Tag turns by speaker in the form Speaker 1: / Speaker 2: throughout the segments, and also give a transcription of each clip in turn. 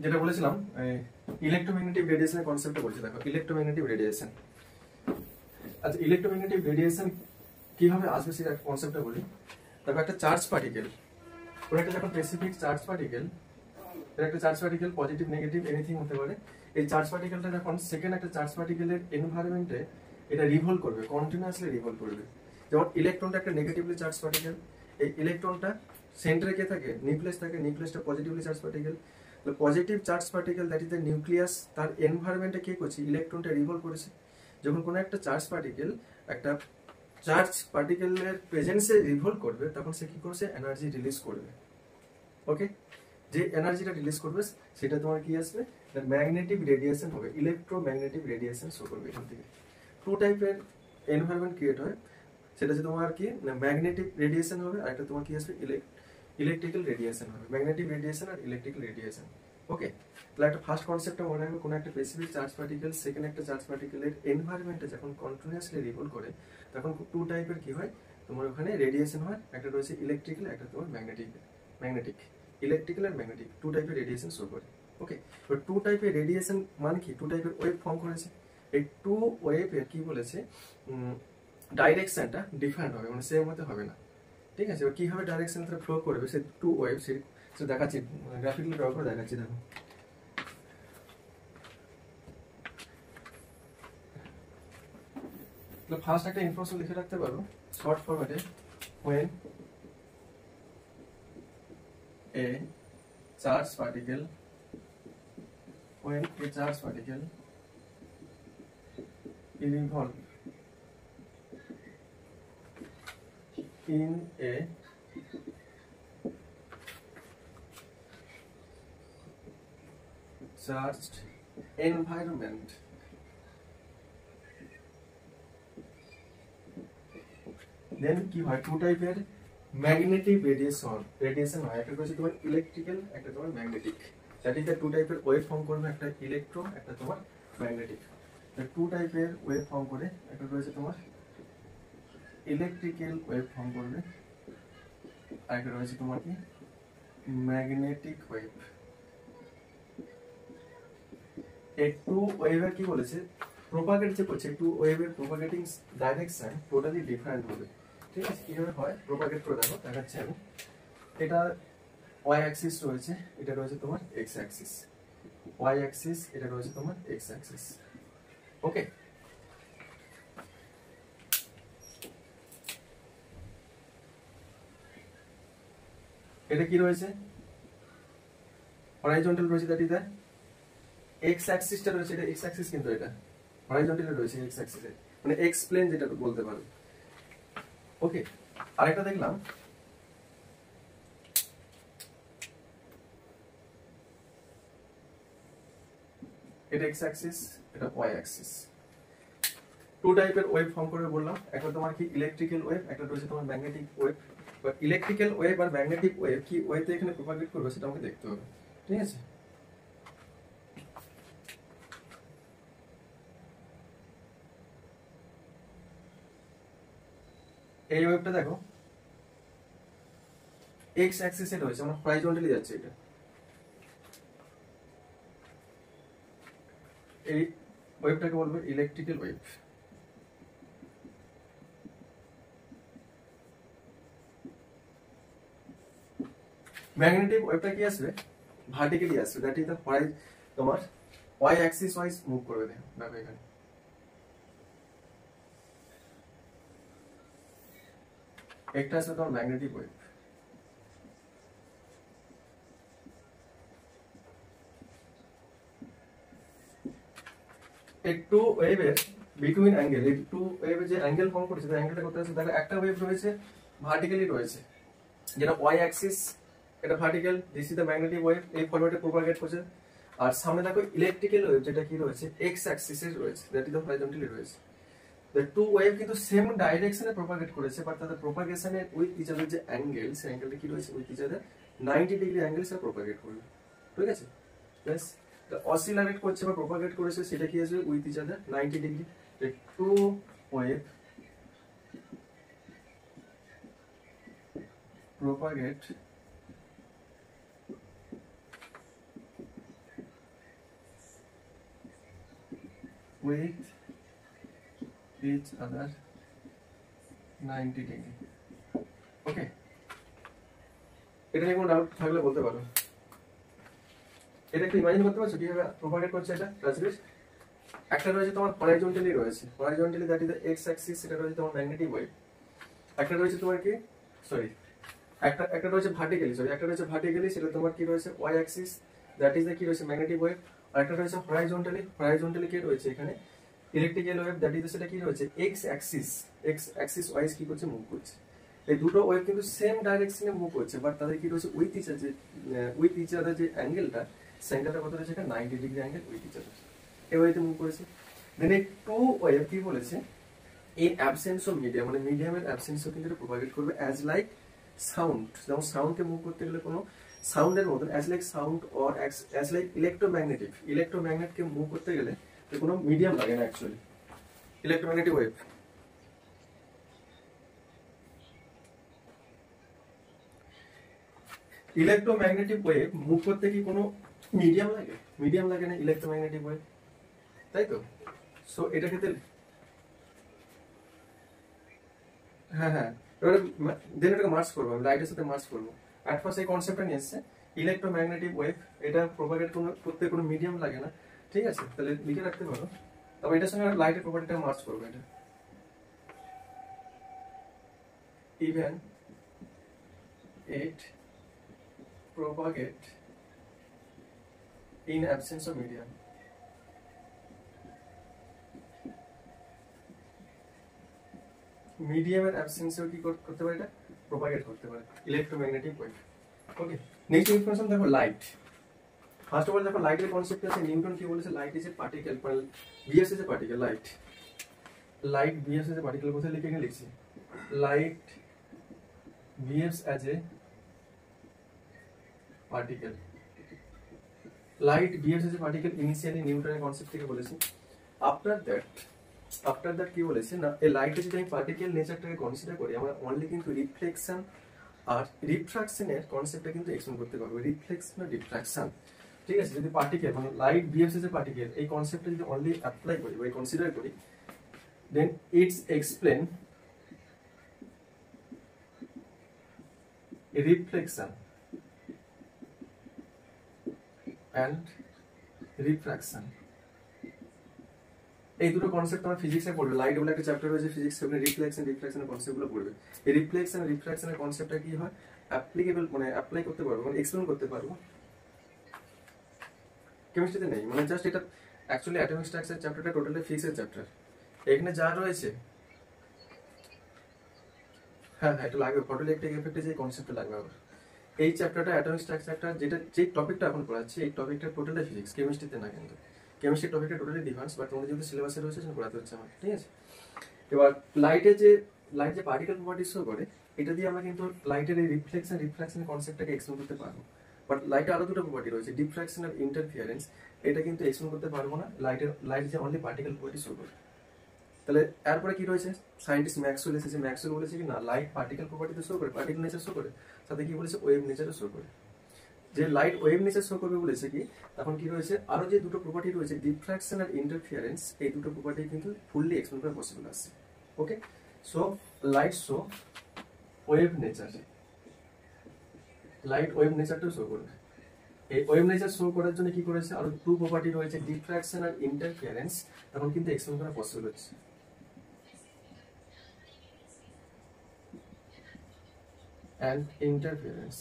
Speaker 1: যেটা বলেছিলাম ইলেকট্রোম্যাগনেটিক রেডিয়েশনের কনসেপ্টটা বলছি। দেখো ইলেকট্রোম্যাগনেটিক রেডিয়েশন, আচ্ছা ইলেকট্রোম্যাগনেটিক রেডিয়েশন কিভাবে আসবে সেটা কনসেপ্টটা বলি। দেখো একটা চার্জ পার্টিকেল, ওর একটা যখন স্পেসিফিক চার্জ পার্টিকেল, এর একটা charge particle positive negative anything হতে পারে, এই চার্জ পার্টিকেলটা যখন সেকেন্ড একটা চার্জ পার্টিকেলের এনভায়রনমেন্টে এটা রিভলভ করবে, কন্টিনিউয়াসলি রিভলভ করবে। যেমন ইলেকট্রনটা একটা নেগেটিভলি চার্জ পার্টিকেল, এই ইলেকট্রনটা সেন্টারে কে থাকে, নিউক্লিয়াস থাকে, নিউক্লিয়াসটা positively charge particle. Positive charge particle that is the nucleus, তার এনভায়রনমেন্টে কে করছে, ইলেকট্রনটা রিভলভ করেছে। যখন কোনো একটা চার্জ পার্টিকেল একটা চার্জ পার্টিকেলের প্রেজেন্সে রিভলভ করবে, তখন সে কি করছে, এনার্জি রিলিজ করবে। ওকে, যে এনার্জিটা রিলিজ করবে সেটা তোমার কি আসবে, ম্যাগনেটিক রেডিয়েশন হবে, ইলেকট্রোম্যাগনেটিক রেডিয়েশন শো করবে। এখান থেকে টু টাইপের এনভায়রনমেন্ট ক্রিয়েট হয়, সেটা হচ্ছে তোমার কি ম্যাগনেটিক রেডিয়েশন হবে, আর একটা তোমার কি আসবে ইলেকট্রিক্যাল রেডিয়েশন হবে। ম্যাগনেটিক রেডিয়েশন আর ইলেকট্রিক্যাল রেডিয়েশন। ওকে, তাহলে একটা ফার্স্ট কনসেপ্টটা মনে রাখবে, কোনো একটা স্পেসিফিক চার্জ পার্টিকেল সেকেন্ড একটা চার্জ পার্টিকেলের এনভায়রনমেন্টে যখন কন্টিনিউয়াসলি রিভলভ করে, তখন টু টাইপের কি হয়, তোমার ওখানে রেডিয়েশন হয়। একটা রয়েছে ইলেকট্রিক্যাল, একটা তোমার ম্যাগনেটিক ইলেকট্রিক্যাল আর ম্যাগনেটিক টু টাইপের রেডিয়েশন শো করে। ওকে, তো টু টাইপের রেডিয়েশন মানে কি, টু টাইপের ওয়েভ ফর্ম করেছে। এই টু ওয়েভের কি বলেছে, ডাইরেকশনটা ডিফারেন্ট হবে, মানে সেম মতো হবে না। ঠিক আছে, এবার কিভাবে ডাইরেকশন ফ্লো করবে সে টু ওয়েভ, সে দেখাচ্ছি, গ্রাফিক্যালি ড্র করে দেখাচ্ছি। দেখো ফার্স্ট একটা ইনফরমেশন লিখে রাখতে পারো শর্ট ফরম্যাটে, when a charged particle is involved in a charged environment, দেন কি হয়, টু টাইপের ম্যাগনেটিক রেডিয়েশন হয়। একটা হচ্ছে তোমার ইলেকট্রিক্যাল, একটা তোমার magnetic. That is the two টাইপের ওয়েভ ফর্ম করবে, একটা ইলেকট্রো, একটা তোমার ম্যাগনেটিক। টু টাইপের ওয়েভ ফর্ম করে, একটা রয়েছে তোমার ইলেকট্রিক্যাল ওয়েভ ফর্ম করবে, আর একটা রয়েছে তোমার কি ম্যাগনেটিক ওয়েভ। এই টু ওয়েভের কি বলেছে, প্রোপাগেট যে করছে, টু ওয়েভের প্রোপাগেটিং ডাইরেকশন টোটালি ডিফারেন্ট হবে। ঠিক আছে, কিভাবে হয় প্রোপাগেট করে দেখো, দেখাচ্ছি আমি। এটা ওয়াই অ্যাক্সিস রয়েছে, এটা রয়েছে তোমার এক্স অ্যাক্সিস, ওয়াই অ্যাক্সিস, এটা রয়েছে তোমার এক্স অ্যাক্সিস। ওকে, এটা কি রয়েছে, হরাইজন্টাল রয়েছে, দ্যাট ইজ দ্য এক্স অ্যাক্সিসটা রয়েছে, এটা এক্স অ্যাক্সিস, কিন্তু এটা হরাইজন্টালে রয়েছে এক্স অ্যাক্সিসে, মানে এক্স প্লেন যেটা বলতে পারো। ওকে, আরেকটা দেখলাম, এটা এক্স অ্যাক্সিস, এটা ওয়াই অ্যাক্সিস। টু টাইপের ওয়েভ ফর্ম করে বললাম, একটা তোমার কি ইলেকট্রিক্যাল ওয়েভ, একটা রয়েছে তোমার magnetic wave. But electrical wave আর ম্যাগনেটিক ওয়েভ কি ওয়েতে এখানে প্রপাগেট করবে সেটা আমাকে দেখতে হবে। ঠিক আছে, এই ওয়েভটা দেখো এক্স অ্যাক্সিসে রয়েছে, মানে হরাইজন্টালি যাচ্ছে। এটা এই ওয়েভটাকে বলবো ইলেকট্রিক্যাল ওয়েভ। ম্যাগনেটিক ওয়েভটা কি আসবে, ভার্টিক্যালি আসবে, দ্যাট ইজ দ্য তোমার ওয়াই অ্যাক্সিস ওয়াইজ মুভ করবে। দেখো এখানে একটা আসবে তোমার ম্যাগনেটিক ওয়েভ, একটু ওয়েভের বিটুইন অ্যাঙ্গেল, এই টু ওয়েভের যে অ্যাঙ্গেল ফর্ম করেছে, তার অ্যাঙ্গেলটা করতে আছে। দেখো একটা ওয়েভ রয়েছে ভার্টিক্যালি রয়েছে, যেটা ওয়াই অ্যাক্সিস, এটা vertical, this is the magnetic wave, এই ফরম্যাটে প্রপাগেট করছে। আর সামনে দেখো ইলেকট্রিক্যাল ওয়েভ, যেটা কি রয়েছে এক্স অ্যাক্সিসে রয়েছে, দ্যাট ইজ দ্য হরাইজন্টালি রয়েছে। The two ওয়েভ কিন্তু সেম ডাইরেকশনে প্রপাগেট করেছে, বাট তাদের প্রপাগেশনের উইথ ইচ আদার যে অ্যাঙ্গেল, সেই অ্যাঙ্গেলটা কি রয়েছে, with each other 90 degree angle সে প্রপাগেট করবে। ঠিক আছে, ব্যাস অসিলারেট করছে বা প্রপাগেট করেছে, সেটা কি আসবে, with each other 90 degree. Two wave propagate with each other 90 degree. Okay, এটা নিয়ে কোনো ডাউট থাকলে বলতে পারো। এটা একটু ইমাজিন করতে পারছো কিভাবে প্রপাগেট করছে এটা রাজবীর? একটা রয়েছে তোমার হরাইজন্টালি রয়েছে, horizontally that is the x Axis, সেটা রয়েছে তোমার ম্যাগনেটিক ওয়েভ। একটা রয়েছে তোমার কি সরি একটা রয়েছে ভার্টিক্যালি, একটা রয়েছে ভার্টিক্যালি, সেটা তোমার কি রয়েছে Y axis, that is the কি রয়েছে ম্যাগনেটিক ওয়েভ। আর একটা রয়েছে হরাইজন্টালি কি রয়েছে এখানে ইলেকট্রিক্যাল ওয়েভ, দ্যাট ইজ সেটা কি রয়েছে এক্স অ্যাক্সিস ওয়াইজ কি করছে মুভ করছে। এই দুটো ওয়েভ কিন্তু সেম ডাইরেকশনে মুভ করছে, বাট তাদের কি রয়েছে উইথ ইচ আদার যে অ্যাঙ্গেলটা, সেন্টারটা কত রয়েছে এখানে 90 degree angle with each other, এই ওয়েতে মুভ করেছে। দেন এই টু ওয়েভ কি বলেছে ইন অ্যাবসেন্স অফ মিডিয়াম, মানে মিডিয়ামের অ্যাবসেন্সও কিন্তু এটা প্রপাগেট করবে অ্যাজ লাইক সাউন্ড। যেমন সাউন্ডকে মুভ করতে গেলে কোনো সাউন্ডের মতন as like sound or as like ইলেকট্রোম্যাগনেটকে মুভ করতে গেলে কোনো মিডিয়াম লাগে না অ্যাকচুয়ালি। ইলেকট্রোম্যাগনেটিক ওয়েভ মুভ করতে কি কোনো মিডিয়াম লাগে না ইলেকট্রোম্যাগনেটিক ওয়েভ, তাই তো? সো এটা ক্ষেত্রে হ্যাঁ এবারে দেন এটাকে মার্চ করবো, আমি লাইটের সাথে মার্চ করবো। অ্যাট ফার্স্ট এই কনসেপ্টটা নিয়ে এসছে ইলেকট্রোম্যাগনেটিক ওয়েভ, এটা প্রপাগেট করতে কোনো মিডিয়াম লাগে না, ঠিক আছে? তাহলে লিখে রাখতে পারো। তবে এটার সঙ্গে লাইটের প্রপার্টিটা মার্চ করবো। এটা even it propagate in absence of medium. মিডিয়ামের অ্যাবসেন্সেও কি করতে পারে, এটা প্রপাগেট করতে পারে ইলেকট্রোম্যাগনেটিক ওয়েভ। ওকে, নেক্সট ইনফরমেশন দেখো লাইট। ফার্স্ট অফ অল দেখো লাইটের কনসেপ্ট আছে, নিউটন কি বলেছে light is a particle, BS is a particle, light BS is a particle. কোথায় লিখে এখানে লিখছি light BS as a particle, light behaves as a particle initially নিউটনের কনসেপ্ট থেকে বলেছি। আফটার দ্যাট কি বলেছে না, এই লাইটের যদি আমি পার্টিকেল নেচারটাকে কনসিডার করি, আমরা অনলি কিন্তু রিফ্লেকশন আর রিফ্রাকশনের কনসেপ্টটা কিন্তু এক্সপ্লেন করতে পারবো, রিফ্লেকশন আর রিফ্রাকশন, ঠিক আছে? যদি পার্টিকেল মানে light behaves as a particle এই কনসেপ্টটা যদি অনলি অ্যাপ্লাই করি বা কনসিডার করি, then it's explain reflection and refraction, এই দুটো কনসেপ্ট আমরা ফিজিক্সে পড়বে। লাইট বলে একটা চ্যাপ্টার রয়েছে ফিজিক্স, সেখানে রিফ্লেকশনের কনসেপ্টগুলো পড়বে। এই রিফ্লেকশন আর রিফ্রাকশনের কনসেপ্টটা কি হয় অ্যাপ্লিকেবল, মানে অ্যাপ্লাই করতে পারবো, মানে এক্সপ্লেন করতে পারবো। কেমিস্ট্রিতে নেই, মানে জাস্ট এটা অ্যাকচুয়ালি অ্যাটমিক স্ট্রাকচার চ্যাপ্টারটা টোটালি ফিক্সড চ্যাপ্টার। এখানে যা রয়েছে হ্যাঁ এটা লাগবে, ফটোইলেকট্রিক এফেক্টে যে কনসেপ্টটা লাগবে আবার। এই চ্যাপ্টারটা অ্যাটমিক স্ট্রাকচারটা যে টপিকটা এখন পড়াচ্ছি, এই টপিকটা টোটালি ফিজিক্স, কেমিস্ট্রিতে না, কিন্তু কেমিস্ট্রি টপিকটা টোটালি ডিফারেন্স, বাট তোমাদের যেহেতু সিলেবাসে রয়েছে সেটা পড়াতে হচ্ছে আমার, ঠিক আছে? এবার লাইট যে পার্টিকেল প্রপার্টি শো করে, এটা দিয়ে আমরা কিন্তু লাইটের এই রিফ্রাকশনের কনসেপ্টটাকে এক্সপ্লেন করতে পারবো। বাট লাইটের আরো দুটো প্রপার্টি রয়েছে, ডিফ্রাকশন আর ইন্টারফিয়ারেন্স, এটা কিন্তু এক্সপ্লেন করতে পারবো না। লাইট যে অনলি পার্টিকেল প্রপার্টি শো করে। তাহলে এরপরে কি রয়েছে, সায়েন্টিস্ট ম্যাক্সওয়েল এসেছে, ম্যাক্সওয়েল বলেছে কি না লাইট পার্টিকেল প্রপার্টিতে শো করে, পার্টিকেল নেচার শো করে, সাথে কি বলেছে ওয়েভ নেচারও শো করে। যে লাইট ওয়েভ নেচার শো করবে বলেছে কি, তখন কি রয়েছে আরো যে দুটো প্রপার্টি রয়েছে ডিফ্রাকশন আর ইন্টারফিয়ারেন্স, এই দুটো প্রপার্টি কিন্তু ফুললি এক্সপ্লেন করা পসিবল আছে। Okay, so light show wave nature, light wave নেচারটাও শো করবে। এই ওয়েভ নেচার শো করার জন্য কি করেছে আরো টু প্রপার্টি রয়েছে ডিফ্রাকশন আর ইন্টারফিয়ারেন্স, তখন কিন্তু এক্সপ্লেন করা পসিবল হচ্ছে। and interference,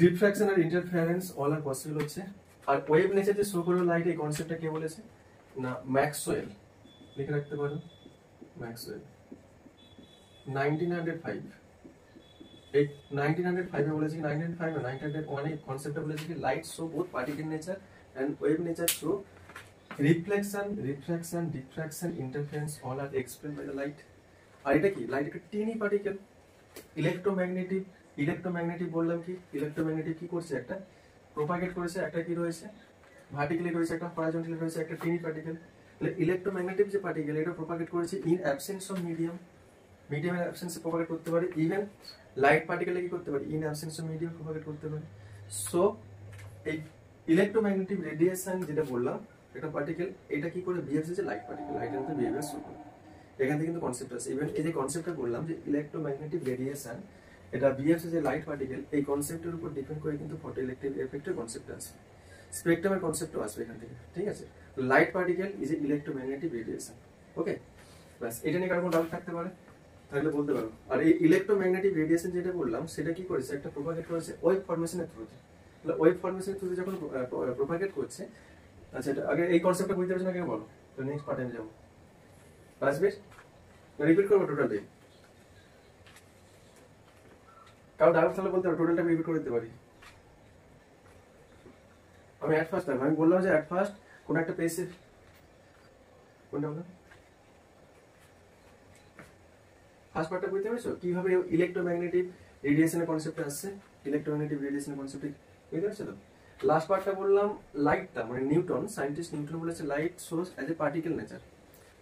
Speaker 1: ডিফ্রাকশন আর ইন্টারফারেন্স অল আর পসিবল হচ্ছে। আর ওয়েভ নেচার যে শো করবে লাইট, এই কনসেপ্টটা কে বলেছে না ম্যাক্সওয়েল, লিখে রাখতে পারো ম্যাক্সওয়েল 1905। এই 1905 এ বলেছে কি 1905 না 1901 এ কনসেপ্টটা বলেছে কি light show both particle nature and wave nature show reflection, refraction, diffraction, interference all are explained by the light. আর এটা কি লাইট একটা টিনি পার্টিকেল, ইলেকট্রোম্যাগনেটিক বললাম কি ইলেকট্রোম্যাগনেটিক কি করছে একটা প্রপাগেট করেছে, একটা কি রয়েছে ভার্টিক্যালি রয়েছে, একটা হরাইজন্টালি রয়েছে, একটা টিনি পার্টিকেল। তাহলে ইলেকট্রোম্যাগনেটিক যে পার্টিকেল এটা প্রপাগেট করেছে ইন অ্যাবসেন্স অফ মিডিয়ামের অ্যাবসেন্সে প্রপাগেট করতে পারে। ইভেন লাইট পার্টিকেলে কি করতে পারে in absence of medium propagate করতে পারে। সো এই ইলেকট্রোম্যাগনেটিক রেডিয়েশন যেটা বললাম একটা পার্টিকেল, এটা কি করে বিহেভ হচ্ছে, লাইট পার্টিকেল, লাইটের মধ্যে বিহেভিয়ার শো করে। এখান থেকে কিন্তু কনসেপ্ট আছে। ইভেন এই যে কনসেপ্টটা বললাম যে ইলেকট্রোম্যাগনেটিক রেডিয়েশন এটা বিহেভ হচ্ছে লাইট পার্টিকেল, এই কনসেপ্টের উপর ডিপেন্ড করে কিন্তু ফটোইলেকট্রিক এফেক্টের কনসেপ্ট আছে, স্পেকট্রামের কনসেপ্টও আসবে এখান থেকে। ঠিক আছে, light particle is a electromagnetic radiation. Okay, ব্যাস এটা নিয়ে কারো কোনো ডাউট থাকতে পারে তাহলে বলতে পারো। আর এই ইলেকট্রোম্যাগনেটিক রেডিয়েশন যেটা বললাম সেটা কি করেছে, একটা প্রোপাগেট করেছে ওয়েভ ফরমেশনের থ্রুতে। তাহলে ওয়েভ ফরমেশনের থ্রুতে যখন প্রোপাগেট করছে, আচ্ছা এটা আগে এই কনসেপ্টটা বুঝতে পারছো না কেন বলো, তো নেক্সট পার্টে আমি যাবো। আসবে রিপিট করবো টোটালটাই, কারো ডাউট তাহলে বলতে পারো, টোটালটা রিপিট করে দিতে পারি। আমি অ্যাট ফার্স্ট আমি বললাম যে অ্যাট ফার্স্ট কোন একটা পেজে, কোনটা বললাম ফার্স্ট পার্টটা বুঝতে পেরেছো কিভাবে ইলেকট্রোম্যাগনেটিক রেডিয়েশনের কনসেপ্ট আসছে, ইলেকট্রোম্যাগনেটিক রেডিয়েশনের কনসেপ্ট বুঝতে পেরেছো তো। লাস্ট পার্টটা বললাম লাইটটা, মানে নিউটন, সায়েন্টিস্ট নিউটন বলেছে light shows as a particle nature.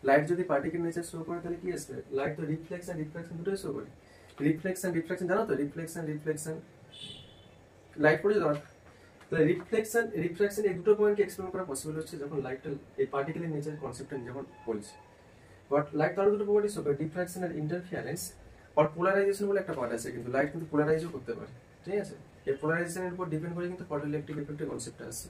Speaker 1: Light যদি পার্টিকেল নেচার শো করে তাহলে কি আসবে, লাইট তো রিফ্লেক্স এন্ড রিফ্রাকশন দুটোই শো করে। রিফ্লেকশন রিফ্রাকশন জানো তো, রিফ্লেকশন লাইট পড়ে যাওয়ার, তাহলে রিফ্লেকশন রিফ্রাকশন এই দুটো পয়েন্টকে এক্সপ্লেন করা পসিবল হচ্ছে যখন লাইটটা এই পার্টিকেলের নেচার কনসেপ্টটা যখন বলছে। বাট লাইট তার দুটো প্রপার্টি শো করে, ডিফ্রাকশন আর ইন্টারফিয়ারেন্স আর পোলারাইজেশন বলে একটা পার্ট আছে, কিন্তু লাইট কিন্তু পোলারাইজও করতে পারে। ঠিক আছে, এই পোলারাইজেশনের উপর ডিপেন্ড করে কিন্তু ফটোইলেকট্রিক এফেক্টের কনসেপ্টটা আছে।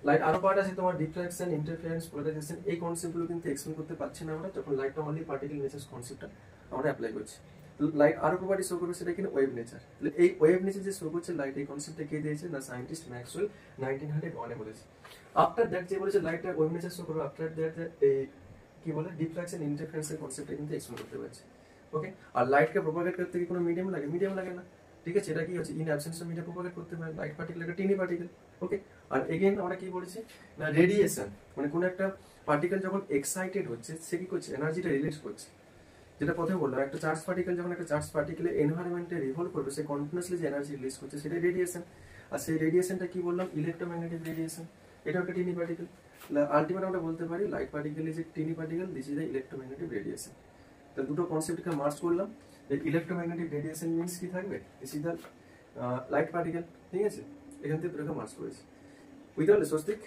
Speaker 1: লাইট আরো পার্ট আছে তোমার, ডিফ্রাকশন, ইন্টারফিয়ারেন্স, পোলারাইজেশন, এই কনসেপ্টগুলো কিন্তু এক্সপ্লেন করতে পারছি না আমরা যখন লাইট নরমালি পার্টিকেল নেচার কনসেপ্টটা আমরা অ্যাপ্লাই করছি। লাইট আরো প্রপার্টি শো করবে, সেটা কিন্তু ওয়েভ নেচার। এই ওয়েভ নেচার যে শো করছে লাইট, এই কনসেপ্টটা কে দিয়েছে না সায়েন্টিস্ট ম্যাক্সওয়েল 1901 বলেছে। আফটার দ্যাট যে বলেছে লাইটটা ওয়েভ নেচার শো করবে, আফটার দ্যাট এই কি বলে ডিফ্রাকশন ইন্টারফারেন্সের কনসেপ্টটা কিন্তু এক্সপ্লেন করতে পারছে। ওকে, আর লাইটকে প্রোপাগেট করতে কি কোনো মিডিয়াম লাগে, মিডিয়াম লাগে না। ঠিক আছে, এটা কি হচ্ছে in absence of medium propagate করতে পারে, লাইট পার্টিকেল একটা টিনি পার্টিকেল। ওকে, আর এগেইন আমরা কি বলেছি না রেডিয়েশন, মানে কোনো একটা পার্টিকেল যখন এক্সাইটেড হচ্ছে সে কি করছে, এনার্জিটা রিলিজ করছে। যেটা প্রথমে বললাম, একটা চার্জ পার্টিকেল যখন একটা চার্জ পার্টিকেলে এনভায়রনমেন্টে রিভলভ করবে, সে কন্টিনিউয়াসলি যে এনার্জি রিলিজ করছে সেটা রেডিয়েশন। আর সেই রেডিয়েশনটা কি বললাম, ইলেকট্রোম্যাগনেটিক রেডিয়েশন। এটা একটা টিনি পার্টিকেল। আলটিমেট আমরা বলতে পারি light particle is A tiny particle, this is the electromagnetic radiation. তাহলে দুটো কনসেপ্টকে মার্জ করলাম। ইলেকট্রোম্যাগনেটিক রেডিয়েশন মিন্স কি থাকবে, this is the light particle. ঠিক আছে, এখান থেকে দুটোকে মার্জ করেছি। বুঝতে পারলে স্বস্তিক?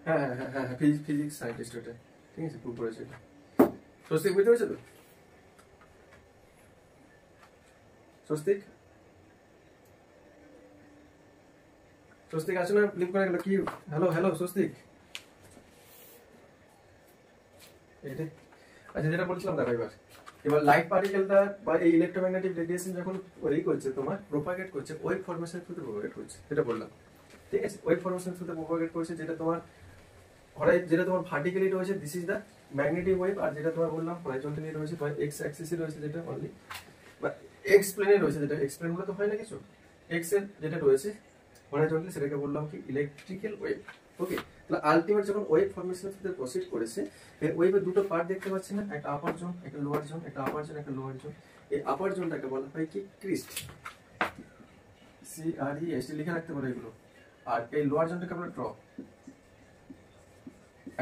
Speaker 1: হ্যাঁ হ্যাঁ হ্যাঁ হ্যাঁ, ফিজিক্স সায়েন্টিস্ট ওটা। ঠিক আছে, প্রুভ করেছে এটা। স্বস্তিক বুঝতে পেরেছো তো? স্বস্তিক স্বস্তিক আছে না, লিভ করে গেল কি? হ্যালো হ্যালো স্বস্তিক, এইটাই। আচ্ছা যেটা বলছিলাম দেখো, এবার লাইট পার্টিকেলটা বা এই ইলেকট্রোম্যাগনেটিক রেডিয়েশন যখন ওই করছে তোমার প্রোপাগেট করছে, ওয়েভ ফরমেশনের থ্রুতে প্রোপাগেট করছে, যেটা বললাম। ঠিক আছে, ওয়েভ ফরমেশনের থ্রুতে প্রোপাগেট করছে, যেটা তোমার যেটা তোমার ভার্টিক্যালি রয়েছে this is the magnetic wave, আর যেটা তোমার বললাম হরাইজন্টালি রয়েছে বা এক্স অ্যাক্সিসে রয়েছে যেটা অনলি, বা এক্স প্লেনে রয়েছে যেটা, এক্স প্লেন গুলো তো হয় না কিছু, এক্স এর যেটা রয়েছে হরাইজন্টালি সেটাকে বললাম কি ইলেকট্রিক্যাল ওয়েভ। ওকে, তাহলে আলটিমেট যখন ওয়েভ ফরমেশনের থ্রুতে প্রসিড করেছে, এই ওয়েভের দুটো পার্ট দেখতে পাচ্ছি না, একটা আপার জোন একটা লোয়ার জোন, একটা আপার জোন একটা লোয়ার জোন। এই আপার জোনটাকে বলা হয় কি ক্রিস্ট, CREST লিখে রাখতে পারো এগুলো। আর এই লোয়ার জোনটাকে আমরা ড্রপ,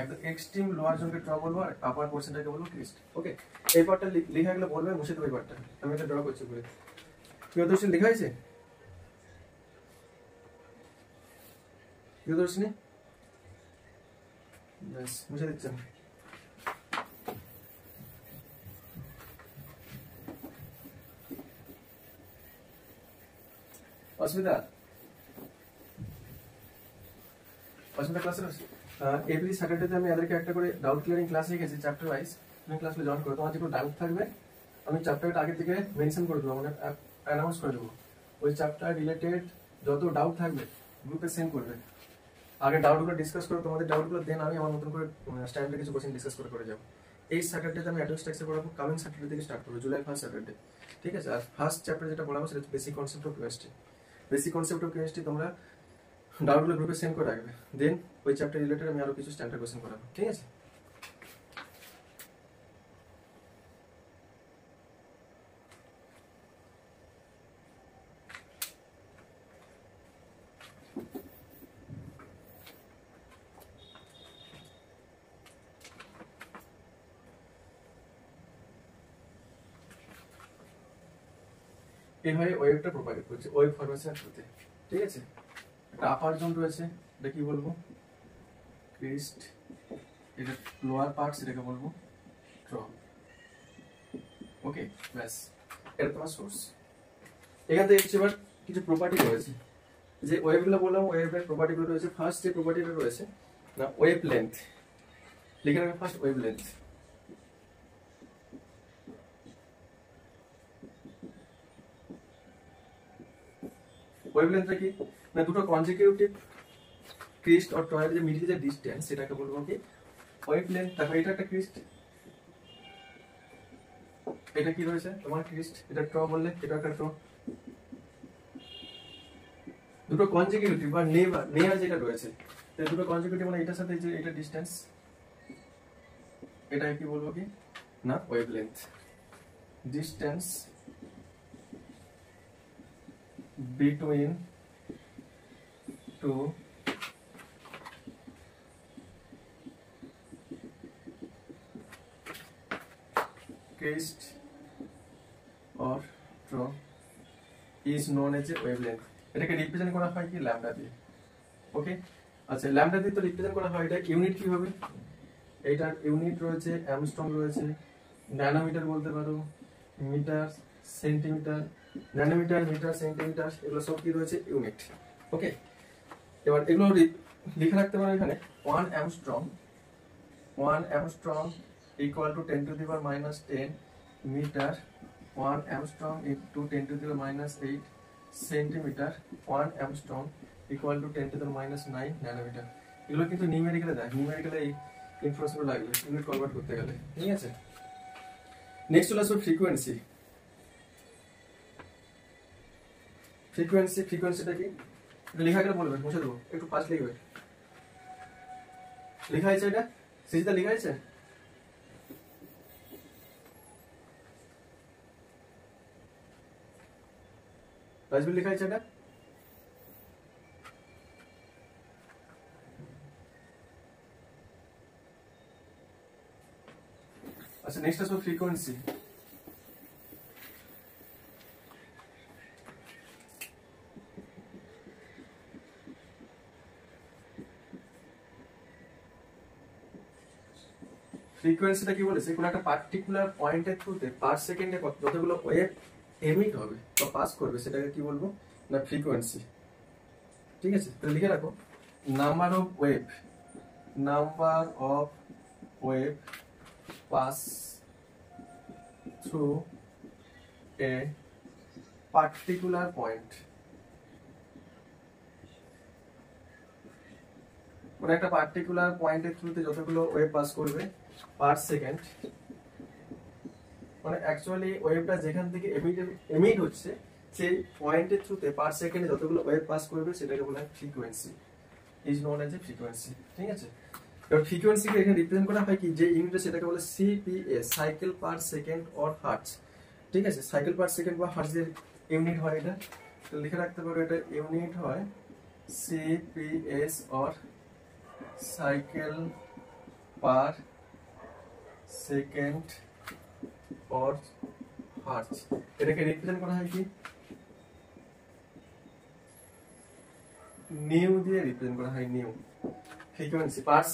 Speaker 1: একদম এক্সট্রিম লোয়ার জোনকে ড্র বলবো, আর আপার পোর্শনটাকে বলবো ক্রিস্ট। ওকে, এই পার্টটা লেখা গেলে বলবে, মুছে দেবো এই পার্টটা, আমি এটা ড্র করছি বলে। প্রিয়দর্শিনী লেখা হয়েছে? প্রিয়দর্শিনী ব্যাস মুছে দিচ্ছেন। অস্মিতা ক্লাসে এভরি স্যাটারডেতে আমি এদেরকে একটা করে ডাউট ক্লিয়ারিং ক্লাস রেখেছি চ্যাপ্টার ওয়াইজ। তুমি ক্লাসে জয়েন করো, তোমার যে কোনো ডাউট থাকবে আমি চ্যাপ্টারটা আগে থেকে মেনশন করে দেবো, মানে অ্যানাউন্স করে দেবো। ওই চ্যাপ্টার রিলেটেড যত ডাউট থাকবে গ্রুপে সেন্ড করবে। আগে ডাউটগুলো ডিসকাস করো, তোমাদের ডাউটগুলো দেন আমি আমার মতন করে স্ট্যান্ডার্ডে কিছু কোশ্চেন ডিসকাস করে যাবো। এই স্যাটারডেতে আমি অ্যাডভান্স ট্যাক্সে পড়াবো, কামিং স্যাটারডে থেকে স্টার্ট করবো, জুলাই 1st স্যাটারডে। ঠিক আছে, আর ফার্স্ট চ্যাপ্টার যেটা পড়াবো সেটা হচ্ছে basic concept of chemistry. Basic concept of chemistry তোমরা ডাউটগুলো গ্রুপে সেন্ড করে রাখবে, দেন ওই চ্যাপ্টার রিলেটেড আমি আরো কিছু স্ট্যান্ডার্ড কোশ্চেন করাবো। ঠিক আছে। এইভাবে ওয়েভটা প্রোপাগেট করছে ওয়েভ ফরমেশনের থ্রুতে। ঠিক আছে, একটা আপার জোন রয়েছে, এটা কি বলবো ক্রিস্ট, এটা লোয়ার পার্ট সেটাকে বলবো ট্রপ। ওকে ব্যাস, এটা তোমার সোর্স। এখান থেকে এবার কিছু প্রপার্টি রয়েছে, যে ওয়েভগুলো বললাম ওয়েভের প্রপার্টিগুলো রয়েছে। ফার্স্ট যে প্রপার্টিটা রয়েছে না ওয়েভ লেন্থ, লিখে রাখবে ফার্স্ট ওয়েভ লেন্থ। ওয়েভ লেন্থটা কি না দুটো কনজিকিউটিভ ক্রিস্ট আর ট্রয়ের যে মিডিল যে ডিসটেন্স সেটাকে বলবো কি ওয়েভ লেন্থ। তারপর এটা একটা ক্রিস্ট, এটা কি রয়েছে তোমার ক্রিস্ট, এটা ট্র বললে এটা একটা ট্র। দুটো কনজিকিউটিভ বা নেয়ার যেটা রয়েছে, দুটো কনজিকিউটিভ মানে এটার সাথে যে এটা ডিসটেন্স, এটা কি বলবো কি না wavelength. Distance between two crest or trough is known as a wavelength। এটাকে রিপ্রেজেন্ট করা হয় কি ল্যামডা দিয়ে। ওকে আচ্ছা, ল্যামডা দিয়ে তো রিপ্রেজেন্ট করা হয়, এটা ইউনিট কি হবে, এইটার ইউনিট রয়েছে অ্যামস্ট্রং রয়েছে, ন্যানোমিটার বলতে পারো, metre centimetre, nanometre metre centimetre এগুলো সব কি রয়েছে ইউনিট। ওকে এবার এগুলো লিখে রাখতে পারো এখানে 1 Armstrong equal to 10 to the power minus 10 meter, 1 Armstrong into 10 to the power minus 8 centimeter, 1 Armstrong equal to 10 to the power minus 9 nanometer। এগুলো কিন্তু নিউমেরিক্যালে দেয়, নিউমেরিক্যালে এই ইনফরমেশন লাগবে ইউনিট কনভার্ট করতে গেলে। ঠিক আছে, নেক্সট চলে আসবে ফ্রিকোয়েন্সি। ফ্রিকোয়েন্সিটা কি এটা লেখা গেলে বলবেন, মুছে দেবো, একটু ফাস্ট লিখবে। লেখা আছে এটা সিজিটা লেখা আছে, রাজবীর লেখা আছে এটা। আচ্ছা নেক্সট আসবে ফ্রিকোয়েন্সি। ফ্রিকোয়েন্সিটা কি বলেছে, কোনো একটা পার্টিকুলার পয়েন্টের থ্রুতে পার সেকেন্ডে যতগুলো ওয়েভ এমিট হবে বা পাস করবে সেটাকে কি বলবো না ফ্রিকোয়েন্সি। ঠিক আছে, তো লিখে রাখো number of wave pass through a particular point. মানে একটা পার্টিকুলার পয়েন্টের থ্রুতে যতগুলো ওয়েভ পাস করবে পার সেকেন্ড, মানে অ্যাকচুয়ালি ওয়েভটা যেখান থেকে এমিট হচ্ছে সেই পয়েন্টের থ্রুতে পার সেকেন্ডে যতগুলো ওয়েভ পাস করবে সেটাকে বলা হয় frequency, is known as a frequency. ঠিক আছে, এবার ফ্রিকোয়েন্সিকে এখানে রিপ্রেজেন্ট করা হয় কি যে ইউনিটে সেটাকে বলে CPS, cycle per second or hertz. ঠিক আছে, সাইকেল পার সেকেন্ড বা হার্টজের ইউনিট হয় এটা, তো লিখে রাখতে পারো এটা ইউনিট হয় CPS or cycle per second or hertz. এটাকে রিপ্রেজেন্ট করা হয় কি নিউ দিয়ে রিপ্রেজেন্ট করা হয় নিউ। ফ্রিকোয়েন্সি পার্স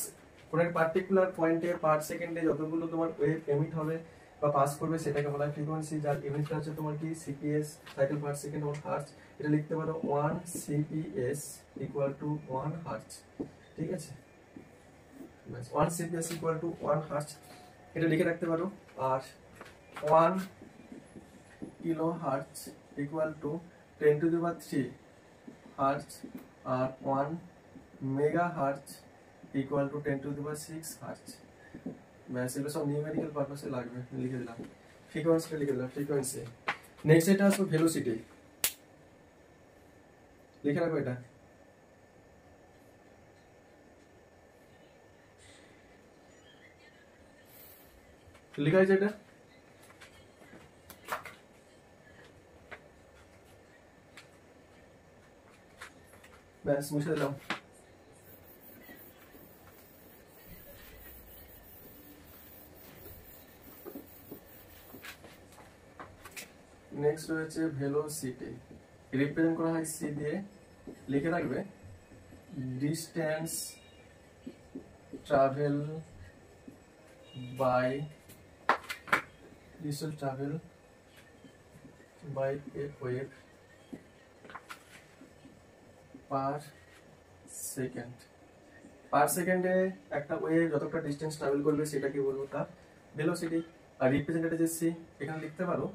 Speaker 1: কোন একটা পার্টিকুলার পয়েন্টে পার সেকেন্ডে যতগুলো তোমার ওয়েভ এমিট হবে বা পাস করবে সেটাকে বলা হয় ফ্রিকোয়েন্সি, যার ইউনিটটা হচ্ছে তোমার কি CPS, cycle per second or hertz. এটা লিখতে পারো 1 সিপিএস ইকুয়াল টু 1 হার্টজ। ঠিক আছে, 1 সিপিএস ইকুয়াল টু 1 হার্টজ এটা লিখে রাখতে পারো। আর 1 kilohertz equal to 10 to the power 3 hertz, আর 1 megahertz equal to 10 to the power 6 hertz. ব্যাস, এগুলো সব নিউমেরিক্যাল পারপাসে লাগবে, লিখে দিলাম। ফ্রিকোয়েন্সিটা লিখে দিলাম ফ্রিকোয়েন্সি। নেক্সট এটা আসবে ভেলোসিটি, লিখে রাখো এটা। লিখা আছে এটা, ব্যাস মুছে দিলাম। নেক্সট রয়েছে ভেলোসিটি, রিপ্রেজেন্ট করা হয় সি দিয়ে, লিখে রাখবে distance travel by a wave per second. Per সেকেন্ডে একটা ওয়েভ যতটা ডিস্টেন্স ট্রাভেল করবে সেটাকে বলবো তার ভেলোসিটি। আর রিপ্রেজেন্টেড যে সি, এখানে লিখতে পারো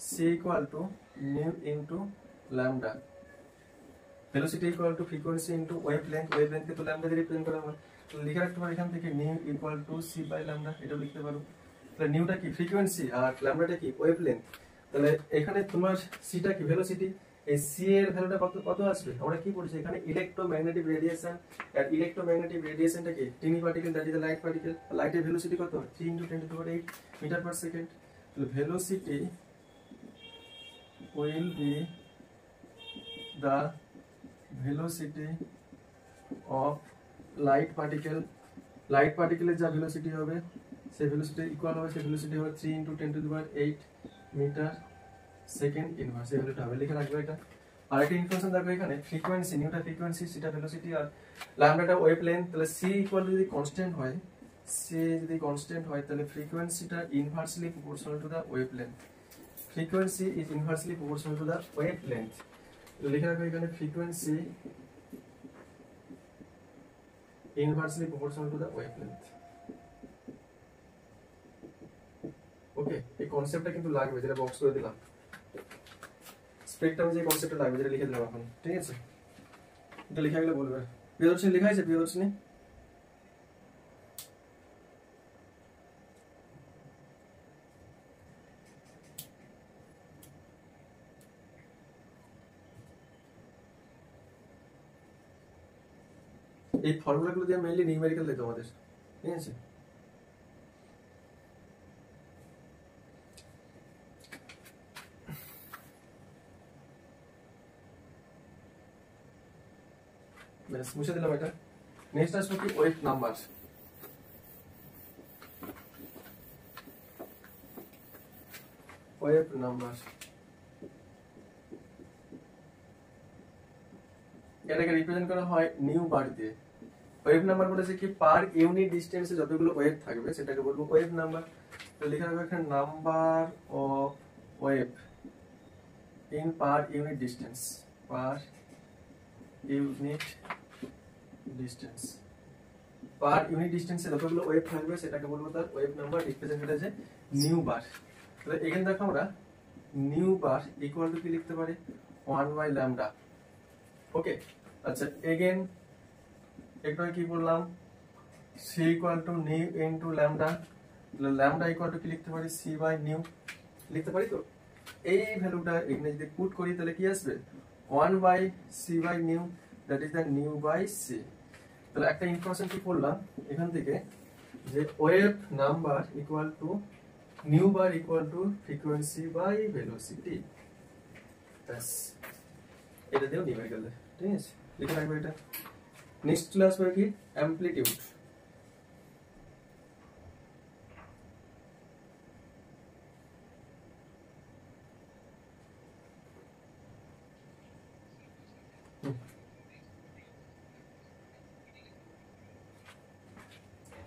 Speaker 1: C equal to nu into lambda. Velocity equal to frequency into wave লেন্থকে তো ল্যামডা দিয়ে রিপ্রেজেন্ট করা হয়। তো লিখে রাখতে পারো এখান থেকে nu equal to C by lambda, এটাও লিখতে পারো। তাহলে নিউটা কি ফ্রিকোয়েন্সি আর ল্যামডাটা কি ওয়েভ লেন্থ। তাহলে এখানে তোমার সিটা কি ভেলোসিটি, এই সি এর ভ্যালুটা কত আসবে, আমরা কি বলছি এখানে ইলেক্ট্রোম্যাগনেটিক রেডিয়েশন। আর ইলেক্ট্রোম্যাগনেটিক রেডিয়েশনটা কি tiny particle, that is the light particle. লাইটের ভেলোসিটি কত 3 × 10⁸ মিটার পার সেকেন্ড। তাহলে velocity will be the velocity of light particle। Light পার্টিকেলের যা ভেলোসিটি হবে সেই ভেলোসিটি ইকুয়াল হবে, সেই ভেলোসিটি হবে 3 × 10⁸ মিটার সেকেন্ড ইনভার্স। এই ভ্যালুটা হবে, লিখে রাখবে এটা। আর একটা ইনফরমেশন দেখো এখানে ফ্রিকোয়েন্সি, নিউটা ফ্রিকোয়েন্সি, সিটা ভেলোসিটি আর ল্যামডাটা ওয়েভ লেন্থ। তাহলে সি ইকুয়াল যদি কনস্ট্যান্ট হয়, তাহলে ফ্রিকোয়েন্সিটা inversely proportional to the wave length. Frequency is inversely proportional to the wave length. লিখে রাখবে এখানে frequency inversely proportional to the wave length. Okay, এই কনসেপ্টটা কিন্তু লাগবে, যেটা বক্স করে দিলাম। স্পেকট্রামে যে কনসেপ্টটা লাগবে, যেটা লিখে দিলাম এখন, ঠিক আছে? এটা লিখে গেলে বলবে। প্রিয়দর্শিনী লেখা আছে? প্রিয়দর্শিনী এই ফর্মুলাগুলো দিয়ে মেইনলি নিউমেরিক্যাল দিতে আমাদের, ঠিক আছে? ব্যাস মুছে দিলাম এটা। নেক্সট আসবে কি ওয়েভ নাম্বার। ওয়েভ নাম্বার এটাকে রিপ্রেজেন্ট করা হয় নিউ বার দিয়ে। ওয়েভ নাম্বার বলেছে কি পার ইউনিট ডিস্টেন্সে যতগুলো ওয়েভ থাকবে সেটাকে বলবো ওয়েভ নাম্বার। তো লিখে রাখবো এখানে number of wave in per unit distance, per unit distance. Per unit ডিস্টেন্সে যতগুলো ওয়েভ থাকবে সেটাকে বলবো তার ওয়েভ নাম্বার, রিপ্রেজেন্টেড যে নিউ বার। তাহলে এখানে দেখো আমরা নিউ বার ইকুয়াল টু কি লিখতে পারি 1/λ। ওকে, আচ্ছা এগেন একটু কি বললাম c equal to nu into lambda. Lambda equal to কি লিখতে পারি সি বাই নিউ, লিখতে পারি। তো এই ভ্যালুটা এখানে যদি পুট করি তাহলে কি আসবে 1/c/নিউ, that is the nu by C. তাহলে একটা ইনফরমেশন কি করলাম এখান থেকে যে wave number equal to nu bar equal to frequency by velocity. ব্যাস, এটা দিয়েও নিউমেরিক্যাল, ঠিক আছে? লিখে রাখবো এটা। নেক্সট ক্লাস হবে কি অ্যামপ্লিটিউড।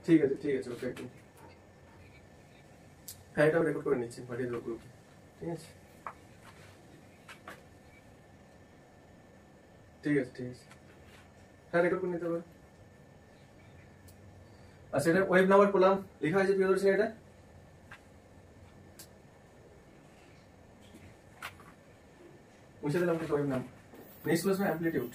Speaker 1: ঠিক আছে, ঠিক আছে, ওকে একটু হ্যাঁ এটা রেকর্ড করে নিচ্ছি, পাঠিয়ে দেবো গ্রুপে, ঠিক আছে? ঠিক আছে, ঠিক আছে, হ্যাঁ রেকর্ড করে নিতে হবে। আচ্ছা এটা ওয়েভ নাম্বার করলাম, লেখা আছে প্রিয়দর্শিনী, এটা মুছে দিলাম কিন্তু ওয়েভ নাম্বার। নেক্সট ক্লাস में অ্যামপ্লিটিউড।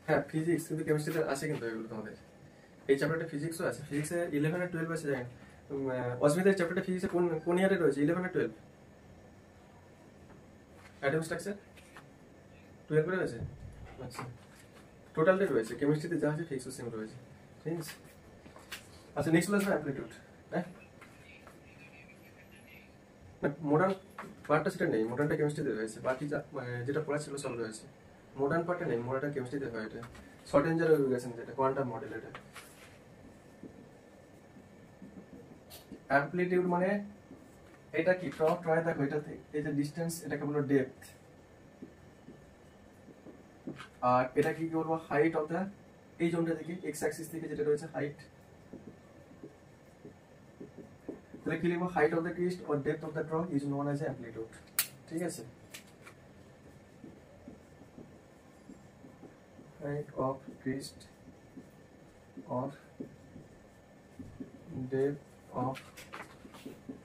Speaker 1: হ্যাঁ ফিজিক্স কিন্তু কেমিস্ট্রিতে আছে, কিন্তু এগুলো তোমাদের এই চ্যাপ্টারটা ফিজিক্সও আছে। ফিজিক্সে 11 আর 12 আছে, জানেন? অস্মিতার চ্যাপ্টারটা ফিজিক্সে কোন ইয়ারে রয়েছে 11 আর 12? অ্যাটম স্ট্রাকচার 12 এ রয়েছে। আচ্ছা টোটালটা রয়েছে, কেমিস্ট্রিতে যা আছে ফিজিক্সও সেম রয়েছে, ঠিক আছে? আচ্ছা নেক্সট ক্লাস অ্যামপ্লিটিউড। হ্যাঁ মডার্ন পার্টটা সেটা নেই, মডার্নটা কেমিস্ট্রিতে রয়েছে, বাকি যেটা পড়া ছিল সব রয়েছে। মডার্ন পার্টে নেই, মডার্ন কেমিস্ট্রিতে হয় এটা, শর্টেঞ্জার ওয়েভিগেশন যেটা কোয়ান্টাম মডেল। এটা অ্যামপ্লিটিউড মানে এটা কি ট্রাই দেখো, এটাতে এই যে ডিসটেন্স এটাকে বলো ডেপথ, আর এটা কি বলবো হাইট অফ দা, এই জোনটা থেকে এক্স অ্যাক্সিস থেকে যেটা রয়েছে হাইট, তাহলে কি লিখবো height of the crest or depth of the trough is known as amplitude. ঠিক আছে, height of crest or depth of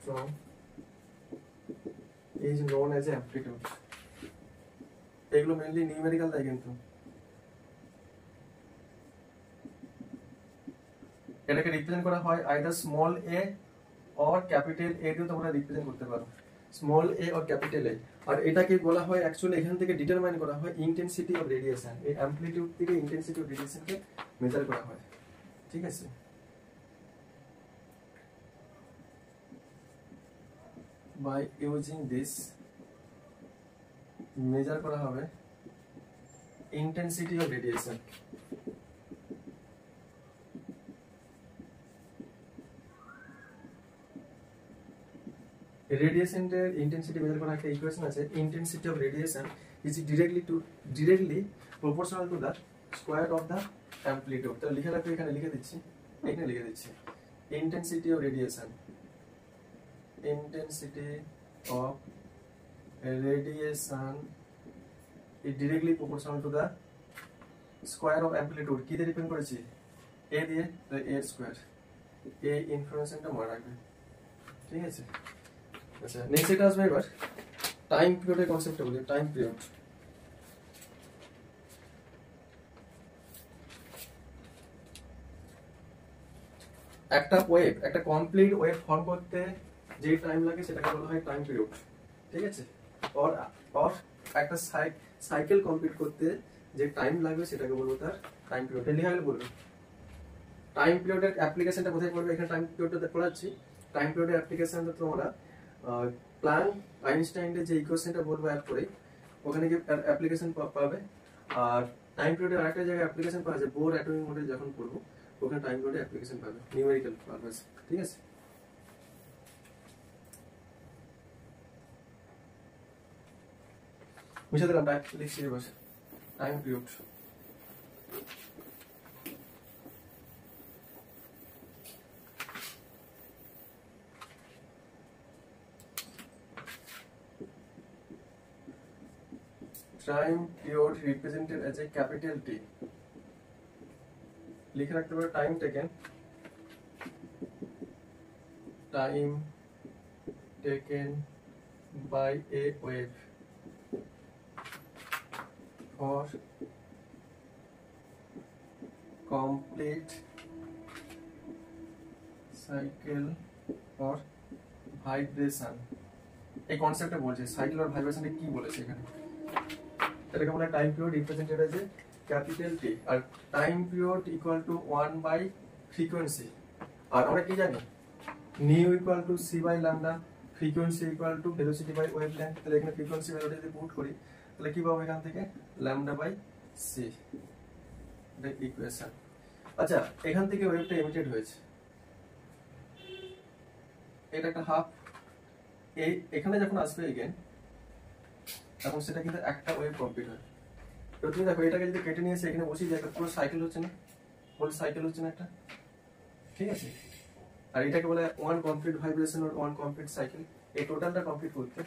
Speaker 1: draw is known as amplitude। এগুলো মেইনলি নিউমেরিক্যাল দেয়, কিন্তু এটাকে রিপ্রেজেন্ট করা হয় either small A or capital A দিয়ে তোমরা রিপ্রেজেন্ট করতে পারো, small A or capital A. আর এটাকে বলা হয় অ্যাকচুয়ালি এখান থেকে ডিটারমাইন করা হয় ইন্টেন্সিটি অফ রেডিয়েশন, এই অ্যামপ্লিটিউড থেকে ইন্টেন্সিটি অফ রেডিয়েশনকে মেজার করা হয়। ঠিক আছে, বাই ইউজিং দিস মেজার করা হবে ইন্টেন্সিটি অফ রেডিয়েশন। রেডিয়েশনের ইন্টেন্সিটি মেজার করার একটা ইকুয়েশন আছে, intensity of radiation is directly proportional to the square of the amplitude. তাহলে লিখে রাখো, এখানে লিখে দিচ্ছি, এখানে লিখে দিচ্ছি intensity of radiation, intensity of radiation is directly proportional to the square of amplitude. কি দিয়ে ডিপেন্ড করেছি, এ দিয়ে, এ স্কয়ার, এই ইনফরমেশনটা মনে রাখবে। ঠিক আছে, আচ্ছা নেক্সট এটা আসবে এবার টাইম পিরিয়ডের কনসেপ্টটা বলি। টাইম পিরিয়ড, একটা ওয়েভ, একটা কমপ্লিট ওয়েভ ফর্ম করতে যে টাইম লাগে সেটাকে বলা হয় টাইম পিরিয়ড। ঠিক আছে, অর একটা সাইকেল কমপ্লিট করতে যে টাইম লাগবে সেটাকে বলবো তার টাইম পিরিয়ড। লিখে গেলে বলবো টাইম পিরিয়ডের অ্যাপ্লিকেশনটা কোথায় পড়বে, এখানে টাইম পিরিয়ডটা পড়াচ্ছি। টাইম পিরিয়ডের অ্যাপ্লিকেশনটা তোমরা প্ল্যাঙ্ক আইনস্টাইনের যে ইকুয়েশনটা বলবো অ্যাড করে ওখানে গিয়ে অ্যাপ্লিকেশন পাবে। আর টাইম পিরিয়ডের আরেকটা জায়গায় অ্যাপ্লিকেশন পাওয়া যায়, বোর অ্যাটমিক মডেল যখন পড়বো ওখানে টাইম পিরিয়ডে অ্যাপ্লিকেশন পাবে নিউমেরিক্যাল পারপাস। ঠিক আছে, মুছে দিলাম, লিখছি এবার time period. Time period represented as a capital T। লিখে রাখতে পারো time taken, time taken by a wave for complete cycle or vibration. এই কনসেপ্টটা বলছে সাইকেল অর ভাইব্রেশনে কি বলেছে এখানে, এটাকে বলা time period represented as a capital T. আর time period equal to 1 by frequency. আর আমরা কি জানি, nu equal to C by lambda, frequency equal to velocity by wavelength. তাহলে এখানে ফ্রিকোয়েন্সি ভ্যালুটা যদি পুট করি তাহলে কি পাবো এখান থেকে ল্যামডা বাই সি, এটা ইকুয়েশন। আচ্ছা এখান থেকে ওয়েভটা এমিটেড হয়েছে, এটা একটা হাফ, এই এখানে যখন আসবে এগেন তখন সেটা কিন্তু একটা ওয়েভ কমপ্লিট হয়। তো তুমি দেখো এটাকে যদি কেটে নিয়ে এসে এখানে বসিয়ে যায় পুরো সাইকেল হচ্ছে না, হোল সাইকেল হচ্ছে না একটা। ঠিক আছে, আর এটাকে বলে ওয়ান কমপ্লিট ভাইব্রেশন আর ওয়ান কমপ্লিট সাইকেল। এই টোটালটা কমপ্লিট করতে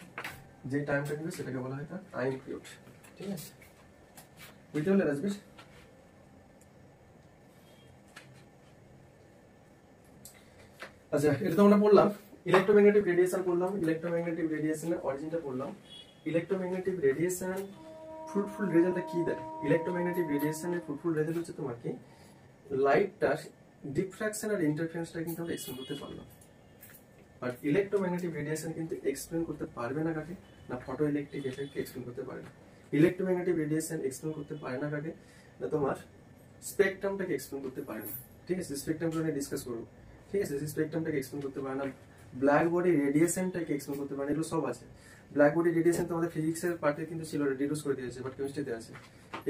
Speaker 1: যে টাইমটা নেবে সেটাকে বলা হয় টাইম পিরিয়ড। ঠিক আছে, বুঝতে পারলে রাজবীর? আচ্ছা এটা তো আমরা পড়লাম ইলেকট্রোম্যাগনেটিক রেডিয়েশন, পড়লাম ইলেকট্রোম্যাগনেটিক রেডিয়েশনের অরিজিনটা পড়লাম। ইলেকট্রোম্যাগনেটিক রেডিয়েশন ফ্রুটফুল রেজাল্টটা কি দেয়, ইলেকট্রোম্যাগনেটিক রেডিয়েশনের ফ্রুটফুল রেজাল্ট হচ্ছে তোমার কি লাইটটা ডিফ্রাকশন আর ইন্টারফারেন্সটা কিন্তু আমরা এক্সপ্লেন করতে পারলাম। বাট ইলেকট্রোম্যাগনেটিক রেডিয়েশন কিন্তু এক্সপ্লেন করতে পারবে না কাকে, না ফটো ইলেকট্রিক এফেক্টকে এক্সপ্লেন করতে পারে না। ইলেকট্রোম্যাগনেটিক রেডিয়েশন এক্সপ্লেন করতে পারে না কাকে, না তোমার স্পেকট্রামটাকে এক্সপ্লেন করতে পারে না। ঠিক আছে, স্পেকট্রামটা নিয়ে ডিসকাস করবো। ঠিক আছে, স্পেকট্রামটাকে এক্সপ্লেন করতে পারে না, ব্ল্যাক বডি রেডিয়েশনটাকে এক্সপ্লেন করতে পারে না, এগুলো সব আছে। ব্ল্যাক বডি রেডিয়েশন তোমাদের ফিজিক্সের পার্টে কিন্তু ছিল, রিডিউস করে দিয়েছে, বাট কেমিস্ট্রিতে আছে।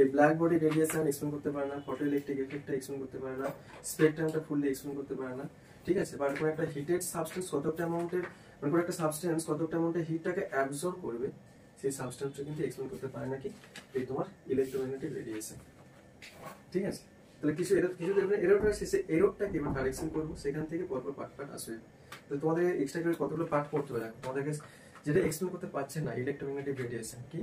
Speaker 1: এই ব্ল্যাক বডি রেডিয়েশন এক্সপ্লেন করতে পারে না, ফটো ইলেকট্রিক এফেক্টটা এক্সপ্লেন করতে পারে না, স্পেকট্রামটা ফুললি এক্সপ্লেন করতে পারে না, ঠিক আছে। বাট কোনো একটা হিটেড সাবস্টেন্স কতটা অ্যামাউন্টের, মানে কোনো একটা সাবস্টেন্স কতটা অ্যামাউন্টের হিটটাকে অ্যাবজর্ব করবে, সেই সাবস্টেন্সটা কিন্তু এক্সপ্লেন করতে পারে নাকি এই তোমার ইলেকট্রোম্যাগনেটিক রেডিয়েশন, ঠিক আছে। তাহলে কিছু এরর শেষে এররটাকে এবার কারেকশন করবো, সেখান থেকে পরপর পার্ট আসবে। তো তোমাদের এক্সট্রা করে কতগুলো পার্ট পড়তে হবে, তোমাদেরকে যেটা এক্সপ্লেন করতে পারছে না ইলেকট্রোম্যাগনেটিক রেডিয়েশন কি,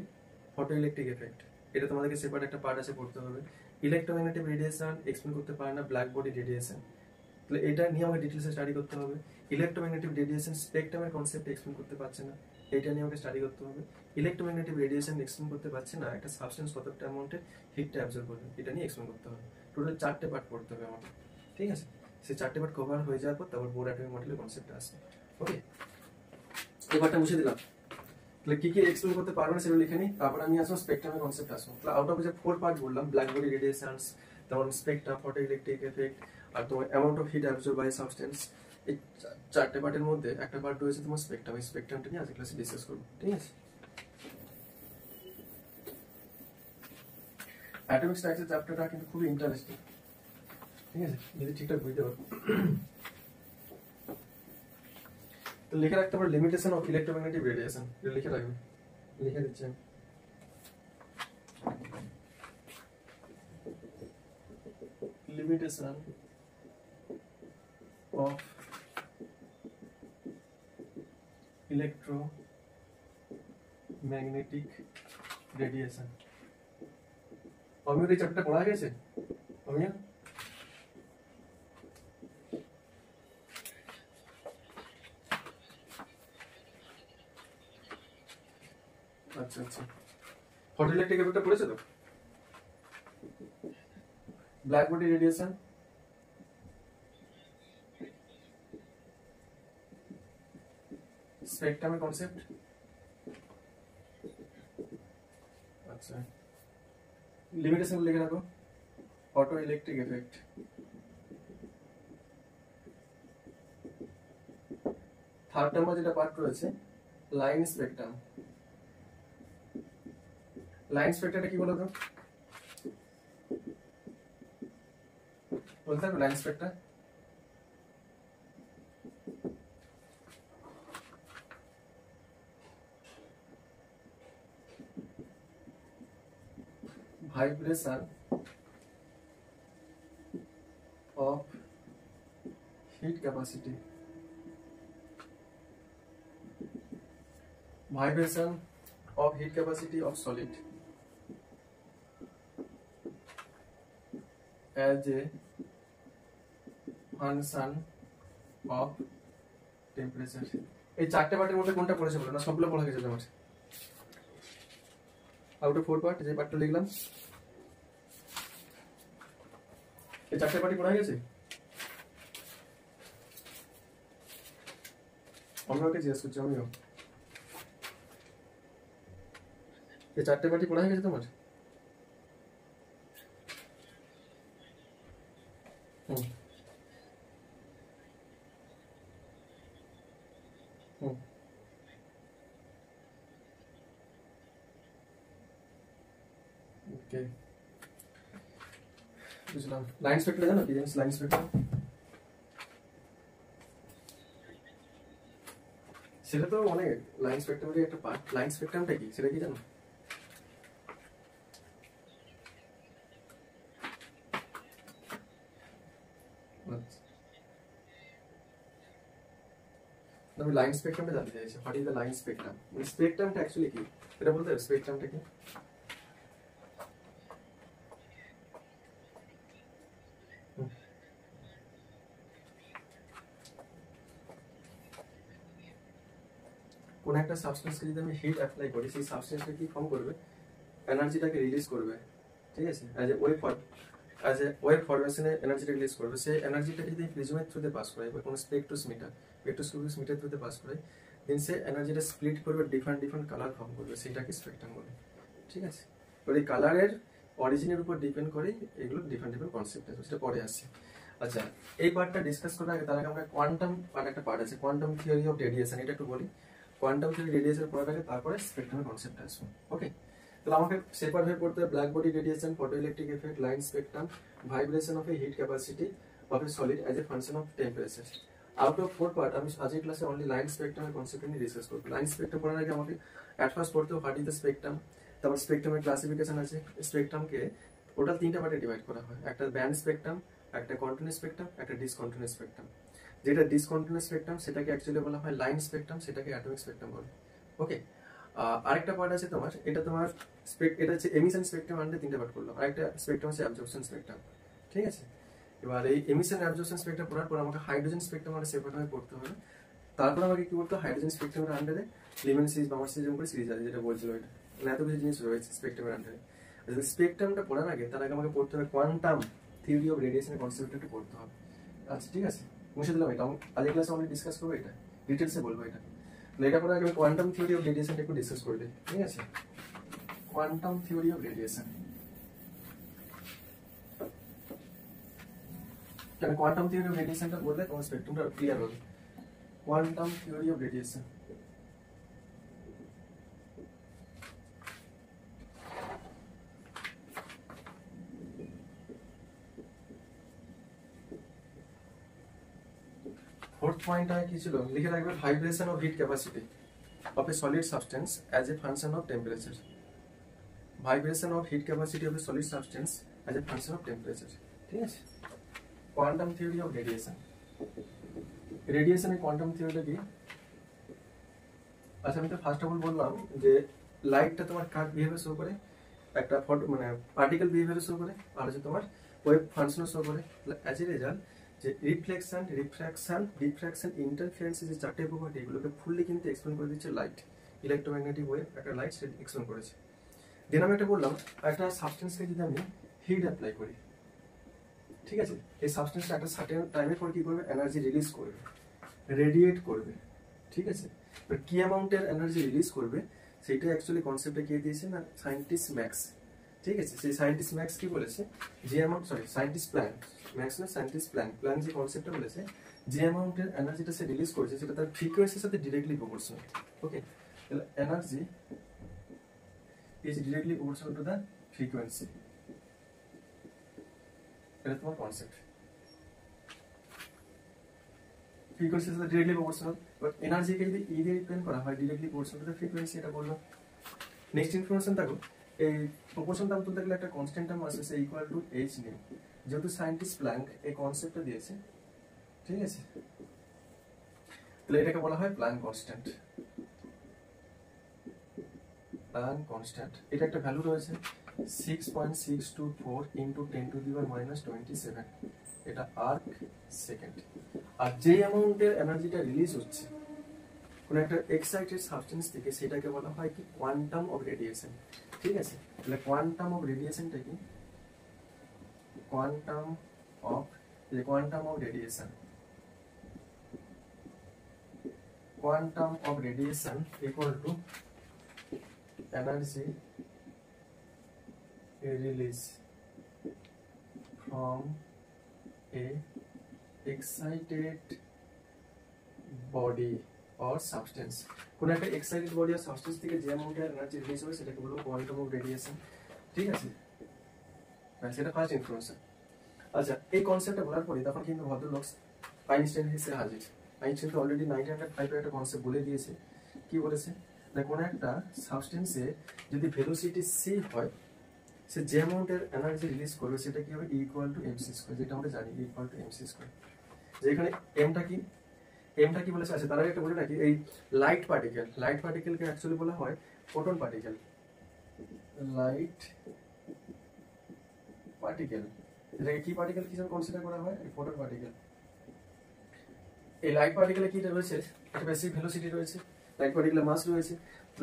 Speaker 1: ফটো ইলেকট্রিক এফেক্ট, এটা তোমাদেরকে সেপারেট একটা পার্ট আছে পড়তে হবে। ইলেকট্রোম্যাগনেটিক রেডিয়েশন এক্সপ্লেন করতে পারে না ব্ল্যাক বডি রেডিয়েশন, তাহলে এটা নিয়ে আমাকে ডিটেলসে স্টাডি করতে হবে। ইলেকট্রোম্যাগনেটিক রেডিয়েশন স্পেকট্রামের কনসেপ্ট এক্সপ্লেন করতে পারছে না, এটা নিয়ে আমাকে স্টাডি করতে হবে। ইলেকট্রোম্যাগনেটিক রেডিয়েশন এক্সপ্লেন করতে পারছে না একটা সাবস্টেন্স কতটা অ্যামাউন্টের হিটটা অ্যাবজর্ব করবে, এটা নিয়ে এক্সপ্লেন করতে হবে। টোটাল 4টে পার্ট পড়তে হবে আমাকে, ঠিক আছে। সেই 4টে পার্ট কভার হয়ে যাওয়ার পর তারপর বোর অ্যাটমিক মডেলের কনসেপ্ট আসবে। ওকে, এই পার্টটা মুছে দিলাম। তাহলে কি কি এক্সপ্লেন করতে পারবো না সেগুলো লিখে নিই, তারপর আমি আসবো স্পেকট্রামের কনসেপ্ট আসবো। তাহলে আউট অফ যে 4 পার্ট বললাম, ব্ল্যাক বডি রেডিয়েশনস, তারপর স্পেকট্রাম, ফটো ইলেকট্রিক এফেক্ট, আর তোমার amount of heat absorb by substance, এই 4টে পার্টের মধ্যে একটা পার্ট রয়েছে তোমার স্পেকট্রাম। এই স্পেকট্রামটা নিয়ে আজকে ক্লাসে ডিসকাস করবো, ঠিক আছে। অ্যাটমিক স্ট্রাকচার চ্যাপ্টারটা কিন্তু খুবই ইন্টারেস্টিং, ঠিক আছে, যদি ঠিকঠাক বুঝতে পারো। তো লিখে রাখতে পারো লিমিটেশন অফ ইলেকট্রোম্যাগনেটিক রেডিয়েশন, এটা লিখে রাখবে, লিখে দিচ্ছি আমি। Limitation of electromagnetic radiation। অমিয় এই চ্যাপ্টারটা পড়া গেছে অমিয়? আচ্ছা আচ্ছা, ফটো ইলেকট্রিক এফেক্টটা পড়েছে তো? ব্ল্যাক বডি রেডিয়েশন, স্পেকট্রামের কনসেপ্ট, আচ্ছা লিমিটেশন লিখে রাখো, photo electric effect, third number যেটা পার্ট রয়েছে লাইন স্পেকট্রাম। লাইন স্পেকট্রামটা কি বলো তো, বলতে হবে line spectrum? vibration of heat capacity, vibration of heat capacity of solid as a function of temperature। এই 4টে পার্টের মধ্যে কোনটা পড়েছে বলো, না সবগুলো পড়া গেছে তোমার? আউট অফ 4 পার্ট যে পার্টটা লিখলাম, এই 4টে পার্টি পড়া গেছে? অমিয়কে জিজ্ঞেস করছি, অমিয় এই 4টে পার্টি পড়া গেছে তোমার? হুম হুম, ওকে বুঝলাম। লাইন স্পেকট্রাম জানো কি জিনিস লাইন স্পেকট্রাম? সেটা তো অনেক, লাইন স্পেকট্রামের একটা পার্ট। লাইন স্পেকট্রামটা কি সেটা কি জানো? আমি লাইন স্পেকট্রামটা জানতে চাইছি, what is the line spectrum, মানে স্পেকট্রামটা অ্যাকচুয়ালি কি এটা বলতে হবে, স্পেকট্রামটা কি? কোন একটা সাবস্টেন্সকে যদি আমি হিট অ্যাপ্লাই করি, সেই সাবস্টেন্সটা কি ফর্ম করবে, এনার্জিটাকে রিলিজ করবে, ঠিক আছে, অ্যাজ এ ওয়েভ ফরমেশনে এনার্জিটা রিলিজ করবে। সেই এনার্জিটাকে যদি প্রিজমের থ্রুতে পাস করাই বা কোনো স্পেকট্রোস্কোপিক থ্রুতে পাস করাই, দেন সে এনার্জিটা স্প্লিট করবে, ডিফারেন্ট ডিফারেন্ট কালার ফর্ম করবে, সেটাকে স্পেকট্রাম বলে, ঠিক আছে। এবার এই কালারের অরিজিনের উপর ডিপেন্ড করে এগুলো ডিফারেন্ট ডিফারেন্ট কনসেপ্ট আছে, সেটা পরে আসছে। আচ্ছা, এই পার্টটা ডিসকাস করার আগে তার আগে আমরা কোয়ান্টাম পার্ট একটা পার্ট আছে, কোয়ান্টাম থিওরি অফ রেডিয়েশন, এটা একটু বলি। কোয়ান্টাম থিওরি রেডিয়েশন পড়ার আগে তারপরে স্পেকট্রামের কনসেপ্ট আসবে। ওকে, তাহলে আমাকে সেপারেট হয়ে পড়তে হবে black body radiation, photoelectric effect, line spectrum, vibration of A hit capacity of A solid as a function of temperature. Out of 4 part আমি আজকের ক্লাসে অনলি লাইন স্পেকট্রামের কনসেপ্ট নিয়ে ডিসকাস করব। লাইন স্পেকট্রাম পড়ার আগে আমাকে অ্যাট ফার্স্ট পড়তে হবে হোয়াট ইজ দ্য স্পেকট্রাম, তারপর স্পেকট্রামের ক্লাসিফিকেশন আছে। স্পেকট্রামকে টোটাল 3টা পার্টে ডিভাইড করা হয়, একটা ব্যান্ড স্পেকট্রাম, একটা কন্টিনিউয়াস স্পেকট্রাম, একটা ডিসকন্টিনিউয়াস স্পেকট্রাম। যেটা ডিসকন্টিনিউয়াস স্পেকট্রাম সেটাকে অ্যাকচুয়ালি বলা হয় লাইন স্পেকট্রাম, সেটাকে অ্যাটমিক স্পেকট্রাম বলে। ওকে, আরেকটা পার্ট আছে তোমার, এটা তোমার এটা হচ্ছে এমিশন স্পেকট্রাম আন্ডারে 3টা পার্ট করলাম। আরেকটা স্পেকট্রাম হচ্ছে অ্যাবজর্পশন স্পেকট্রাম। ঠিক আছে, এবার এই এমিশন অ্যাবজর্পশন স্পেকট্রাম পড়ার পর আমাকে হাইড্রোজেন স্পেকট্রাম আন্ডারে সেপারেট হয়ে পড়তে হবে। তারপর আমাকে কি করতে হবে, হাইড্রোজেন স্পেকট্রামের আন্ডারে লিমেন সিরিজ বামার সিরিজ করে সিরিজ আছে যেটা বলছিল, এটা মানে এত কিছু জিনিস রয়েছে স্পেকট্রামের আন্ডারে। স্পেকট্রামটা পড়ার আগে তার আগে আমাকে পড়তে হবে কোয়ান্টাম থিওরি অফ রেডিয়েশনের কনসেপ্টটা একটু পড়তে হবে। আচ্ছা ঠিক আছে, মুছে দিলাম এটা। আজকের ক্লাসে আমরা ডিসকাস করবো, এটা ডিটেলসে বলবো। এটা এটা পরে আগে কোয়ান্টাম থিওরি অফ রেডিয়েশনটা একটু ডিসকাস করে দিই। ঠিক আছে, কোয়ান্টাম থিওরি অফ রেডিয়েশন। কেন কোয়ান্টাম থিওরি অফ রেডিয়েশনটা বললে তোমার স্পেকট্রামটা ক্লিয়ার হবে। Quantum theory of radiation fourth point है कि चलो लिखे रखबे vibration of heat capacity of a solid substance as a function of temperature. Vibration of heat capacity of a solid substance as a function of temperature. ठीक है, quantum theory of radiation. Radiation এর quantum থিওরিটা কি? আচ্ছা আমি তো first of all বললাম যে লাইটটা তোমার কার বিহেভিয়ার শো করে, একটা ফটো মানে পার্টিকেল বিহেভিয়ার শো করে, আর হচ্ছে তোমার ওয়েভ ফাংশন শো করে। অ্যাজ এ রেজাল্ট যে রিফ্লেকশন, রিফ্র্যাকশন, ডিফ্র্যাকশন, ইন্টারফারেন্স, যে চারটে প্রপার্টি এগুলোকে ফুললি কিন্তু এক্সপ্লেন করে দিচ্ছে লাইট। ইলেকট্রোম্যাগনেটিক ওয়েভ একটা লাইট সেটা এক্সপ্লেন করেছে। দেন আমি একটা বললাম একটা সাবস্টেন্সকে যদি আমি হিট অ্যাপ্লাই করি, ঠিক আছে, এই সাবস্টেন্সটা একটা সার্টেন টাইমের পর কি করবে, এনার্জি রিলিজ করবে, রেডিয়েট করবে। ঠিক আছে, বাট কি অ্যামাউন্টের এনার্জি রিলিজ করবে সেটা অ্যাকচুয়ালি কনসেপ্টে কে দিয়েছে না, সায়েন্টিস্ট ম্যাক্স। ঠিক আছে, সেই সায়েন্টিস্ট ম্যাক্স কি বলেছে, যে অ্যামাউন্ট সায়েন্টিস্ট প্ল্যাঙ্ক, ম্যাক্স না সায়েন্টিস্ট প্ল্যাঙ্ক যে কনসেপ্টটা বলেছে, যে অ্যামাউন্টের এনার্জিটা সে রিলিজ করেছে সেটা তার ফ্রিকোয়েন্সির সাথে ডিরেক্টলি প্রপোর্শনাল। ওকে, তাহলে energy is directly proportional to the frequency. এটা তোমার কনসেপ্ট, ফ্রিকোয়েন্সির সাথে ডিরেক্টলি প্রপোর্শনাল। বাট এনার্জিকে যদি ই দিয়ে রিপ্রেজেন্ট করা হয় directly proportional to the frequency, এটা বললাম। নেক্সট ইনফরমেশন দেখো, এই প্রপোর্শন টার্ম তুলতে গেলে একটা কনস্ট্যান্ট টার্ম আসে, সে ইকুয়াল টু এইচ নিউ। যেহেতু সায়েন্টিস্ট প্ল্যাঙ্ক এই কনসেপ্টটা দিয়েছে, ঠিক আছে, তাহলে এটাকে বলা হয় প্ল্যাঙ্ক কনস্ট্যান্ট। প্ল্যাঙ্ক কনস্ট্যান্ট এটা একটা ভ্যালু রয়েছে 6.624 ইনটু 10 টু দি পাওয়ার -27, এটা আর্ক সেকেন্ড। আর যে অ্যামাউন্টের এনার্জিটা রিলিজ হচ্ছে কোন একটা এক্সাইটেড সাবস্টেন্স থেকে, সেটাকে বলা হয় কি কোয়ান্টাম অফ রেডিয়েশন। ঠিক আছে, তাহলে কোয়ান্টাম অফ রেডিয়েশনটা কি, quantum of radiation, quantum of radiation equal to energy release from a excited body or substance। কোন একটা এক্সাইটেড বডি আর সাবস্টেন্স থেকে যে অ্যামাউন্টের এনার্জি রিলিজ হবে সেটাকে বলবো কোয়ান্টাম অফ রেডিয়েশন। ঠিক আছে, সেটা ফার্স্ট ইনফরমেশন। আচ্ছা, এই কনসেপ্টটা বলার পরে তখন কিন্তু ভদ্রলোক আইনস্টাইন এসে হাজির। আইনস্টাইন তো অলরেডি 1905 একটা কনসেপ্ট বলে দিয়েছে। কি বলেছে না, কোন একটা সাবস্টেন্সে যদি ভেলোসিটি সি হয়, সে যে অ্যামাউন্টের এনার্জি রিলিজ করবে সেটা কি হবে, ইকুয়াল টু এমসি স্কয়ার, যেটা আমরা জানি ইকুয়াল টু এমসি স্কয়ার। যেখানে এমটা কি বলেছে আছে, তার আগে একটা বলে রাখি, এই লাইট পার্টিকেলকে অ্যাকচুয়ালি বলা হয় ফোটন পার্টিকেল। লাইট পার্টিকেল এটাকে কি পার্টিকেল হিসেবে কনসিডার করা হয়, ফোটন পার্টিকেল। এই লাইট পার্টিকেলে কি রয়েছে, একটা বেসিক ভেলোসিটি রয়েছে, লাইট পার্টিকেলের মাস রয়েছে।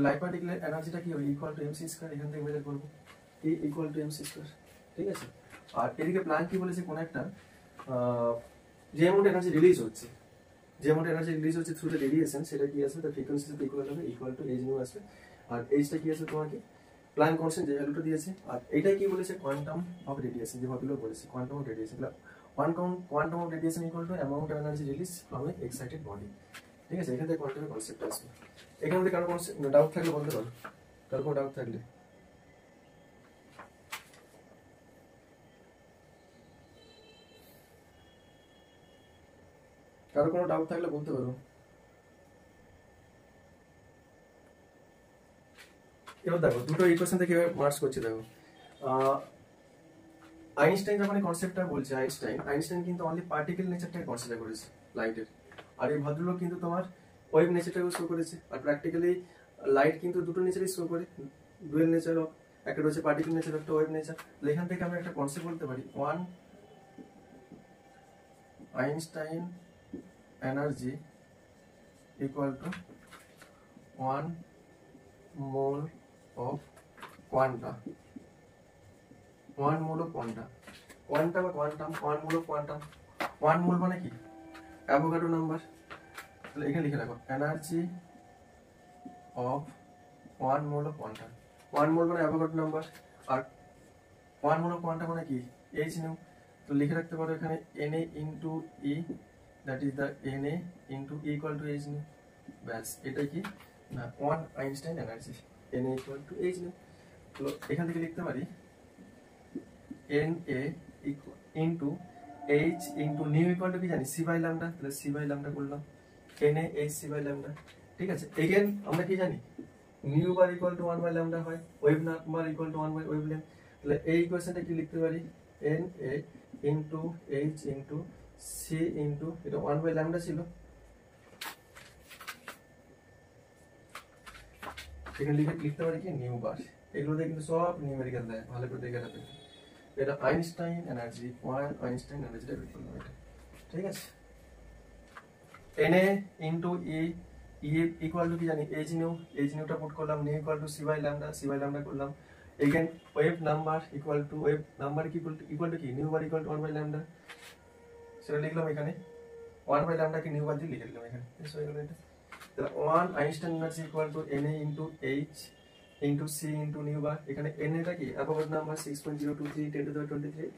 Speaker 1: লাইট পার্টিকেলের এনার্জিটা কি হবে, ইকুয়াল টু এমসি স্কয়ার। এখান থেকে মেজার করবো ই ইকুয়াল টু এমসি স্কয়ার। ঠিক আছে, আর এদিকে প্ল্যাঙ্ক কি বলেছে, কোন একটা যে অ্যামাউন্ট এনার্জি রিলিজ হচ্ছে, যে অ্যামাউন্ট এনার্জি রিলিজ হচ্ছে থ্রু দ্য রেডিয়েশন, সেটা কি আসবে, তার ফ্রিকোয়েন্সির সাথে ইকুয়াল হবে, ইকুয়াল টু এইচ নিউ আসবে। আর এইচটা কি আসবে তোমার কি, প্ল্যাঙ্ক কনস্ট্যান্ট যে ভ্যালুটা দিয়েছে। আর এটাই কি বলেছে, কোয়ান্টাম অফ রেডিয়েশন, যে ভাবে বলেছে quantum of radiation. Quantum of radiation equal to amount of energy release from a excited body. ঠিক আছে, এখান থেকে কোয়ান্টামের কনসেপ্ট আসবে। এখান থেকে কারো কোনো ডাউট থাকলে বলতে পারো, কারো কোনো ডাউট থাকলে। কারো কোনো ডাউট থাকলে বলতে পারো। এবার দেখো দুটো ইকুয়েশন থেকে মার্কস করছি। দেখো আইনস্টাইন যখন এই কনসেপ্টটা বলছে, আইনস্টাইন কিন্তু অনলি পার্টিকেল নেচারটাকে কনসিডার করেছে লাইটের, আর এই ভদ্রলোক কিন্তু তোমার ওয়েভ নেচারটাকে শো করেছে। আর প্র্যাকটিক্যালি লাইট কিন্তু দুটো নেচারই শো করে, ডুয়েল নেচার, একটা রয়েছে পার্টিকেল নেচার, একটা ওয়েভ নেচার। এখান থেকে আমরা একটা কনসেপ্ট বলতে পারি, one Einstein energy equal to 1 mole of quanta. 1 mole of quanta, quanta বা quantum, 1 mole of quantum. 1 mole মানে কি? Avogadro number. তাহলে এখানে লিখে রাখো energy of 1 mole of quantum. 1 mole মানে অ্যাভোগাড্রো নাম্বার, আর 1 মোল অফ কোয়ান্টাম মানে কি? H nu. তো লিখে রাখতে পারো এখানে Na into E, that is the Na into E equal to H nu. ব্যাস, এটাই কি না 1 Einstein energy, Na equal to H nu. তো এখান থেকে লিখতে পারি Na into H into nu equal to কি জানি? C by lambda. তাহলে সি বাই ল্যামডা করলাম, Na h c by lambda. ঠিক আছে, এগেন আমরা কি জানি? Nu bar equal to 1 by lambda হয়, wave number equal to 1 by wave length. তাহলে এই ইকুয়েশনটা কি লিখতে পারি? Na into H into C into, এটা 1 বাই ল্যামডা ছিল, এখানে লিখতে পারি কি? Nu bar. এগুলোতে কিন্তু সব নিউমেরিক্যাল দেয়, ভালো করে দেখে রাখবে। এটা আইনস্টাইন এনার্জি, 1 আইনস্টাইন এনার্জিটা বের করলাম এটা। ঠিক আছে, Na into E, E equal to কি জানি? এইচ নিউ, এইচ নিউটা পুট করলাম, nu equal to C by lambda, C by lambda করলাম। Again wave number equal to, wave number equal to কি? Nu bar equal to 1 by lambda, সেটা লিখলাম এখানে। 1 by lambda কি নিউ বার দিয়ে লিখে দিলাম এখানে। শেষ হয়ে গেল এটা। তাহলে 1 Einstein energy equal to Na into H into C into nu bar. এখানে Na টা কি? অ্যাভোগাড্রো নাম্বার 6.023 10 টু the 23,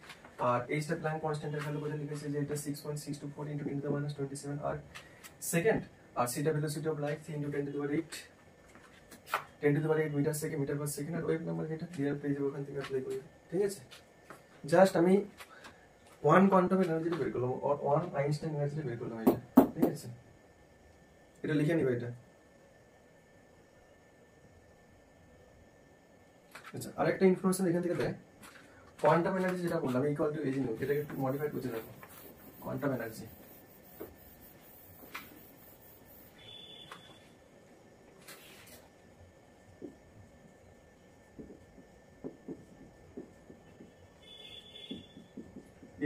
Speaker 1: আর এইচটা প্ল্যাঙ্ক কনস্ট্যান্টের ভ্যালু বলে লিখেছে যে এটা 6.624 into 10 to the minus 27 erg second. আর সিটা velocity of light 3 into 10 to the 8, 10 to the 8 metre second, metre per second. আর ওয়েভ নাম্বার যেটা ক্লিয়ার পেয়ে যাবো ওখান থেকে অ্যাপ্লাই করে। ঠিক আছে, জাস্ট আমি 1 কোয়ান্টাম এনার্জিটা বের করলাম, 1 আইনস্টাইন এনার্জিটা বের করলাম এটা। ঠিক আছে, এটা লিখে নিবে এটা। আচ্ছা, আরেকটা ইনফরমেশন এখান থেকে দেয়, কোয়ান্টাম এনার্জি যেটা বললাম ইকুয়াল টু এইচ নিউ, এটাকে একটু মডিফাই করতে দেখো। Quantum energy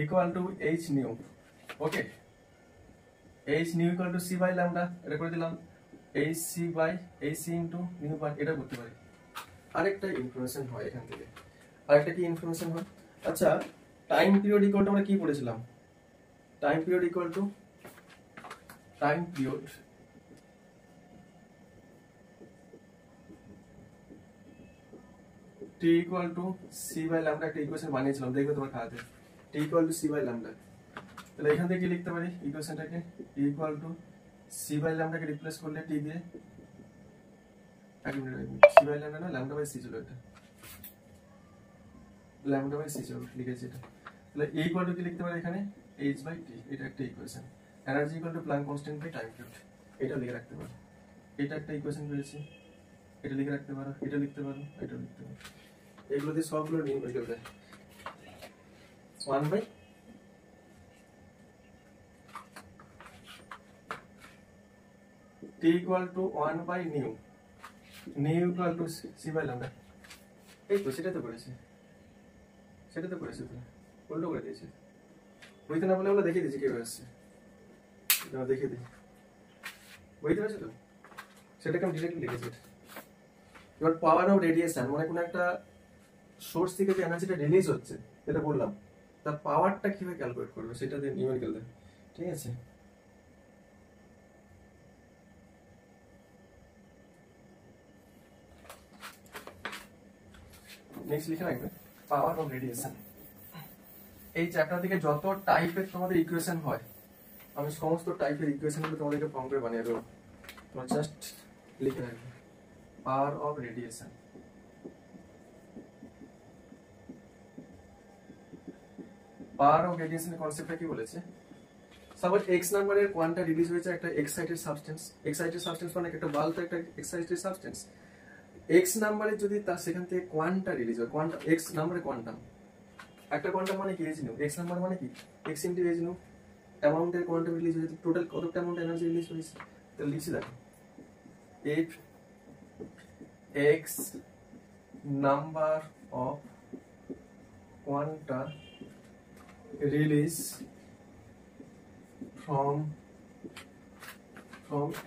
Speaker 1: equal to H nu. Okay, h nu equal to C by lambda, এটা করে দিলাম। H c by h c into nu by, এটা করতে পারি। আরেকটা ইনফরমেশন হয় এখান থেকে, আরেকটা কি ইনফরমেশন হয়? আচ্ছা, টাইম পিরিয়ড ইকুয়াল টু আমরা কি পড়েছিলাম? Time period equal to, time period T equal to C by lambda, একটা ইকুয়েশন বানিয়েছিলাম, দেখবে তোমার খাতাতে, T equal to C by lambda. তাহলে এখান থেকে কি লিখতে পারি ইকুয়েশনটাকে? T equal to C by ল্যামডাকে রিপ্লেস করলে টি দিয়ে, সি বাই ল্যামডা না, ল্যামডা বাই সি ছিল এটা, ল্যামডা বাই সি ছিল, লিখেছি এটা। তাহলে এ ইকুয়াল টু কি লিখতে পারি এখানে? এইচ বাই টি, এটা একটা ইকুয়েশন। Energy equal to Planck constant by time period, এটা লিখে রাখতে পারো। এটা একটা ইকুয়েশন পেয়েছি, এটা লিখে রাখতে পারো, এটা লিখতে পারো, এটা লিখতে পারো। এগুলো দিয়ে সবগুলো নিউমেরিক্যাল দেয়। 1 by T equal to 1 by nu, nu equal to C by lambda. এই তো সেটা তো করেছি, সেটা তো করেছি, তো উল্টো করে দিয়েছি। বুঝতে না বলে ওগুলো দেখিয়ে দিয়েছি কিভাবে আসছে, দেখিয়ে দিই। বুঝতে পারছো তো? সেটাকে আমি ডিরেক্টলি লিখেছি। এবার পাওয়ার অফ রেডিয়েশন, মানে কোনো একটা সোর্স থেকে যে এনার্জিটা রিলিজ হচ্ছে, এটা বললাম, তার পাওয়ারটা কিভাবে ক্যালকুলেট করবে সেটা দিয়ে নিউমেরিক্যাল দেয়। ঠিক আছে, নেক্সট লিখে রাখবে পাওয়ার অফ রেডিয়েশন। এই চ্যাপ্টার থেকে যত টাইপের তোমাদের ইকুয়েশন হয়, আমি সমস্ত টাইপের ইকুয়েশনগুলো তোমাদেরকে ফর্ম করে বানিয়ে দেবো। তোমরা জাস্ট লিখে রাখবে পাওয়ার অফ রেডিয়েশন। পাওয়ার অফ রেডিয়েশনের কনসেপ্টটা কি বলেছে, সাপোজ এক্স নাম্বারের কোয়ান্টা রিলিজ হয়েছে একটা এক্সাইটেড সাবস্টেন্স। এক্সাইটেড সাবস্টেন্স মানে একটা বাল্ব তো একটা এক্সাইটেড সাবস্টেন্স। এক্স নাম্বারে যদি তার সেখান থেকে কোয়ান্টা রিলিজ হয়, কোয়ান্টা এক্স নাম্বারে কোয়ান্টাম, একটা কোয়ান্টাম মানে কি এইচ নিউ, এক্স নাম্বার মানে কি এক্স ইনটু এইচ নিউ, অ্যামাউন্টের কোয়ান্টাম রিলিজ হয়েছে, টোটাল কতটা অ্যামাউন্ট এনার্জি রিলিজ হয়েছে। তাহলে লিখছি দেখো, if x number of quanta release from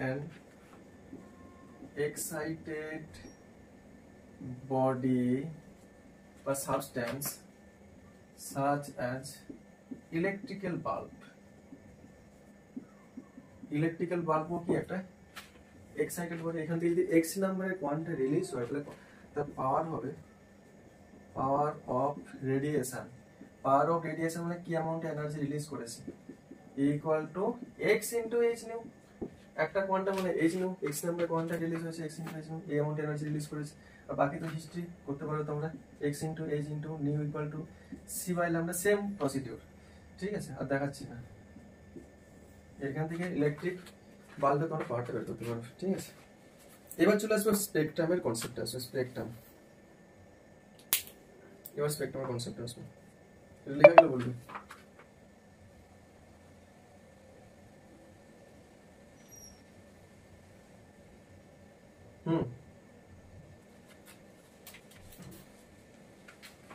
Speaker 1: an excited body or substance such as electrical bulb কি একটা এক্সাইটেড বডি, এখান থেকে যদি এক্স নাম্বারের কোয়ান্টা রিলিজ হয় তাহলে তার পাওয়ার হবে power of radiation. Power of radiation মানে কি অ্যামাউন্ট এনার্জি রিলিজ করেছে equal to X into H nu. একটা কোয়ান্টা মানে H nu, X number quanta release হয়েছে এক্স ইনটু এইচ নিউ, এই অ্যামাউন্ট এনার্জি রিলিজ করেছে। আর বাকি তো হিস্ট্রি করতে পারো তোমরা, X into H into nu equal to C by lambda, same procedure. ঠিক আছে, আর দেখাচ্ছি না। এখান থেকে ইলেকট্রিক বাল্বে কোনো পাওয়ারটা বের করতে পারো। ঠিক আছে, এবার চলে আসবো স্পেকট্রামের কনসেপ্টে আসবে। স্পেকট্রাম, এবার স্পেকট্রামের কনসেপ্টে আসবে, লেখা গেলে বলবে।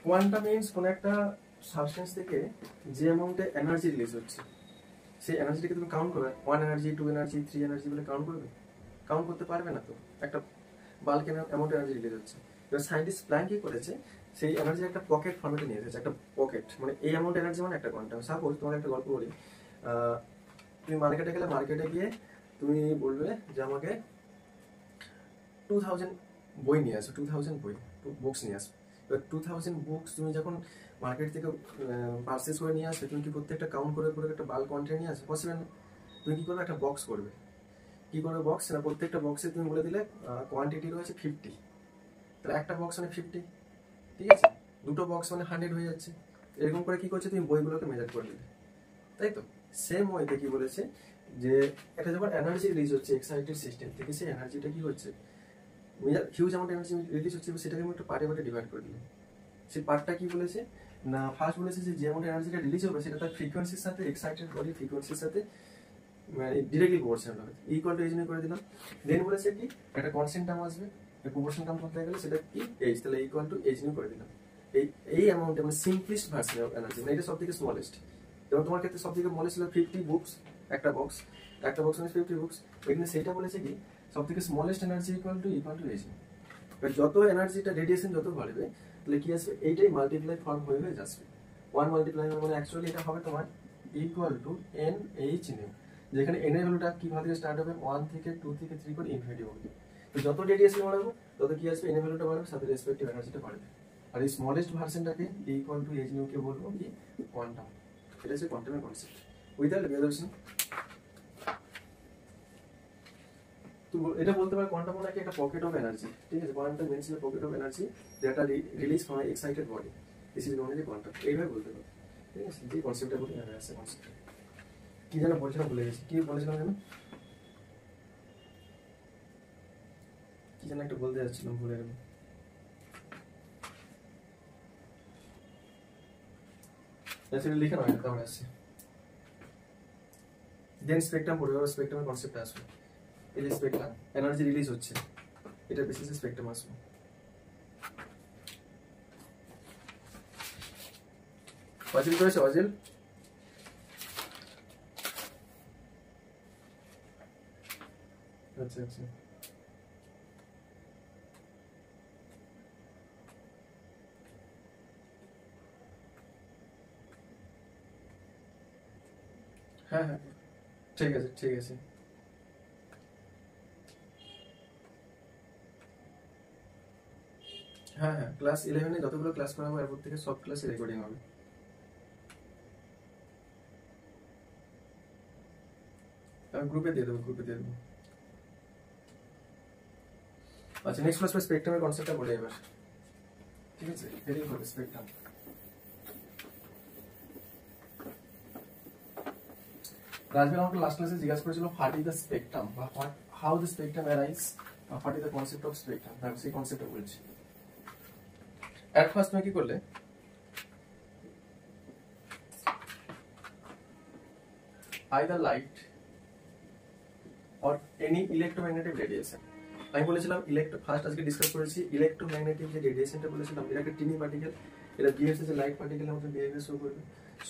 Speaker 1: কোয়ান্টাম মিন্স কোন একটা সাবস্টেন্স থেকে যে অ্যামাউন্টে এনার্জি রিলিজ হচ্ছে সেই এনার্জিটাকে তুমি কাউন্ট করবে, 1 এনার্জি 2 এনার্জি 3 এনার্জি বলে কাউন্ট করবে? কাউন্ট করতে পারবে না তো। একটা বাল্ক অ্যামাউন্ট এনার্জি রিলিজ হচ্ছে। এবার সায়েন্টিস্ট প্ল্যান কি করেছে, সেই এনার্জি একটা পকেট ফর্মেটে নিয়ে এসেছে। একটা পকেট মানে এই অ্যামাউন্ট এনার্জি মানে একটা কোয়ান্টাম। সাপোজ তোমার একটা গল্প বলি, তুমি মার্কেটে গেলে, মার্কেটে গিয়ে তুমি বলবে যে আমাকে 2000 বই নিয়ে আসো, 2000 বই বুকস নিয়ে আসো। এবার 2000 বুকস তুমি যখন মার্কেট থেকে পারচেস করে নিয়ে আসবে, তুমি কি প্রত্যেকটা কাউন্ট করে করে একটা বাল্ক কোয়ান্টিটি নিয়ে আসবে? পসিবল না। তুমি কি করবে, একটা বক্স করবে। কি করবে বক্স না, প্রত্যেকটা বক্সে তুমি বলে দিলে কোয়ান্টিটি রয়েছে 50, তাহলে একটা বক্স মানে 50। ঠিক আছে, দুটো বক্স মানে 100 হয়ে যাচ্ছে। এরকম করে কি করছে, তুমি বইগুলোকে মেজার করে দিলে, তাই তো। সেম ওয়েতে কি বলেছে যে একটা যখন এনার্জি রিলিজ হচ্ছে এক্সাইটেড সিস্টেম থেকে, সেই এনার্জিটা কি হচ্ছে, হিউজ অ্যামাউন্ট এনার্জি রিলিজ হচ্ছে, সেটাকে আমি একটু পার্টে পার্টে ডিভাইড করে দিলাম। সেই পার্টটা কি বলেছে না, ফার্স্ট বলেছে যে অ্যামাউন্ট এনার্জিটা রিলিজ হবে সেটা তার ফ্রিকোয়েন্সির সাথে, এক্সাইটেড বডি ফ্রিকোয়েন্সির সাথে মানে ডিরেক্টলি প্রপোর্শনাল হবে, ইকুয়াল টু এইচ করে দিলাম। দেন বলেছে কি একটা কনস্ট্যান্ট টার্ম আসবে, এই প্রপোর্শন টার্ম করতে গেলে সেটা কি এইচ, তাহলে ইকুয়াল টু এইচ করে দিলাম। এই অ্যামাউন্টে মানে সিম্পলিস্ট ভার্সন অফ এনার্জি, মানে এটা সবথেকে স্মলেস্ট। যেমন তোমার ক্ষেত্রে সবথেকে স্মলেস্ট ছিল 50 বুকস, একটা বক্স মানে 50 বুকস। এখানে সেটা বলেছে কি সবথেকে smallest energy equal to H. যত এনার্জিটা রেডিয়েশন যত বাড়বে তাহলে কি আসবে, এইটাই মাল্টিপ্লাই ফর্ম হয়ে হয়ে আসবে। 1 মাল্টিপ্লাই মানে অ্যাকচুয়ালি এটা হবে তোমার equal to N H new, যেখানে এন এর ভ্যালুটা কিভাবে থেকে স্টার্ট হবে 1 থেকে 2 থেকে 3 করে ইনফিনিটি হবে। তো যত রেডিয়েশন বাড়াবো তত কি আসবে, এন এর ভ্যালুটা বাড়বে, সাথে রেসপেক্টিভ এনার্জিটা বাড়বে। আর এই স্মলেস্ট ভার্সনটাকে ইকুয়াল টু এইচ নিউ কে বলবো কি কোয়ান্টাম। এটা হচ্ছে কোয়ান্টামের কনসেপ্ট উইদাউট রিজার্ভেশন। তো এটা বলতে পারে কোয়ান্টাম নাকি একটা পকেট অফ এনার্জি। ঠিক আছে, quantum means a pocket of energy যেটা release from excited body, this is known as quantum. এইভাবে বলতে পারে। ঠিক আছে, যে কনসেপ্টটা বলি এখানে আছে কনসেপ্ট কি যেন বলছিলাম, ভুলে গেছি কি বলেছিলাম যেন, কি যেন একটা বলতে যাচ্ছিলাম ভুলে গেলাম। সেটা লিখে নয়, তাহলে আসছে। দেন স্পেকট্রাম পড়বে, স্পেকট্রামের কনসেপ্ট আসবে। এই যে স্পেকট্রাম এনার্জি রিলিজ হচ্ছে, এটা বেসিসে স্পেকট্রাম আসবে। অজিল করেছে অজিল, আচ্ছা আচ্ছা হ্যাঁ হ্যাঁ ঠিক আছে ঠিক আছে। হ্যাঁ হ্যাঁ, ক্লাস 11 যতগুলো ক্লাস করাবো এরপর থেকে সব ক্লাসে রেকর্ডিং হবে। আমি গ্রুপে দিয়ে দেবো, গ্রুপে দিয়ে দেবো। আচ্ছা নেক্সট ক্লাসে স্পেকট্রামের কনসেপ্টটা বলি এবার, ঠিক আছে? Very important spectrum. রাজবেল আমাকে লাস্ট ক্লাসে জিজ্ঞাসা করেছিল হোয়াট ইজ দ্য স্পেকট্রাম বা how the spectrum arise, what is the concept of spectrum, তাহলে সেই কনসেপ্টটা বলছি। এট ফার্স্ট তুমি কি করলে, either light or any electromagnetic radiation। আমি বলেছিলাম ফার্স্ট আজকে ডিসকাস করেছি ইলেকট্রোম্যাগনেটিক যে রেডিয়েশনটা বলেছিলাম, এটা একটা টিনি পার্টিকেল, এটা বিহেভস এজ এ লাইট পার্টিকেল, আমাদের বিহেভিয়ার শো করবে।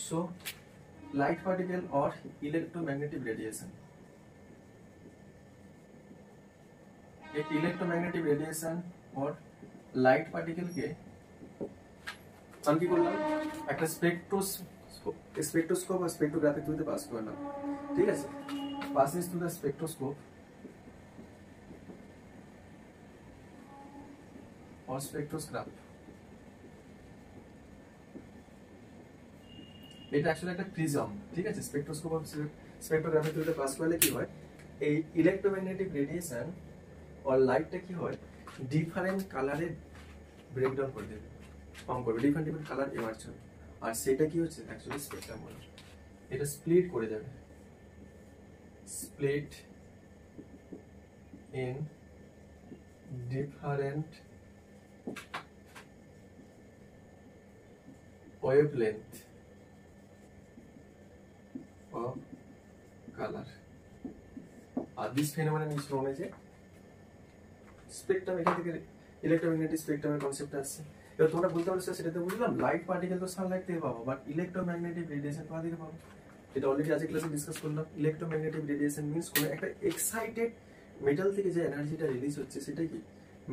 Speaker 1: So light particle or electromagnetic radiation, এই ইলেকট্রোম্যাগনেটিক রেডিয়েশন অর লাইট পার্টিকেলকে আমি কি করলাম, একটা স্পেকট্রোস্কোপ আর স্পেকট্রোগ্রাফি থ্রুতে পাস করলাম, ঠিক আছে? passes through the spectroscope or spectroscopy। এটা অ্যাকচুয়ালি একটা প্রিজম, ঠিক আছে? স্পেকট্রোস্কোপ আর স্পেকট্রোগ্রাফি থ্রুতে পাস করলে কি হয়, এই ইলেকট্রোম্যাগনেটিক রেডিয়েশন আর লাইটটা কি হয়, ডিফারেন্ট কালারে ব্রেকডাউন করে দেবে, ফর্ম করবে, ডিফারেন্ট ডিফারেন্ট কালার এমার্জ হবে, আর সেটা কি হচ্ছে অ্যাকচুয়ালি স্পেকট্রাম বলে। এটা স্প্লিট করে যাবে, split in different wavelength of color, and this phenomenon is known as a spectrum। এখান থেকে ইলেকট্রোম্যাগনেটিক স্পেকট্রামের কনসেপ্ট আসছে। এবার তোমরা বলতে পারছো সেটাতে বুঝলাম লাইট পার্টিকেল তো সানলাইট থেকে পাবো, বাট ইলেকট্রোম্যাগনেটিক রেডিয়েশন কোথা থেকে পাবো, এটা অলরেডি আজকে ক্লাসে ডিসকাস করলাম। ইলেকট্রোম্যাগনেটিক রেডিয়েশন মিন্স কোনো একটা এক্সাইটেড মেটাল থেকে যে এনার্জিটা রিলিজ হচ্ছে সেটা কি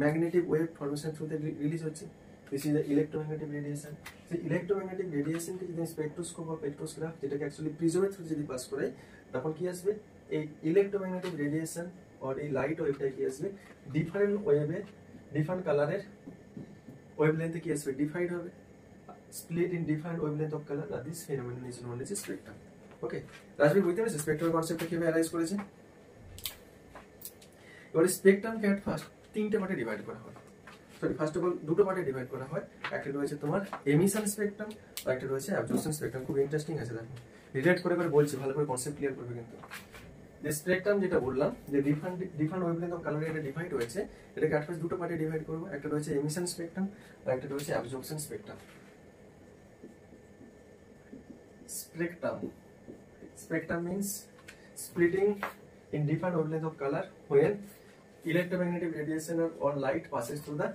Speaker 1: ম্যাগনেটিক ওয়েভ ফর্মেশন থ্রুতে রিলিজ হচ্ছে, this is the electromagnetic radiation. সেই ইলেকট্রোম্যাগনেটিক রেডিয়েশনকে যদি স্পেকট্রোস্কোপ বা স্পেকট্রোগ্রাফ, যেটাকে অ্যাকচুয়ালি প্রিজমের থ্রুতে যদি পাস করে, তখন কি আসবে, এই ইলেকট্রোম্যাগনেটিক রেডিয়েশন আর এই লাইট ওয়েভটা কি আসবে, ডিফারেন্ট ওয়েভে ডিফারেন্ট কালারের ওয়েভলেন্থে কি আসবে, ডিফাইড হবে, split in different wavelength of color, and this phenomenon is known as a spectrum। ওকে, রাজবীর বুঝতে পেরেছিস স্পেকট্রাম কনসেপ্টটা কিভাবে অ্যারাইজ করেছে? এবারে স্পেকট্রামকে এট ফার্স্ট তিনটে পার্টে ডিভাইড করা হয়, সরি ফার্স্ট অফ অল দুটো পার্টে ডিভাইড করা হয়। একটা রয়েছে তোমার এমিশন স্পেকট্রাম আর একটা রয়েছে অ্যাবজর্পশন স্পেকট্রাম। খুব ইন্টারেস্টিং আছে, দেখো রিলেট করে করে বলছি, ভালো করে কনসেপ্ট ক্লিয়ার করবে কিন্তু। যে স্পেকট্রাম যেটা বললাম যে ডিফারেন্ট ওয়েভলেন্থ অফ কালারে এটা ডিভাইড হয়েছে, এটাকে এট ফার্স্ট দুটো পার্টে ডিভাইড করবো, একটা রয়েছে এমিশন স্পেকট্রাম আর একটা রয়েছে absorption spectrum. Spectrum means splitting in different wavelength of color when electromagnetic radiation or light passes through the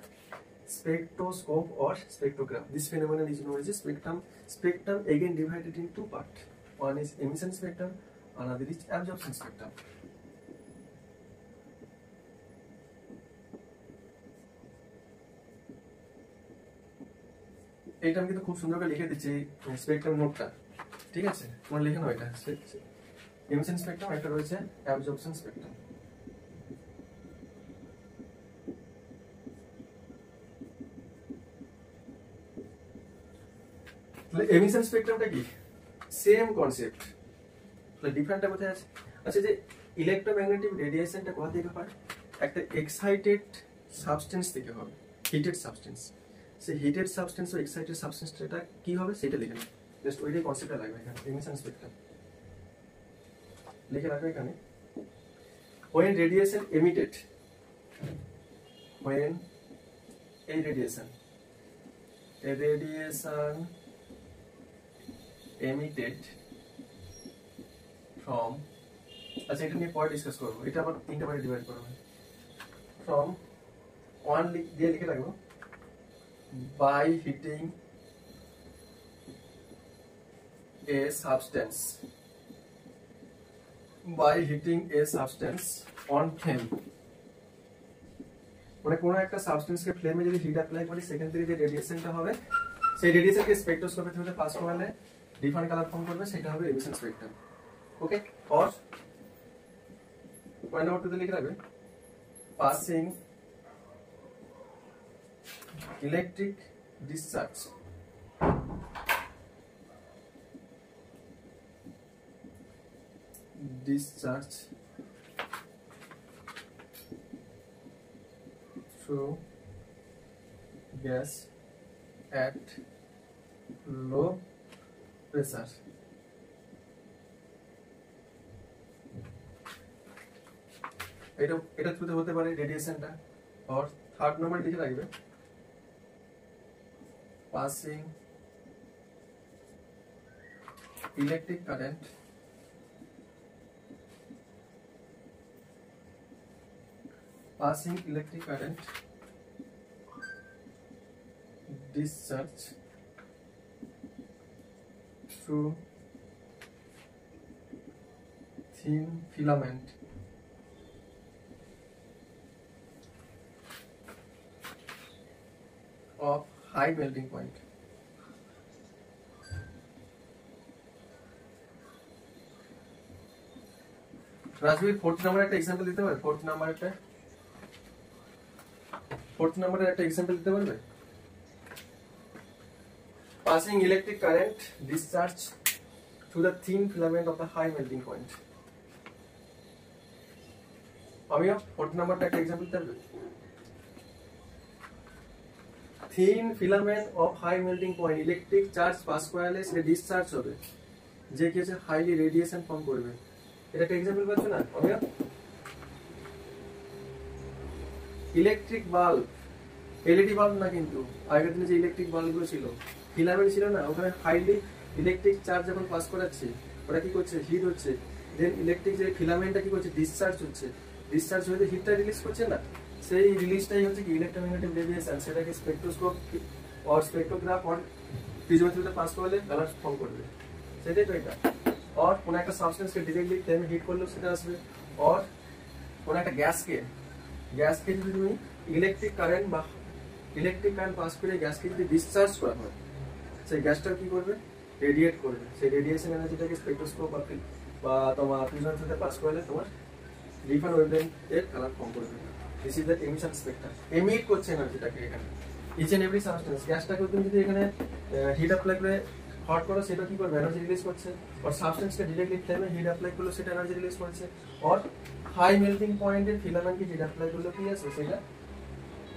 Speaker 1: spectroscope or spectrograph. This phenomenon is known as a spectrum. Spectrum again divided in two parts. One is emission spectrum, another is absorption spectrum. এটা আমি কিন্তু খুব সুন্দর করে লিখে দিচ্ছি spectrum নোটটা, ঠিক আছে? তোমার লিখে নাও এটা, এমিশন স্পেকট্রাম, একটা রয়েছে অ্যাবজর্পশন স্পেকট্রাম। তাহলে এমিশন স্পেকট্রামটা কি, সেম কনসেপ্ট, তাহলে ডিফারেন্টটা কোথায় আছে? আচ্ছা, যে ইলেকট্রোম্যাগনেটিক রেডিয়েশনটা কোথা থেকে হয়, একটা এক্সাইটেড সাবস্টেন্স থেকে হবে, হিটেড সাবস্টেন্স। সেই হিটেড সাবস্টেন্স ও এক্সাইটেড সাবস্টেন্সটা কি হবে সেটা লিখে নাও, জাস্ট ওইটাই কনসেপ্টটা লাগবে এখানে। এমিশন স্পেকট্রাম লিখে রাখো এখানে। when radiation emitted, when a radiation emitted from, আচ্ছা এটা নিয়ে পরে ডিসকাস করবো, এটা আবার তিনটা পার্টে ডিভাইড করা হয়। from one দিয়ে লিখে রাখবো, by hitting a substance on flame, মানে কোনো একটা সাবস্টেন্সকে ফ্লেমে যদি হিট অ্যাপ্লাই করি, সেখান থেকে যে রেডিয়েশনটা হবে, সেই রেডিয়েশনকে স্পেকট্রোস্কোপের থ্রুতে পাস করালে ডিফারেন্ট কালার ফর্ম করবে, সেটা হবে emission spectrum. Okay, or point number 2 তে লিখে রাখবে, passing electric discharge through gas at low pressure. এটা থ্রুতে হতে পারে রেডিয়েশনটা। আর থার্ড নাম্বার লিখে রাখবে passing electric current discharge through thin filament of high melting point. Rajbir fourth number একটা এক্সাম্পল দিতে পারবে? ফোর্থ নাম্বারের একটা এক্সাম্পল দিতে পারবে? Passing electric current discharge through the thin filament of the high melting point. আমিও ফোর্থ নাম্বারটা একটা এক্সাম্পল দিতে পারবে? Thin filament of high melting point, electric charge pass করলে সেটা ডিসচার্জ হবে, যে কি হচ্ছে হাইলি রেডিয়েশন ফর্ম করবে। এটা একটা এক্সাম্পল পাচ্ছ না? আমিও ইলেকট্রিক বাল্ব, এলইডি বাল্ব না, কিন্তু আগের দিনে যে ইলেকট্রিক বাল্বগুলো ছিল ফিলামেন্ট ছিল না, ওখানে হাইলি ইলেকট্রিক চার্জ যখন পাস করাচ্ছে ওটা কি করছে, হিট হচ্ছে, দেন ইলেকট্রিক যে ফিলামেন্টটা কি করছে, ডিসচার্জ হচ্ছে, ডিসচার্জ হয়ে হিটটা রিলিজ করছে না, সেই রিলিজটাই হচ্ছে কি ইলেকট্রোম্যাগনেটিক রেডিয়েশন। সেটাকে স্পেকট্রোস্কোপ আর স্পেকট্রোগ্রাফ আর প্রিজমেট্রিতে পাস করলে কালার ফর্ম করবে, সেটাই তো এটা। আর কোনো একটা সাবস্টেন্সকে ডিরেক্টলি ফ্লেমে হিট করলেও সেটা আসবে। আর কোনো একটা গ্যাসকে যদি তুমি ইলেকট্রিক কারেন্ট পাস করে গ্যাসকে যদি ডিসচার্জ করা হয়, সেই গ্যাসটা কি করবে, রেডিয়েট করবে। সেই রেডিয়েশন এনার্জিটাকে স্পেকট্রোস্কোপ বা তোমার প্রিজমেট্রিতে পাস করলে তোমার ডিফারেন্ট ওয়েভলেন্থ এর কালার ফর্ম করবে। This is the emission spectrum. Emit করছে এনার্জিটাকে এখানে ইচ এন্ড এভরি সাবস্টেন্স। গ্যাসটাকে তুমি যদি এখানে হিট অ্যাপ্লাই করে হট করো, সেটা কি করবে, এনার্জি রিলিজ করছে। আর সাবস্টেন্সকে ডিরেক্টলি ফ্লেমে হিট অ্যাপ্লাই করলে সেটা এনার্জি রিলিজ করছে। আর হাই মেল্টিং পয়েন্টের ফিলামেন্টকে হিট অ্যাপ্লাই করলে কি আছে, সেটা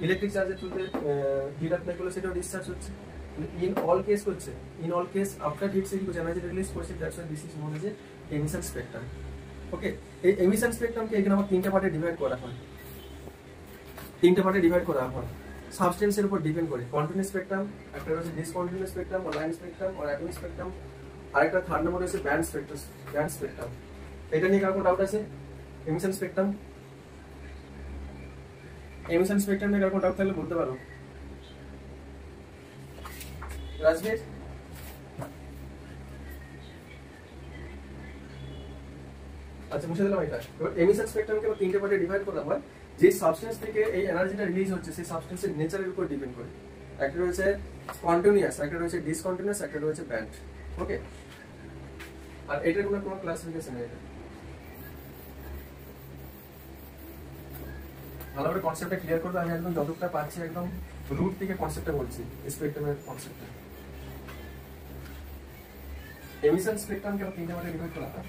Speaker 1: ইলেকট্রিক চার্জের থ্রুতে হিট অ্যাপ্লাই করলে সেটাও ডিসচার্জ হচ্ছে। ইন অল কেস করছে, in all case after heat সে কি করছে, এনার্জি রিলিজ করছে। That's why this is known as emission spectrum. Okay, এই এমিশন স্পেকট্রামকে এখানে আমার তিনটা পার্টে ডিভাইড করা হয়। সাবস্টেন্সের উপর ডিপেন্ড করে। কন্টিনিউয়াস স্পেকট্রাম, একটা রয়েছে ডিসকন্টিনিউয়াস স্পেকট্রাম বা লাইন স্পেকট্রাম আর অ্যাটমিক স্পেকট্রাম, আরেকটা থার্ড নাম্বার রয়েছে ব্যান্ড স্পেকট্রাম। এটা নিয়ে কারো ডাউট আছে? এমিশন স্পেকট্রাম নিয়ে কারো ডাউট থাকলে বলতে পারো। রাজবীর, আচ্ছা মুছে দিলাম এটা। এবার এমিশন স্পেকট্রামকে তিনটে পার্টে ডিভাইড করা হয়। যে সাবস্টেন্স থেকে এই এনার্জিটা রিলিজ হচ্ছে সেই সাবস্টেন্সের নেচারের উপর ডিপেন্ড করে। একটা রয়েছে কন্টিনিউয়াস, একটা রয়েছে ডিসকন্টিনিউয়াস, একটা রয়েছে ব্যান্ড। ওকে, আর এটার কোনো ক্লাসিফিকেশন নেই। ভালো করে কনসেপ্টটা ক্লিয়ার করবে। আমি একদম যতটা পাচ্ছি একদম রুট থেকে কনসেপ্টটা বলছি, স্পেকট্রামের কনসেপ্টটা। এমিশন স্পেকট্রামকে তিনটে পার্টে ডিভাইড করা হয়।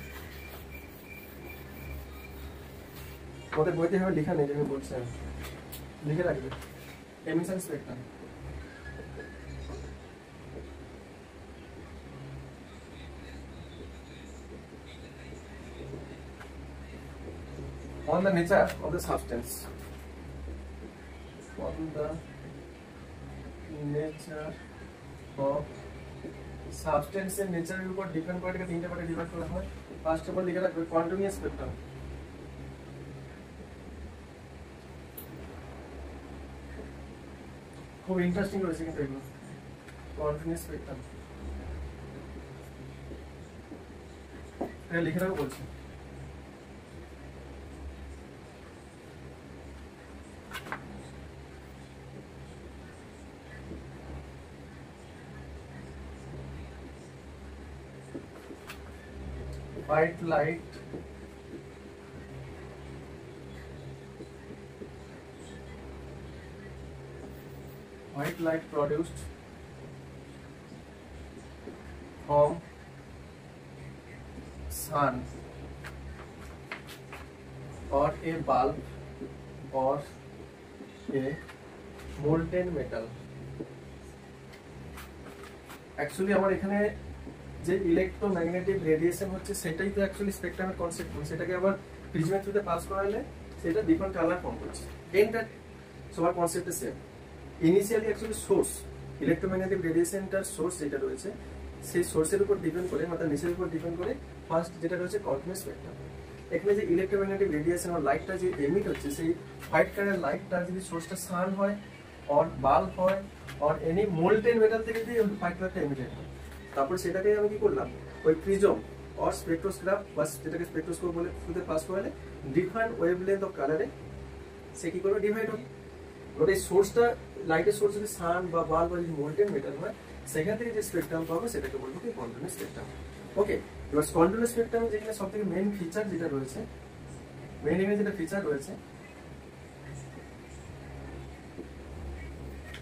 Speaker 1: আমাদের বইতে হবে লেখা নেই, আমি বলছি, লিখে রাখবে emission spectrum. On the nature of the substance, on the nature of substance এর নেচারের উপর ডিপেন্ড করে তিনটে পার্টে ডিভাইড করা হয়। ফার্স্ট অফ অল লিখে রাখবে কন্টিনিউয়াস স্পেকট্রাম। খুব ইন্টারেস্টিং রয়েছে কিন্তু এগুলো। কন্টিনিউয়াস স্পেকট্রাম এটা লিখে রাখো বলছি। white light produced from sun or a bulb or a molten metal. Actually আমার এখানে যে ইলেকট্রোম্যাগনেটিক রেডিয়েশন হচ্ছে সেটাই তো অ্যাকচুয়ালি স্পেকট্রামের কনসেপ্ট, সেটাকে আবার প্রিজমের থ্রুতে পাস করালে সেটা ডিফারেন্ট কালার ফর্ম করছে। এন্ড সবার কনসেপ্টে same. Initially actually source, electromagnetic রেডিয়েশনটার সোর্স যেটা রয়েছে সেই সোর্সের উপর ডিপেন্ড করে, মানে নেচারের উপর ডিপেন্ড করে ফার্স্ট যেটা রয়েছে কন্টিনিউয়াস স্পেকট্রাম। এখানে যে ইলেকট্রোম্যাগনেটিক রেডিয়েশন আর লাইটটা যে এমিট হচ্ছে, সেই হোয়াইট কালারের লাইটটা যদি সোর্সটা সান হয় অর বাল্ব হয় অর এনি মোল্টেন মেটাল থেকে যদি হোয়াইট কালারটা এমিটেড হয়, তারপর সেটাকে আমি কি করলাম ওই প্রিজম অর স্পেকট্রোস্কোপ বা যেটাকে স্পেকট্রোস্কোপ বলে থ্রুতে পাস করালে ডিফারেন্ট ওয়েভলেন্থ অফ কালারে সে কি করবে ডিভাইড হবে। ওটা এই সোর্সটা, লাইটের সোর্স যদি সান বা বাল্ব বা যদি মোল্টেন মেটাল হয়, সেখান থেকে যে স্পেকট্রাম পাবে সেটাকে বলবো কি কন্টিনিউয়াস স্পেকট্রাম। ওকে, এবার কন্টিনিউয়াস স্পেকট্রামে যেখানে সবথেকে মেইন ফিচার যেটা রয়েছে, মেইন এখানে যেটা ফিচার রয়েছে,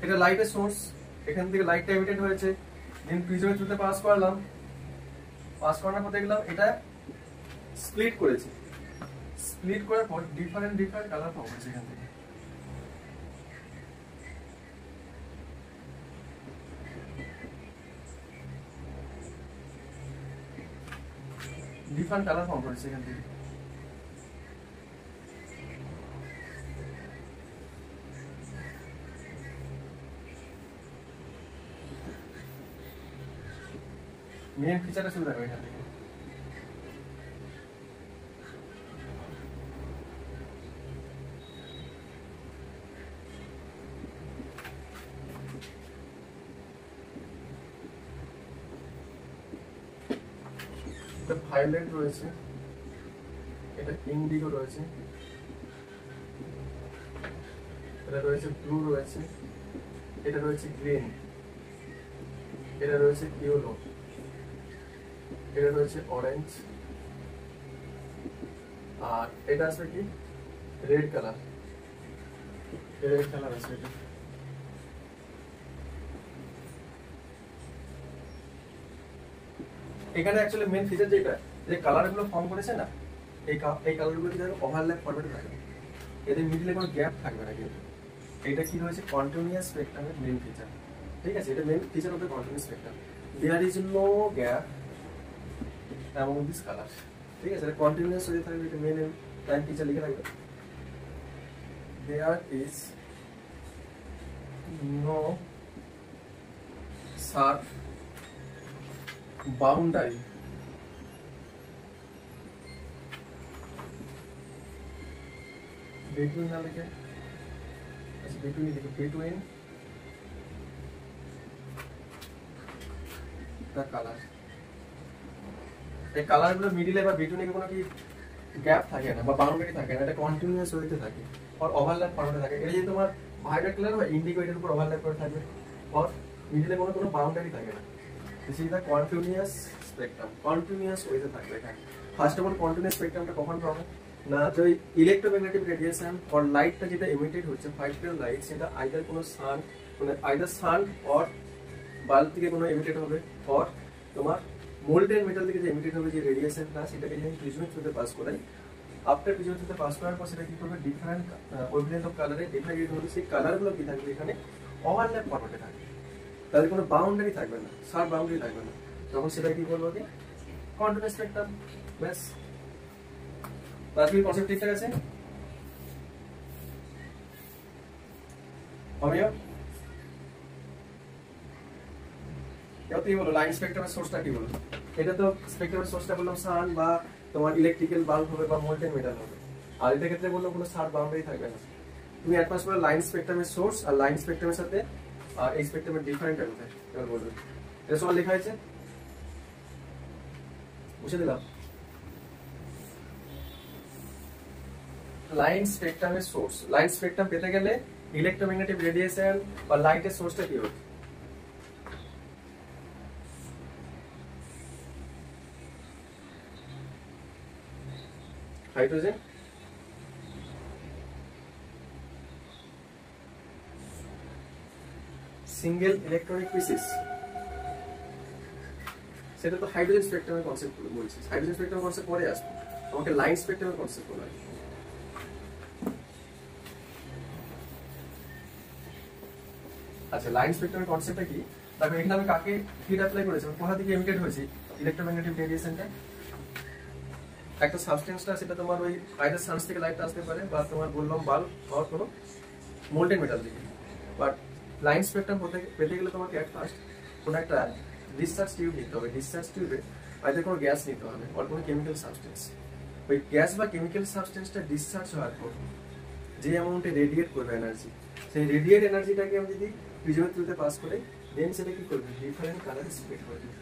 Speaker 1: এটা লাইটের সোর্স, এখান থেকে লাইটটা এমিটেড হয়েছে, দেন প্রিজমের থ্রুতে পাস করলাম, পাস করানোর পর দেখলাম এটা স্প্লিট করেছে, স্প্লিট করার পর ডিফারেন্ট কালার পাবো এখান থেকে। ডিফারেন্ট কালার ফর্ম করেছে এখান থেকে। মেইন ফিচারটা শুরু দেখো এখান থেকে। এটা ভায়োলেট রয়েছে, এটা ইন্ডিগো রয়েছে, এটা রয়েছে ব্লু রয়েছে, এটা রয়েছে গ্রিন, এটা রয়েছে ইয়েলো, এটা রয়েছে অরেঞ্জ, আর এটা আসবে কি রেড কালার, রেড কালার আছে এটা। এখানে অ্যাকচুয়ালি মেইন ফিচার যেটা, যে কালারগুলো ফর্ম করেছে না, এই কালারগুলো কি ওভারল্যাপ ফরম্যাটে থাকবে, এদের মিডলে কোনো গ্যাপ থাকবে না কিন্তু। এটা কি রয়েছে কন্টিনিউয়াস স্পেকট্রামের মেইন ফিচার, ঠিক আছে? এটা main feature of the continuous spectrum, there is no gap among this colour, ঠিক আছে? এটা কন্টিনিউয়াস হয়ে থাকবে, এটা মেইন টাইম ফিচার লিখে রাখবে। There is no sharp boundary between না লিখে, আচ্ছা between লিখে, between the color, এই কালারগুলো মিডলে বা বিটুইনে কোনো কি গ্যাপ থাকে না বা বাউন্ডারি থাকে না, এটা কন্টিনিউয়াস ওয়েতে থাকে আর ওভারল্যাপ ফরম্যাটে থাকে। এটা যদি তোমার ভায়োলেট কালার হয়, ইন্ডিগো এর উপর ওভারল্যাপ করে থাকবে আর মিডলে কোনো বাউন্ডারি থাকে না। This is the continuous spectrum, continuous ওয়েতে থাকবে এখানে। ফার্স্ট অফ অল কন্টিনিউয়াস স্পেকট্রামটা কখন পাবো না, যে ইলেকট্রোম্যাগনেটিক রেডিয়েশন আর লাইটটা যেটা এমিটেড হচ্ছে, হোয়াইট কালার লাইট, সেটা আইদার কোনো সান, মানে আইদার সান অর বাল্ব থেকে কোনো এমিটেড হবে, অর তোমার মোল্টেন মেটাল থেকে যে এমিটেড হবে যে রেডিয়েশনটা, সেটাকে যদি প্রিজমের থ্রুতে পাস করাই, আফটার প্রিজমের থ্রুতে পাস করার পর সেটা কি করবে ডিফারেন্ট ওয়েভলেন্থ অফ কালারে ডিফারেন্ট হবে, সেই কালারগুলো কি থাকবে এখানে ওভারল্যাপ ফরম্যাটে থাকবে, তাদের কোনো বাউন্ডারি থাকবে না, শার্প বাউন্ডারি থাকবে না, তখন সেটা কি বলবো কি কন্টিনিউয়াস স্পেকট্রাম। ব্যাস, তাহলে কনসেপ্ট ঠিকঠাক আছে? অমিয় এত কি বলো, লাইন স্পেকট্রামের সোর্সটা কি বলো? এটা তো স্পেকট্রামের সোর্সটা বললাম সান বা তোমার ইলেকট্রিক্যাল বাল্ব হবে বা মোল্টেন মেটাল হবে, আর এটা ক্ষেত্রে বললাম কোনো শার্প বাউন্ডারি থাকবে না। তুমি অ্যাডভান্স করে লাইন স্পেকট্রামের সোর্স আর লাইন স্পেকট্রামের সাথে এই স্পেকট্রামের ডিফারেন্ট আছে, এবার বলবে এটা সব লেখা আছে, বুঝে দিলাম। লাইন স্পেকট্রামের সোর্স, লাইন স্পেকট্রাম পেতে গেলে ইলেকট্রোম্যাগনেটিক রেডিয়েশন বা লাইটের সোর্সটা কি হবে? হাইড্রোজেন, সিঙ্গেল ইলেকট্রনিক পিসিস, সেটা তো হাইড্রোজেন স্পেকট্রামের কনসেপ্ট বলছিস, হাইড্রোজেন স্পেকট্রামের কনসেপ্ট পরে আসবে, আমাকে লাইন স্পেকট্রামের কনসেপ্ট বলা হয়। আচ্ছা, লাইন স্পেকট্রামের কনসেপ্টটা কি? দেখো এখানে আমি কাকে হিট অ্যাপ্লাই করেছি, কোথা থেকে এমিটেড হয়েছে ইলেকট্রোম্যাগনেটিক রেডিয়েশনটা? একটা সাবস্টেন্সটা, সেটা তোমার ওই আইদার সানস থেকে লাইটটা আসতে পারে, বা তোমার বললাম বাল্ব বা কোনো মোল্টেন মেটাল থেকে। বাট লাইন স্পেকট্রাম পেতে গেলে তোমাকে এট ফার্স্ট কোনো একটা ডিসচার্জ টিউব নিতে হবে। ডিসচার্জ টিউবে আইদার কোনো গ্যাস নিতে হবে আর কোনো কেমিক্যাল সাবস্টেন্স। ওই গ্যাস বা কেমিক্যাল সাবস্টেন্সটা ডিসচার্জ হওয়ার পর যে অ্যামাউন্টে রেডিয়েট করবে এনার্জি, সেই রেডিয়েট এনার্জিটাকে আমি যদি প্রিজমের থ্রুতে পাস করে, দেন সেটা কি করবে, ডিফারেন্ট কালারে স্প্লিট করে দেবে।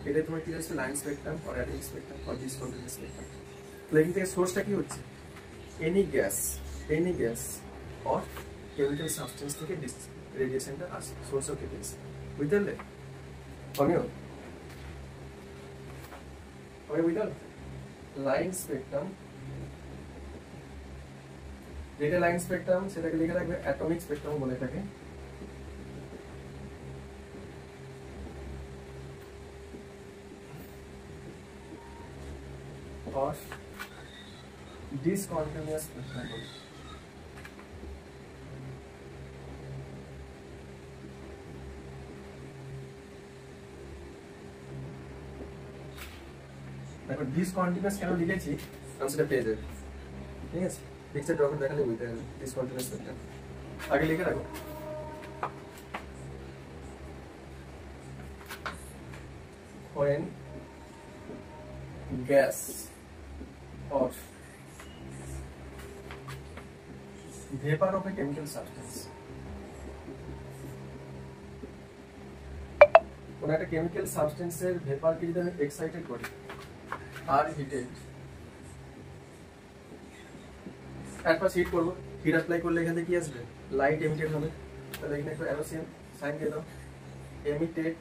Speaker 1: এটা তোমার কি হচ্ছে line spectrum or atomic spectrum or discontinuous spectrum. তো এখান থেকে সোর্সটা কি হচ্ছে, any gas or chemical substance থেকে রেডিয়েশনটা আসে, সোর্স অফ রেডিয়েশন। বুঝতে পারলে? আমিও বুঝতে লাইন স্পেকট্রাম, যেটা লাইন স্পেকট্রাম সেটাকে লিখে রাখবে অ্যাটমিক স্পেকট্রাম বলে থাকে। और डिसकंटिन्यूअस स्पेक्ट्रम বলে। দেখো ডিসকন্টিনিউয়াস কেন লিখেছি, আনসারটা পেয়ে যাবে। ঠিক আছে, পিকচার ড্র করে দেখালে বুঝতে পারবে ডিসকন্টিনিউয়াস স্পেকট্রাম। আগে লিখে রাখো, when gas or vapor of a chemical substance, কোন একটা কেমিক্যাল সাবস্টেন্সের ভেপারকে যদি আমি এক্সাইটেড করি আর হিটেড, একবার হিট করবো, হিট অ্যাপ্লাই করলে এখান থেকে কি আসবে, লাইট এমিটেড হবে। তাহলে এখানে একটা অ্যারো সাইন দিয়ে দাও, এমিটেড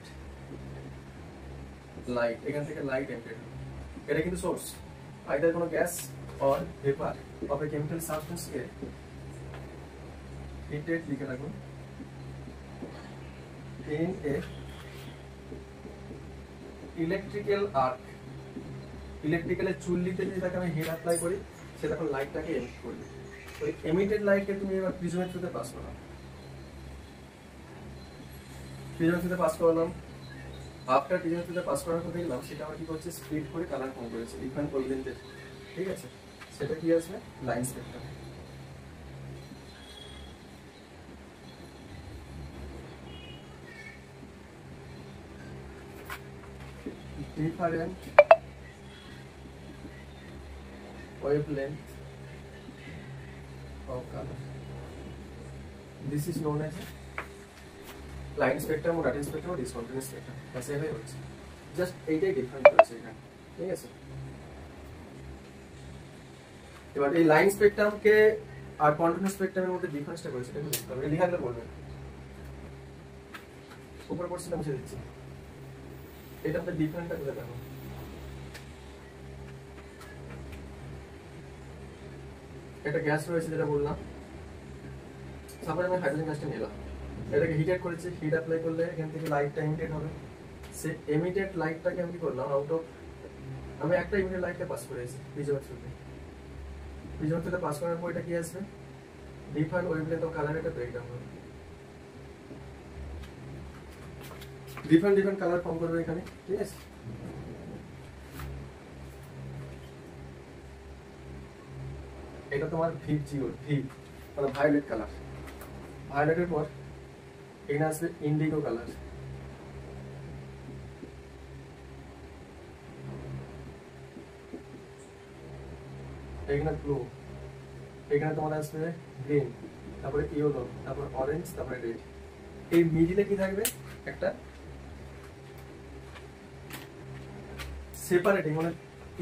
Speaker 1: লাইট, এখান থেকে লাইট এমিটেড হবে। এটা কিন্তু সোর্স, আইদার কোনো gas or vapour of a chemical substance K heated লিখে রাখুন ইন এ ইলেকট্রিক্যাল আর্ক। ইলেকট্রিক্যালের চুল্লিতে যদি তাকে আমি হিট অ্যাপ্লাই করি, সে তখন লাইটটাকে এমিট করবে। ওই এমিটেড লাইটকে তুমি এবার প্রিজমের থ্রুতে পাস করো, প্রিজমের থ্রুতে পাস করলাম। আফটার প্রিজমের থ্রুতে পাস করার পর দেখলাম সেটা আমার কি করছে, স্প্লিট করে কালার ফর্ম করেছে ডিফারেন্ট ওয়েভলেন্থের। ঠিক আছে, সেটা কি আসবে, line spectrum. Different wavelength of color. This is known as line spectrum or radial spectrum or discontinuous spectrum. ऐसे है होता है। Just এইটাই ডিফারেন্ট হচ্ছে এখানে। ঠিক আছে, এবার এই লাইন স্পেকট্রাম কে আর কন্টিনিউয়াস স্পেকট্রামের মধ্যে ডিফারেন্সটা করেছে এটা বুঝতে হবে। লিখা গেলে বলবেন, উপরে পড়ছে মুছে দিচ্ছি। এটা তো ডিফারেন্টটা বুঝে দেখো, একটা গ্যাস রয়েছে যেটা বললাম, সাপোজ আমি হাইড্রোজেন গ্যাসটা নিলাম, এটাকে হিটেড করেছি, হিট অ্যাপ্লাই করলে এখান থেকে লাইটটা এমিটেড হবে। সে এমিটেড লাইটটাকে আমি কি করলাম, আউট অফ আমি একটা ইমিডিয়েট লাইটকে পাস করেছি প্রিজমের থ্রুতে। প্রিজমের থ্রুতে পাস করার পর এটা কি আসবে, ডিফারেন্ট ওয়েভলেন্থ অফ কালার একটা ব্রেকডাউন হবে, ডিফারেন্ট কালার ফর্ম করবে এখানে। ঠিক আছে, এটা তোমার ভি মানে ভায়োলেট কালার। ভায়োলেটের পর এখানে আসবে ইন্ডিগো কালার, এখানে ব্লু, এখানে তোমার আসবে গ্রিন, তারপরে ইয়েলো, তারপর অরেঞ্জ, তারপরে রেড। এই মিডিলে কি থাকবে, একটা সেপারেটিং, মানে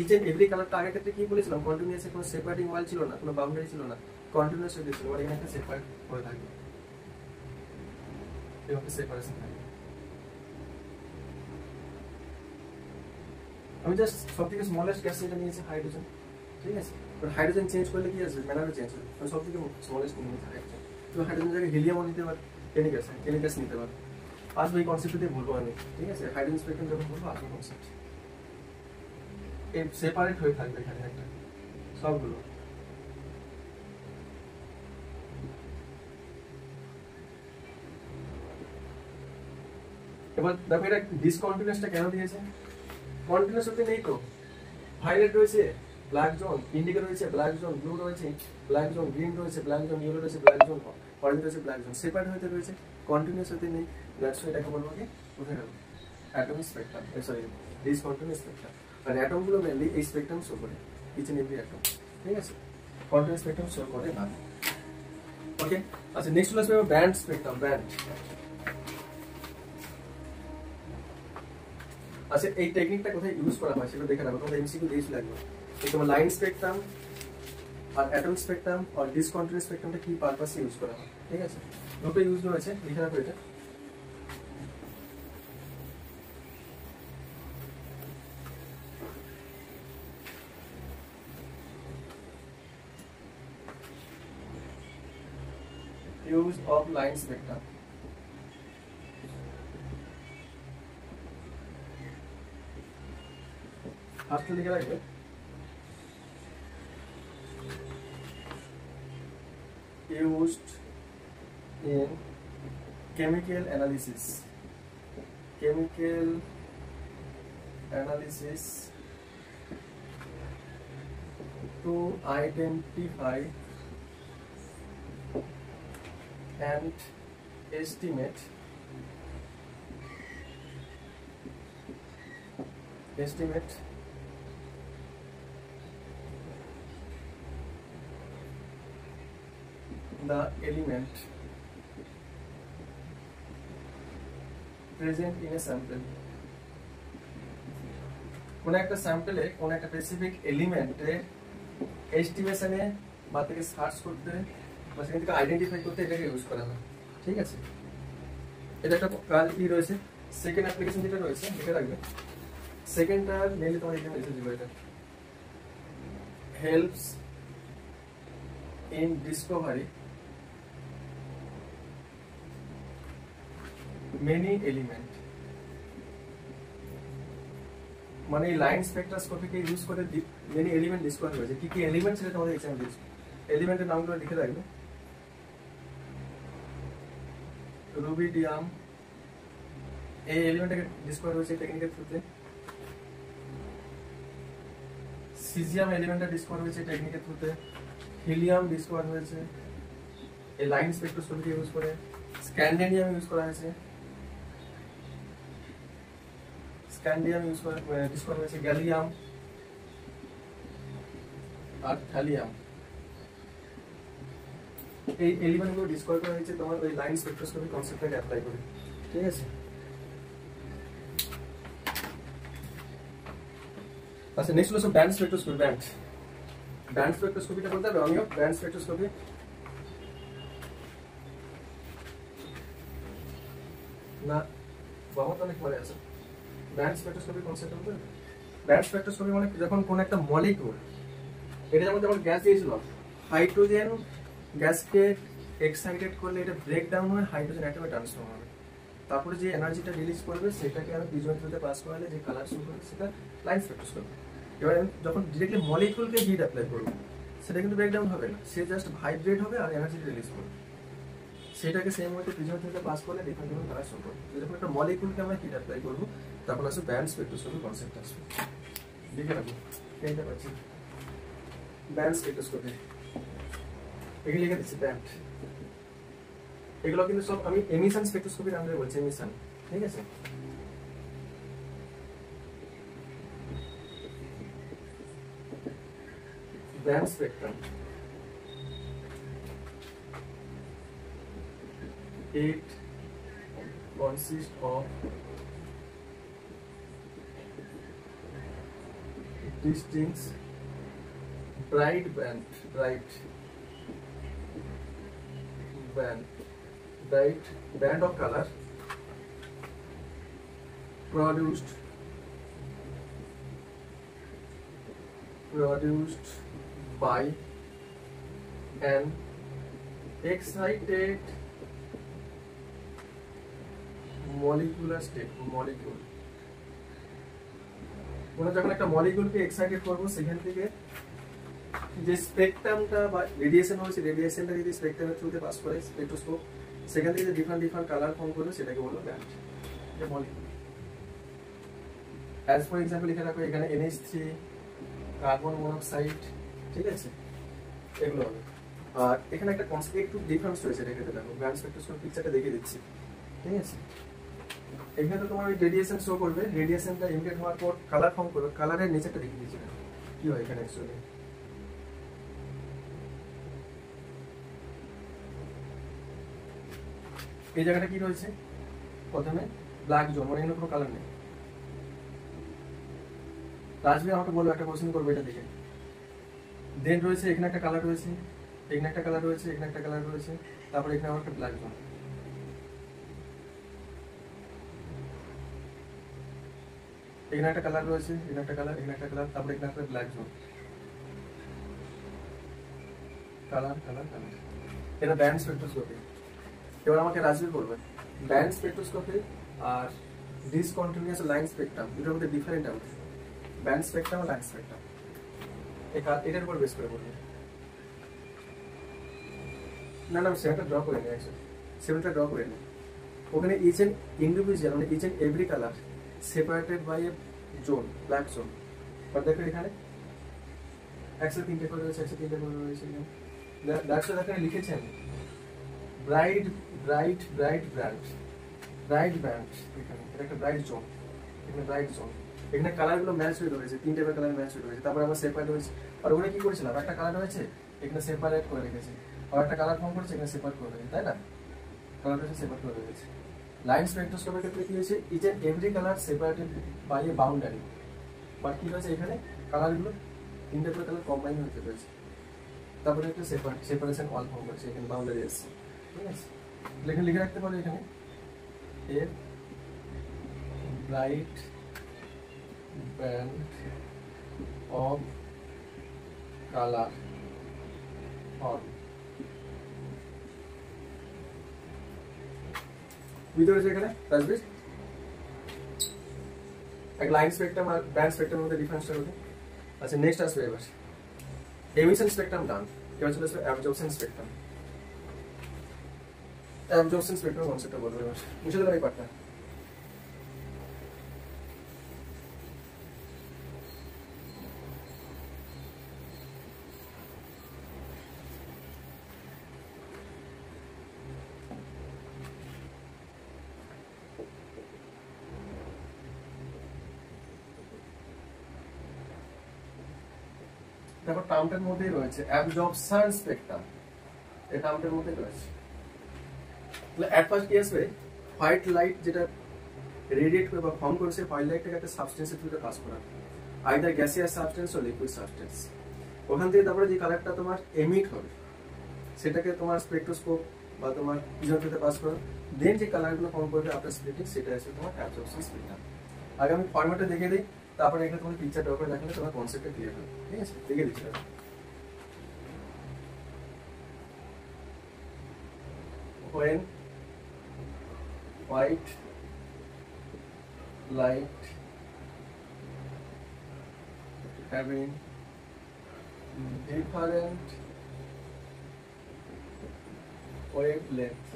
Speaker 1: ইচ এন্ড এভরি কালারটা আগের ক্ষেত্রে কি বলেছিলাম, কন্টিনিউয়াস, কোনো সেপারেটিং ওয়াল ছিল না, কোনো বাউন্ডারি ছিল না, কন্টিনিউয়াস হয়ে ছিল। আর এখানে একটা সেপারেট করে থাকবে, এভাবে সেপারেশন থাকবে। আমি জাস্ট সবথেকে স্মলেস্ট গ্যাস যেটা নিয়েছি হাইড্রোজেন। ঠিক আছে, হাইড্রোজেন চেঞ্জ করলে কি আসবে, ম্যানারও চেঞ্জ হবে। আমি সবথেকে স্মলেস্ট নিয়ে নিয়েছি হাইড্রোজেন। তুমি হাইড্রোজেন জায়গায় হিলিয়ামও নিতে পারো, কেনিক গ্যাস নিতে পারো। আসবে এই কনসেপ্ট দিয়ে বলবো আমি। ঠিক আছে, হাইড্রোজেন স্পেকট্রাম যখন বলবো আসবে কনসেপ্ট, এই সেপারেট হয়ে থাকবে এখানে একটা সবগুলো। এবার দেখো এটা ডিসকন্টিনিউয়াসটা কেন দিয়েছে? কন্টিনিউয়াস হতে নেই তো, ভায়োলেট রয়েছে, ব্ল্যাক জোন, ইন্ডিগো রয়েছে, ব্ল্যাক জোন, ব্লু রয়েছে, ব্ল্যাক জোন, গ্রিন রয়েছে, ব্ল্যাক জোন, ইয়েলো রয়েছে, ব্ল্যাক জোন, অরেঞ্জ রয়েছে, ব্ল্যাক জোন, সেপারেট হতে রয়েছে, কন্টিনিউয়াস হতে নেই। দ্যাটস ওয়াই এটাকে বলবো কি কোথায় গেল atomic spectrum, sorry discontinuous spectrum. আর অ্যাটম গুলো মেইনলি এই স্পেকট্রাম শো করে, ইচ এন্ড এভরি অ্যাটম, ঠিক আছে? কন্টিনিউয়াস স্পেকট্রাম শো করে না। ওকে, আচ্ছা নেক্সট হলো আসবে ব্যান্ড স্পেকট্রাম, ব্যান্ড। আচ্ছা এই টেকনিকটা কোথায় ইউজ করা হয় সেটা দেখে রাখো, তোমাদের এমসিকিউ দিয়েছিল একবার। এই তোমার লাইন স্পেকট্রাম আর অ্যাটমিক স্পেকট্রাম আর ডিসকন্টিনিউয়াস স্পেকট্রামটা কি পারপাসে ইউজ করা হয়, ঠিক আছে? দুটো ইউজ হয়েছে, লিখে রাখো এটা। Use of line spectrum. ফার্স্টে লিখে রাখবে used in chemical analysis. Chemical analysis to identify and estimate the element present in a sample. কোন একটা স্যাম্পলে কোন একটা স্পেসিফিক এলিমেন্টে এস্টিমেশনে বা থেকে সার্চ করতে বা সেখান থেকে আইডেন্টিফাই করতে এটাকে ইউজ করা হয়, ঠিক আছে? এটা একটা কাজ কি রয়েছে, সেকেন্ড অ্যাপ্লিকেশন যেটা রয়েছে লিখে রাখবে। সেকেন্ডটা মেইনলি তোমার এখানে মেসেজ দিবে, এটা helps in Discovery many element. মানে লাইন স্পেকট্রোস্কোপিকে ইউজ করে মেনি এলিমেন্ট ডিসকভার হয়েছে। কি কি এলিমেন্ট সেটা তোমাদের এক্সামে দিয়েছে, এলিমেন্টের নামগুলো লিখে রাখবে। রুবিডিয়াম এই এলিমেন্টটাকে ডিসকভার হয়েছে টেকনিকের থ্রুতে। সিজিয়াম এলিমেন্টটা ডিসকভার হয়েছে টেকনিকের থ্রুতে। হিলিয়াম ডিসকভার হয়েছে এই লাইন স্পেকট্রোস্কোপিকে ইউজ করে। স্ক্যান্ডিয়াম ইউজ করা হয়েছে, স্ক্যান্ডিয়াম ইউজ করে ডিসকভার হয়েছে। গ্যালিয়াম আর থ্যালিয়াম এই এলিমেন্টগুলো ডিসকভার করা হয়েছে তোমার ওই লাইন স্পেকট্রোস্কোপি কনসেপ্টটাকে অ্যাপ্লাই করে, ঠিক আছে? আচ্ছা নেক্সট হলো ব্যান্ড স্পেকট্রোস্কোপি। ব্যান্ড স্পেকট্রোস্কোপিটা বলতে হবে আমিও ব্যান্ড স্পেকট্রোস্কোপি। না বাবা তো অনেক পরে আছে। ব্যান্ড স্পেকট্রোস্কোপি কনসেপ্ট বলতে ব্যান্ড স্পেকট্রোস্কোপি মানে যখন কোন একটা মলিকিউল, এটা যেমন গ্যাস দিয়েছিল, হাইড্রোজেন গ্যাসকে এক্সাইটেড করলে এটা ব্রেক ডাউন হয়, হাইড্রোজেন অ্যাটমে ট্রান্সফর্ম হবে। তারপরে যে এনার্জিটা রিলিজ করবে সেটাকে আমি পিজন থ্রুতে পাস করালে যে কালার শো করবে সেটা লাইন স্পেকট্রোস্কোপি। এবার যখন ডিরেক্টলি মলিকিউলকে হিট অ্যাপ্লাই করবো সেটা কিন্তু ব্রেক ডাউন হবে না, সে জাস্ট ভাইব্রেট হবে আর এনার্জি রিলিজ করবে। সেটাকে সেম ওয়েতে পিজন থ্রুতে পাস করলে ডিফারেন্ট ডিফারেন্ট কালার শো করবে। যখন একটা মলিকিউলকে আমরা হিট অ্যাপ্লাই করবো তখন আসবে ব্যান্ড স্পেকট্রোস্কোপি কনসেপ্ট আসবে। লিখে রাখবো এইটা পাচ্ছি ব্যান্ড স্পেকট্রোস্কোপি, এগুলো লিখে দিচ্ছি ব্যান্ড। এগুলো কিন্তু সব আমি এমিশন স্পেকট্রোস্কোপির আন্ডারে বলছি, এমিশন, ঠিক আছে? Band spectrum it consists of distinct bright band of color produced by an excited molecular state, molecule মানে যখন একটা মলিকিউলকে এক্সাইটেড করব সেখান থেকে যে স্পেকট্রামটা বা রেডিয়েশন হচ্ছে, রেডিয়েশনটা যদি স্পেকট্রামের থ্রুতে পাস করে স্পেকট্রোস্কোপ, সেখান থেকে যে ডিফারেন্ট কালার ফর্ম করবে সেটাকে বলবো ব্যান্ড। যে মলিকুল। অ্যাজ ফর এক্সাম্পল লিখে রাখো এখানে NH3, কার্বন মনোক্সাইড, ঠিক আছে, এগুলো হবে। আর এখানে একটা কনসেপ্ট একটু ডিফারেন্স রয়েছে, এটা দেখো ব্যান্ড স্পেকট্রোস্কোপ পিকচারটা দেখিয়ে দিচ্ছি, ঠিক আছে। এখানে তো তোমার ওই রেডিয়েশন শো করবে, রেডিয়েশনটা ইমিটেড হওয়ার পর কালার ফর্ম করবে, কালারের নেচারটা দেখিয়ে দিচ্ছি কি হয় এখানে অ্যাকচুয়ালি। এই জায়গাটা কি রয়েছে, প্রথমে ব্ল্যাক জোন, মানে এখানে কোনো কালার নেই। আসবে আমাকে বলবো, একটা কোশ্চেন করবো এটা দেখে। দেন রয়েছে এখানে একটা কালার রয়েছে, এখানে একটা কালার রয়েছে, এখানে একটা কালার রয়েছে, তারপরে এখানে আমার একটা ব্ল্যাক জোন। এখানে একটা কালার রয়েছে, এখানে একটা কালার, এখানে একটা কালার, তারপরে এখানে একটা black zone. Colour colour colour, এটা ব্যান্ড স্পেকট্রোস্কোপি। এবার আমাকে রাজবীর করবে ব্যান্ড স্পেকট্রোস্কোপি আর ডিসকন্টিনিউয়াস লাইন স্পেকট্রাম, এটার মধ্যে ডিফারেন্ট আছে। ব্যান্ড স্পেকট্রাম আর লাইন স্পেকট্রাম, এটার উপর বেস করে বলবে। না না, আমি সেভেনটা ড্র করে নিই, অ্যাকচুয়ালি সেভেনটা ড্র করে নিই। ওখানে ইচ এন্ড ইন্ডিভিজুয়াল, মানে each and every colour separated by a zone, black zone. But দেখো এখানে একশো তিনটে করে রয়েছে, একশো তিনটে করে রয়েছে। দেখো এখানে লিখেছি আমি bright bright bright brand, bright brand, এখানে এটা একটা ব্রাইট জোন, এখানে ব্রাইট জোন। এখানে কালারগুলো ম্যাচ হয়ে রয়েছে, তিনটে কালার ম্যাচ হয়ে রয়েছে। তারপরে আবার সেপারেট হয়েছে, আর ওখানে কি করেছিলাম, একটা কালার রয়েছে এখানে সেপারেট করে রেখেছি, আর একটা কালার ফর্ম করেছে এখানে সেপারেট করে রেখেছি, তাই না? কালার রয়েছে সেপারেট করে রেখেছি। লাইন স্পেকট্রোস্কোপের ক্ষেত্রে কি হয়েছে, each and every colour separated by a boundary. But কি হয়েছে এখানে কালারগুলো তিনটে করে কালার কম্বাইন হতে রয়েছে, তারপরে একটা সেপারেশন ওয়াল ফর্ম করেছে, এখানে বাউন্ডারি এসেছে, ঠিক আছে। এখানে লিখে রাখতে পারো এখানে a bright band of colour on বুঝতে পেরেছো এখানে রাজবীর? এক লাইন স্পেকট্রাম আর ব্যান্ড স্পেকট্রামের মধ্যে ডিফারেন্সটা হলো। আচ্ছা নেক্সট আসবে এবার এমিশন স্পেকট্রাম ডান, এবার চলে আসবে অ্যাবজর্পশন স্পেকট্রাম। অ্যাবজর্পশন স্পেকট্রাম কনসেপ্টটা বলবো এবার, মুছে দিলাম এই পার্টটা। দেখো টার্মটার মধ্যেই রয়েছে অ্যাবজর্পশন স্পেকট্রাম, এই টার্মটার মধ্যেই রয়েছে। তাহলে অ্যাট ফার্স্ট কি আসবে, হোয়াইট লাইট যেটা রেডিয়েট করে বা ফর্ম করেছে, হোয়াইট লাইটটাকে একটা সাবস্টেন্সের থ্রুতে পাস করা, আইদার গ্যাসিয়াস সাবস্টেন্স ও লিকুইড সাবস্টেন্স। ওখান থেকে তারপরে যে কালারটা তোমার এমিট হবে সেটাকে তোমার স্পেকট্রোস্কোপ বা তোমার ভিজন থ্রুতে পাস করো, দেন যে কালারগুলো ফর্ম করবে আফটার স্প্লিটিং, সেটা আছে তোমার অ্যাবজর্পশন স্পেকট্রাম। আগে আমি ফরম্যাটটা দেখে দিই, তারপরে এখানে তোমার পিকচার ড্র করে দেখালে তোমার কনসেপ্টটা ক্লিয়ার হবে, ঠিক আছে? দেখে দিচ্ছি। When white light having different wavelength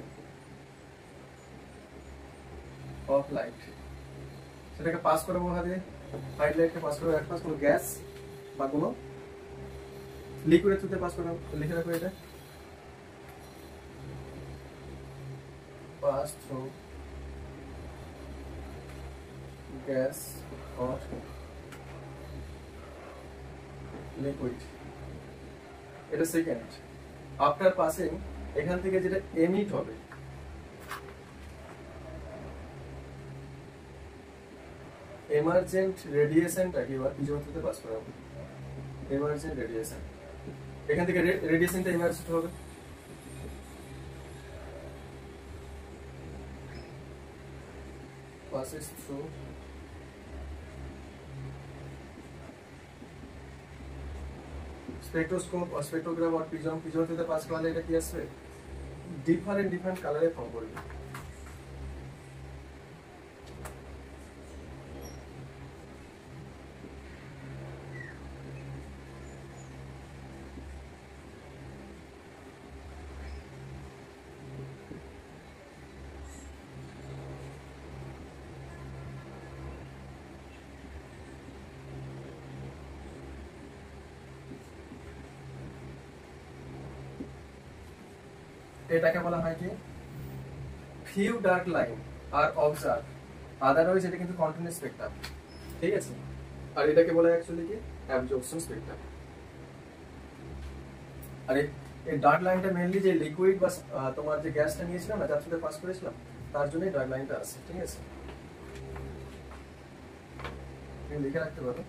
Speaker 1: of light, সেটাকে পাস করবো হাতে, হোয়াইট লাইটকে পাস করবো, এক পাস কোনো গ্যাস বা কোনো লিকুইডের থ্রুতে পাস করবো। লিখে রাখো এটা, pass through gas or liquid, এটা সেকেন্ড। আফটার পাসিং এখান থেকে যেটা এমিট হবে, এমার্জেন্ট রেডিয়েশনটাকে এবার পিছন থেকে পাস করা হবে। এমার্জেন্ট রেডিয়েশন, এখান থেকে রেডিয়েশনটা এমার্জেন্ট হবে, passes through spectroscope or spectrogram or prism, prism থেকে পাস করলে এটা কি আসবে, ডিফারেন্ট কালারে ফর্ম করবে। এটাকে বলা হয় কি few dark line are observe otherwise এটা কিন্তু কন্টিনিউয়াস স্পেকট্রাম, ঠিক আছে। আর এটাকে বলা হয় অ্যাকচুয়ালি কি অ্যাবজর্পশন স্পেকট্রাম। আর এই ডার্ক লাইনটা মেইনলি যে লিকুইড বা তোমার যে গ্যাসটা নিয়েছিলাম না, যার সাথে পাস করেছিলাম, তার জন্যই ডার্ক লাইনটা আছে, ঠিক আছে। তুমি লিখে রাখতে পারো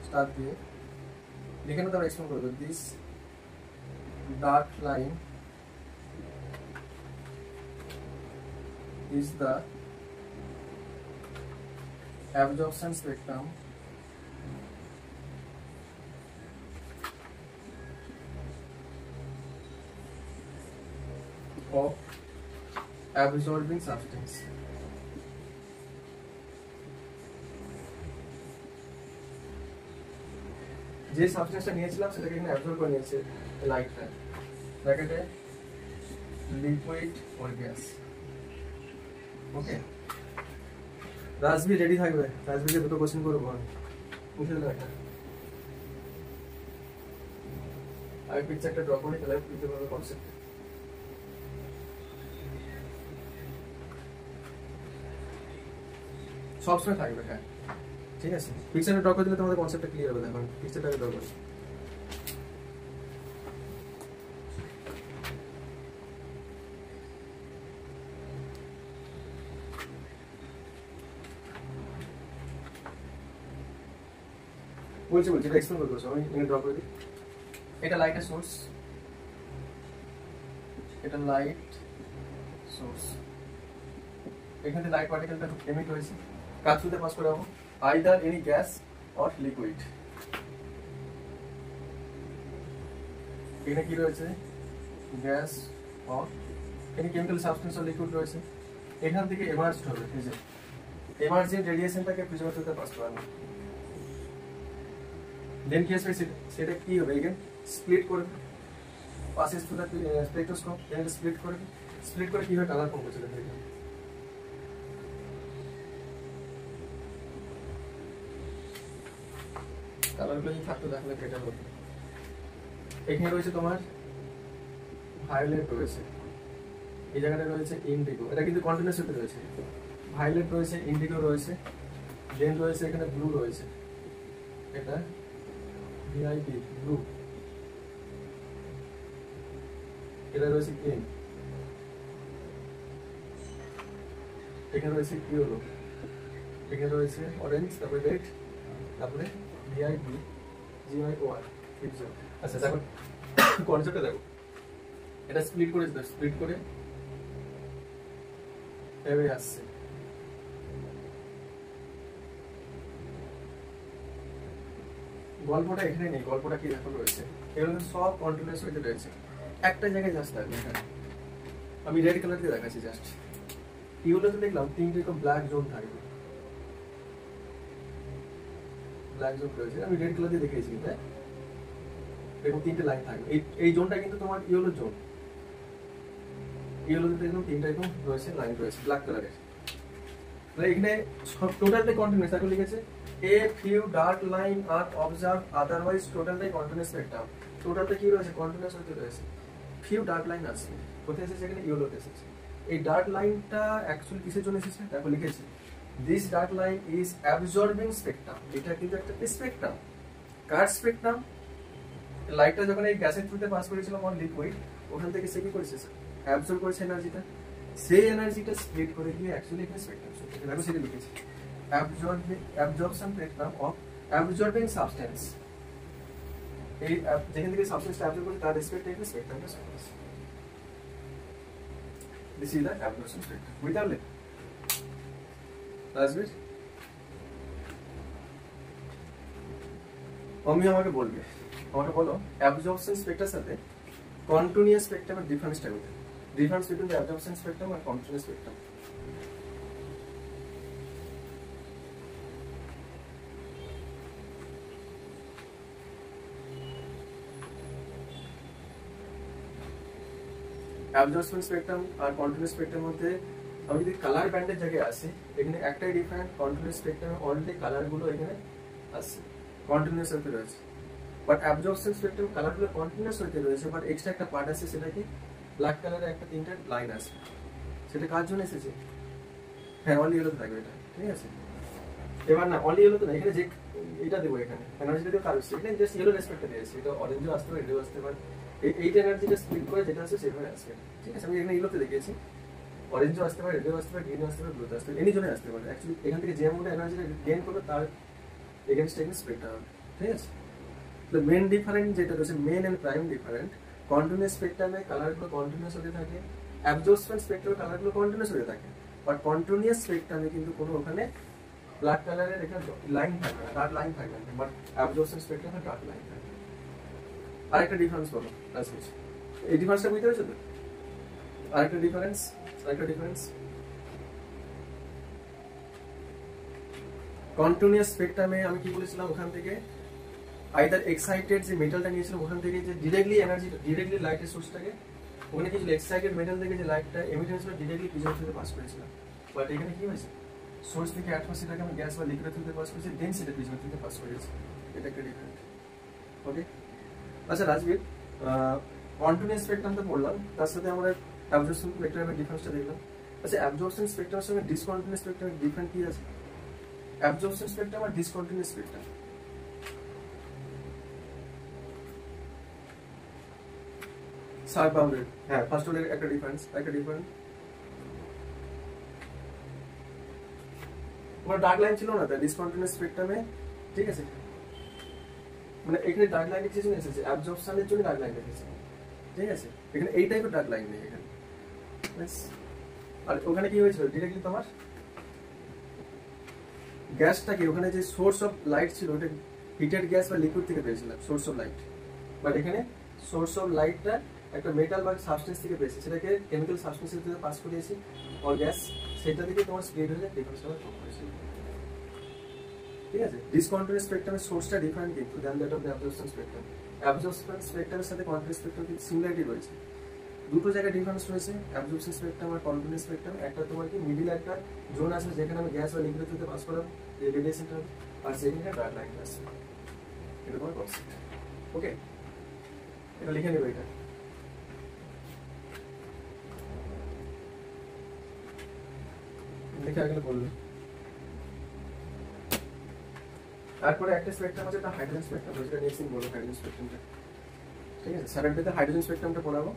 Speaker 1: স্টার দিয়ে, লিখে না তারপর এক্সপ্লেন করবো। This dark line is the absorption spectrum of absorbing substance. যে সাবস্টেন্সটা নিয়েছিলাম সেটাকে এখানে অ্যাবজর্ব করে নিয়েছে লাইটটা, ব্র্যাকেটে liquid or gas. Okay, Rajbi ready থাকবে, রাজবিকে দুটো কোশ্চেন করবো মুছে দিলাম একটা। আমি পিকচারটা ড্র করে তাহলে বুঝতে পারবো কনসেপ্ট। সবসময় থাকবে, হ্যাঁ ঠিক আছে। পিকচারটা ড্র করে দিলে তোমাদের কনসেপ্টটা ক্লিয়ার হবে। দেখো পিকচারটাকে ড্র করি, বলছি এটা এক্সপ্লেন করবো, আমি এখানে ড্র করে দিই। এটা লাইটের সোর্স, এটা লাইট সোর্স, এখানে লাইট পার্টিকেলটা এমিট হয়েছে, কাজ থ্রুতে পাস করে either any gas or liquid. এখানে কি রয়েছে gas or any chemical substance or liquid রয়েছে। এখান থেকে এমার্জ হবে, এই যে এমার্জেন্ট রেডিয়েশনটাকে প্রিজার্ভ করতে পাস করানো। দেন কি আসবে সেটা কি হবে, এগেন স্প্লিট করবে, passes through the spectroscope, then split করে কি হয় কালার ফর্ম করছে। দেখো কালারগুলো কি থাকতো দেখলে কেটে হতো। এখানে রয়েছে তোমার ভায়োলেট রয়েছে, এই জায়গাটা রয়েছে ইন্ডিগো, এটা কিন্তু কন্টিনিউয়াস হতে রয়েছে। ভায়োলেট রয়েছে, ইন্ডিগো রয়েছে, দেন রয়েছে এখানে ব্লু রয়েছে, এটা ভিআইপি ব্লু, এটা রয়েছে গ্রিন, এখানে রয়েছে ইয়েলো, এখানে রয়েছে অরেঞ্জ, তারপরে রেড, তারপরে ভিআইপি জিআইওআর। আচ্ছা দেখো কনসেপ্টটা দেখো, এটা স্প্লিট করে দিতে, স্প্লিট করে এভাবে আসছে। গল্পটা এখানে নেই, গল্পটা কি দেখো রয়েছে, এগুলো সব কন্টিনিউয়াস হতে রয়েছে, একটা জায়গায় জাস্ট থাকবে। এখানে আমি রেড কালার দিয়ে দেখাচ্ছি জাস্ট। ইউলোতে দেখলাম তিনটে এরকম ব্ল্যাক জোন থাকবে, ব্ল্যাক জোন রয়েছে, আমি রেড কালার দিয়ে দেখিয়েছি। এরকম তিনটে লাইন থাকবে, এই জোনটা কিন্তু তোমার ইয়েলো জোন। ইয়েলোতে দেখলাম তিনটা এরকম রয়েছে, লাইন রয়েছে ব্ল্যাক কালারের। এখানে সব টোটালটাই কন্টিনিউয়াস, এখন লিখেছে a few dark line are observe otherwise টোটালটাই কন্টিনিউয়াস স্পেকট্রাম। টোটালটা কি রয়েছে কন্টিনিউয়াস হতে রয়েছে, ফিউ ডার্ক লাইন আছে, কোথায় এসেছে এখানে ইয়েলোতে এসেছে। এই ডার্ক লাইনটা অ্যাকচুয়ালি কিসের জন্য এসেছে দেখো লিখেছি, this dark line is absorbing spectrum. এটা কিন্তু একটা স্পেকট্রাম, কার স্পেকট্রাম, লাইটটা যখন এই গ্যাসের থ্রুতে পাস করেছিলাম অন লিকুইড, ওখান থেকে সে কি করেছে অ্যাবজর্ব করেছে এনার্জিটা, সেই এনার্জিটা স্প্লিট করে দিয়ে অ্যাকচুয়ালি এখানে স্পেকট্রাম দেখো সেটা লিখেছি, absorption spectrum of absorbing substance. এই যেখান থেকে সাবস্টেন্সটা অ্যাবজর্ব করে তার রেসপেক্টে এখানে স্পেকট্রামটা শো করছে। This is the absorption spectrum. বুঝতে পারলে রাজবীর? অমি আমাকে বলবে, আমাকে বলো অ্যাবজর্পশন স্পেকট্রামের সাথে কন্টিনিউয়াস স্পেকট্রামের ডিফারেন্সটা কোথায়, difference between the absorption spectrum আর কন্টিনিউয়াস স্পেকট্রাম। অ্যাবজর্পশন স্পেকট্রাম আর কন্টিনিউয়াস স্পেকট্রামের মধ্যে আমি যদি কালার ব্যান্ডের জায়গায় আসি, এখানে একটাই ডিফারেন্ট, কন্টিনিউয়াস স্পেকট্রামে অলরেডি কালারগুলো এখানে আসছে, কন্টিনিউয়াস হতে রয়েছে। বাট অ্যাবজর্পশন স্পেকট্রাম কালারগুলো কন্টিনিউয়াস হতে রয়েছে, বাট এক্সট্রা একটা পার্ট আছে, সেটা কি ব্ল্যাক কালারের একটা তিনটা লাইন আছে। সেটা কার জন্য এসেছে? হ্যাঁ, অনলি ইয়েলোতে থাকবে এটা, ঠিক আছে। এবার না অনলি ইয়েলো তো না, এখানে যে এটা দেবো, এখানে এনার্জিটা দেবো কার হচ্ছে, এখানে জাস্ট ইয়েলো রেসপেক্টটা দিয়েছে, এটা অরেঞ্জও আসতে পারে, রেডও আসতে পারে। এইটা এনার্জিটা স্প্লিট করে যেটা আছে সেভাবে আসবে, ঠিক আছে। আমি এখানে ইয়েলোতে দেখিয়েছি, অরেঞ্জও আসতে পারে, রেডও আসতে পারে, গ্রিনও আসতে পারে, ব্লুতে আসতে পারে, এনি জন্য আসতে পারে। অ্যাকচুয়ালি এখান থেকে যে অ্যামাউন্ট এনার্জিটা গেইন করবে তার এগেনস্ট স্পেকটা হবে, ঠিক আছে। তো মেন ডিফারেন্ট যেটা রয়েছে, main and prime different, continuous স্পেকট্রামে কালারগুলো কন্টিনিউয়াস হতে থাকে, অ্যাবজর্পশন স্পেকট্রামে কালারগুলো কন্টিনিউয়াস হতে থাকে, বাট কন্টিনিউয়াস স্পেকট্রামে কিন্তু কোনো ওখানে ব্ল্যাক কালারের এখানে লাইন থাকবে না, ডার্ক লাইন থাকবে না, বাট অ্যাবজর্পশন স্পেকট্রামে ডার্ক লাইন থাকবে। আরেকটা ডিফারেন্স বলো, এই ডিফারেন্সটা বুঝতে পেরেছো তো? আরেকটা ডিফারেন্স কন্টিনিউয়াস স্পেকট্রামে আমি কি বলেছিলাম, ওখান থেকে আইদার এক্সাইটেড যে মেটালটা নিয়েছিলাম ওখান থেকে যে ডিরেক্টলি লাইটের সোর্সটাকে, ওখানে কিছু এক্সাইটেড মেটাল থেকে যে লাইটটা এমিট হয়েছিল ডিরেক্টলি প্রিজম থেকে পাস করেছিলাম, বাট এখানে কি হয়েছে, সোর্স থেকে অ্যাটমসফিয়ারকে আমি গ্যাস বা লিকুইড থেকে পাস করেছি, দেন সেটা প্রিজম থেকে পাস করেছি, এটা একটা ডিফারেন্ট। ওকে, আচ্ছা রাজবীর, কন্টিনিউয়াস স্পেকট্রাম তো পড়লাম, তার সাথে আমরা অ্যাবজর্পশন স্পেকট্রামের ডিফারেন্সটা দেখলাম। আচ্ছা, অ্যাবজর্পশন স্পেকট্রামের সঙ্গে ডিসকন্টিনিউয়াস স্পেকট্রামের ডিফারেন্ট কি আছে? অ্যাবজর্পশন স্পেকট্রাম আর ডিসকন্টিনিউয়াস স্পেকট্রাম, সাব বাউন্ডেড, হ্যাঁ, ফার্স্ট অর্ডার একটা ডিফারেন্স, ওখানে ডার্ক লাইন ছিল না তাই ডিসকন্টিনিউয়াস স্পেকট্রামে, ঠিক আছে। মানে এখানে ডার্ক লাইন কিছু এসেছে, অ্যাবজর্পশনের জন্য ডার্ক লাইন এসেছে, ঠিক আছে। এখানে এই টাইপের ডার্ক লাইন নেই এখানে, আর ওখানে কি হয়েছিল, ডিরেক্টলি তোমার গ্যাসটাকে, ওখানে যে সোর্স অফ লাইট ছিল ওটা হিটেড গ্যাস বা লিকুইড থেকে পেয়েছিলাম সোর্স অফ লাইট, বাট এখানে সোর্স অফ লাইটটা একটা মেটাল বা সাবস্টেন্স থেকে পেয়েছি, সেটাকে কেমিক্যাল সাবস্টেন্স থেকে পাস করিয়েছি অর গ্যাস, সেটা থেকে তোমার স্প্লিট হয়ে ডিফারেন্সটা কম করেছিল, ঠিক আছে। ডিসকন্টিনিউয়াস স্পেকট্রামের সোর্সটা ডিফারেন্ট কিন্তু than that of the absorption spectrum. Absorption স্পেকট্রামের সাথে কন্টিনিউয়াস স্পেকট্রাম কিন্তু সিমিলারিটি রয়েছে, দুটো জায়গায় ডিফারেন্স রয়েছে, অ্যাবজর্পশন স্পেকট্রাম আর কন্টিনিউয়াস স্পেকট্রাম। একটা তোমার কি মিডিল একটা জোন আছে যেখানে আমি গ্যাস বা লিকুইড থেকে পাস করলাম রেডিয়েশনটা, আর সেখানে ডার্ক লাইন আছে, এটা তোমার কনসেপ্ট। ওকে, এটা লিখে নেবে, এটা লিখে আগলে বলবে। তারপরে একটা স্পেকট্রাম আছে, এটা হাইড্রোজেন স্পেকট্রাম, যেটা নেক্সট দিন বলবো হাইড্রোজেন স্পেকট্রামটা, ঠিক আছে। স্যাটারডেতে হাইড্রোজেন স্পেকট্রামটা পড়াবো,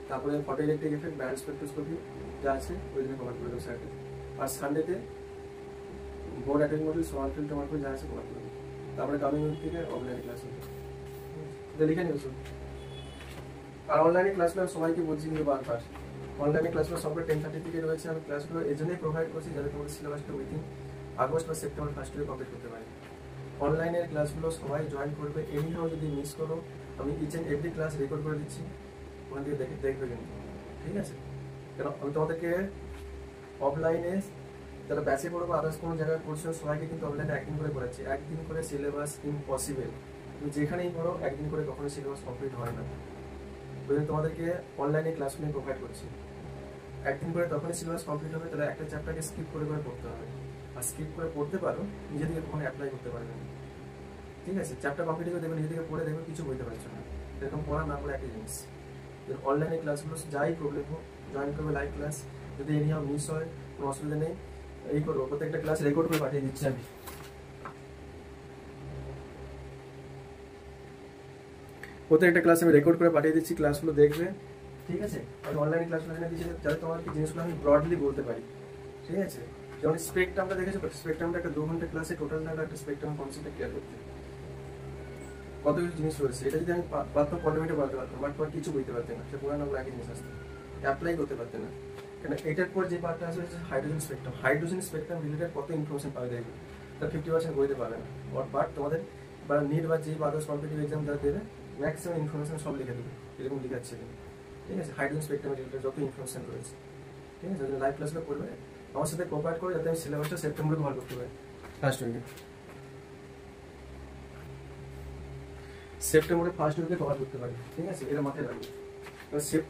Speaker 1: তারপরে photo electric effect, band spectroscopy যা আছে ওই দিনে কভার করে দেবো স্যাটারডে, আর সানডেতে বোর্ড অ্যাটেন্ড মডেল, সোয়াল ফিল্ড তোমার যা আছে কভার করে দেবো, তারপরে কামিং উইক থেকে অনলাইন ক্লাস হবে, এটা লিখে নিয়েছো। আর অনলাইনে ক্লাসগুলো সবাইকে বলছি কিন্তু বারবার, অনলাইনে ক্লাসগুলো সবগুলো 10:30 থেকে রয়েছে। আমি ক্লাসগুলো এই জন্যই প্রোভাইড করছি যাতে তোমাদের সিলেবাসটা উইথিন আগস্ট বা সেপ্টেম্বর ফার্স্ট উইকে কমপ্লিট করতে পারি। অনলাইনের ক্লাসগুলো সবাই জয়েন করবে, এনিহাও যদি মিস করো আমি each and every class record করে দিচ্ছি, ওখান থেকে দেখবে কিন্তু, ঠিক আছে। কেন আমি তোমাদেরকে অফলাইনে যারা ব্যাচে পড়বো আদার্স কোনো জায়গায় পড়ছো সবাইকে কিন্তু অনলাইনে একদিন করে করাচ্ছি, একদিন করে সিলেবাস ইম্পসিবল, তুমি যেখানেই পড়ো একদিন করে কখনো সিলেবাস কমপ্লিট হয় না, ওই জন্য তোমাদেরকে অনলাইনে ক্লাসগুলো প্রোভাইড করছি। একদিন করে তখনই সিলেবাস কমপ্লিট হবে, তাহলে একটা চ্যাপ্টারকে স্কিপ করে পড়তে হবে, আর স্কিপ করে পড়তে পারো নিজে থেকে কখনো অ্যাপ্লাই করতে পারবে না, ঠিক আছে। চ্যাপ্টার কমপ্লিট করে দেবে, নিজে থেকে পড়ে দেবে, কিছু বুঝতে পারছো না, এরকম পড়া না পড়ে একই জিনিস। অনলাইনে ক্লাসগুলো যাই প্রবলেম হোক জয়েন করবে, লাইভ ক্লাস, যদি এনিহাও মিস হয় কোনো অসুবিধা নেই, এই করবো প্রত্যেকটা ক্লাস রেকর্ড করে পাঠিয়ে দিচ্ছি আমি, প্রত্যেকটা ক্লাস আমি রেকর্ড করে পাঠিয়ে দিচ্ছি, ক্লাসগুলো দেখবে, ঠিক আছে। আমি অনলাইনে ক্লাসগুলো এখানে দিচ্ছি যাতে তোমার কি জিনিসগুলো আমি ব্রডলি বলতে পারি, ঠিক আছে। যেমন স্পেকট্রামটা দেখেছো, স্পেকট্রামটা একটা 2 ঘন্টা ক্লাসে টোটাল একটা স্পেকট্রাম কনসেপ্টে ক্লিয়ার করতে কত কিছু জিনিস রয়েছে, এটা যদি আমি পারতাম 15 মিনিটে বলতে পারতাম, বাট তোমার কিছু বুঝতে পারতে না, সে পুরো নাম্বার একই জিনিস আসতে অ্যাপ্লাই করতে পারতে না। কেন এটার পর যে পার্টটা আসবে হাইড্রোজেন স্পেকট্রাম রিলেটেড কত ইনফরমেশন পাওয়া যায়, তার 50% বইতে পারবে না, বাট তোমাদের বা নিট বা যে আদার্স কম্পিটিটিভ এক্সাম যারা দেবে ম্যাক্সিমাম ইনফরমেশন সব লিখে দেবে, এরকম লিখাচ্ছে, ঠিক আছে। হাইড্রোজেন স্পেকট্রাম রিলেটেড যত ইনফরমেশন রয়েছে, ঠিক আছে। লাইভ ক্লাসগুলো করবে আমার সাথে কোঅপারেট করে, যাতে আমি সিলেবাসটা সেপ্টেম্বরে কভার করতে পারি, ফার্স্ট উইকে, সেপ্টেম্বরে ফার্স্ট উইকে কভার করতে পারি, ঠিক আছে। এটা মাথায় রাখবে,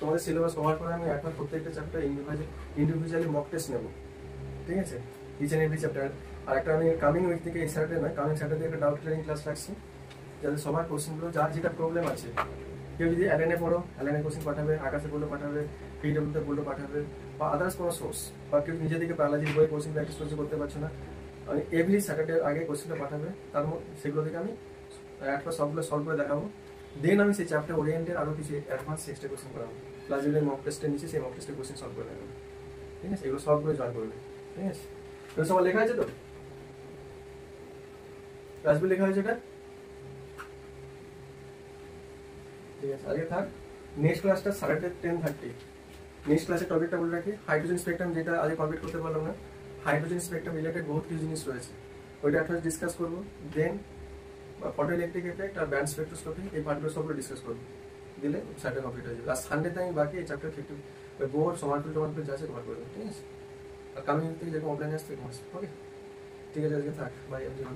Speaker 1: তোমাদের সিলেবাস কভার করে আমি একবার প্রত্যেকটা চ্যাপ্টার ইন্ডিভিজুয়ালি মক টেস্ট নেবো, ঠিক আছে, ইচ এন্ড এভরি চ্যাপ্টার। আর একটা আমি কামিং উইক থেকে এই স্যাটারডে নয়, কামিং স্যাটারডে একটা ডাউট ক্লিয়ারিং ক্লাস রাখছি, যাতে সবার কোশ্চেনগুলো যার যেটা প্রবলেম আছে, কেউ যদি এলএনএ পড়ো এলএনএ কোশ্চেন পাঠাবে, আকাশে বললে পাঠাবে, পিডব্লিউতে বললে পাঠাবে, বা আদার্স কোনো সোর্স, বা কেউ নিজে থেকে বায়োলজির বই কোশ্চেন প্র্যাকটিস করতে পারছো না, আমি এভরি স্যাটারডে আগে কোশ্চেনটা পাঠাবে, তার মধ্যে সেগুলো থেকে আমি একটা সবগুলো সলভ করে দেখাবো। দেন আমি সেই চ্যাপ্টার ওরিয়েন্টেড আরও কিছু অ্যাডভান্স এক্সট্রা কোশ্চেন করাবো, প্লাস যেগুলো মক টেস্টের নিচে সেই মক টেস্টের কোশ্চেন সলভ করে দেখাবো। ঠিক আছে, এগুলো সবগুলো জয়েন করবে। ঠিক আছে, এগুলো সবার লেখা আছে তো? ক্লাসগুলো লেখা হয়েছে এটা? ঠিক আছে, আজকে থাক। নেক্সট ক্লাসটা 10:30। নেক্সট ক্লাসের টপিকটা বলে রাখি, হাইড্রোজেন স্পেকট্রাম, যেটা আজকে কমপ্লিট করতে পারলাম না। হাইড্রোজেন স্পেকট্রাম রিলেটেড বহুত কিছু জিনিস রয়েছে, ওইটা একটা ডিসকাস করবো। দেন ফটো ইলেকট্রিক এফেক্ট আর ব্যান্ড স্পেকট্রোস্কোপি, এই পার্টগুলো সবগুলো ডিসকাস করবো, দিলে সাইডে কমপ্লিট হয়ে যাবে। আর সানডেতে আমি বাকি এই চ্যাপ্টার 50 বোর সমারফিল যা আছে কভার করে দেবো। ঠিক আছে, আর কামিং থেকে যেরকম অফলাইনে আসতে ওকে। ঠিক আছে, আজকে থাক, বাই এভরিওয়ান।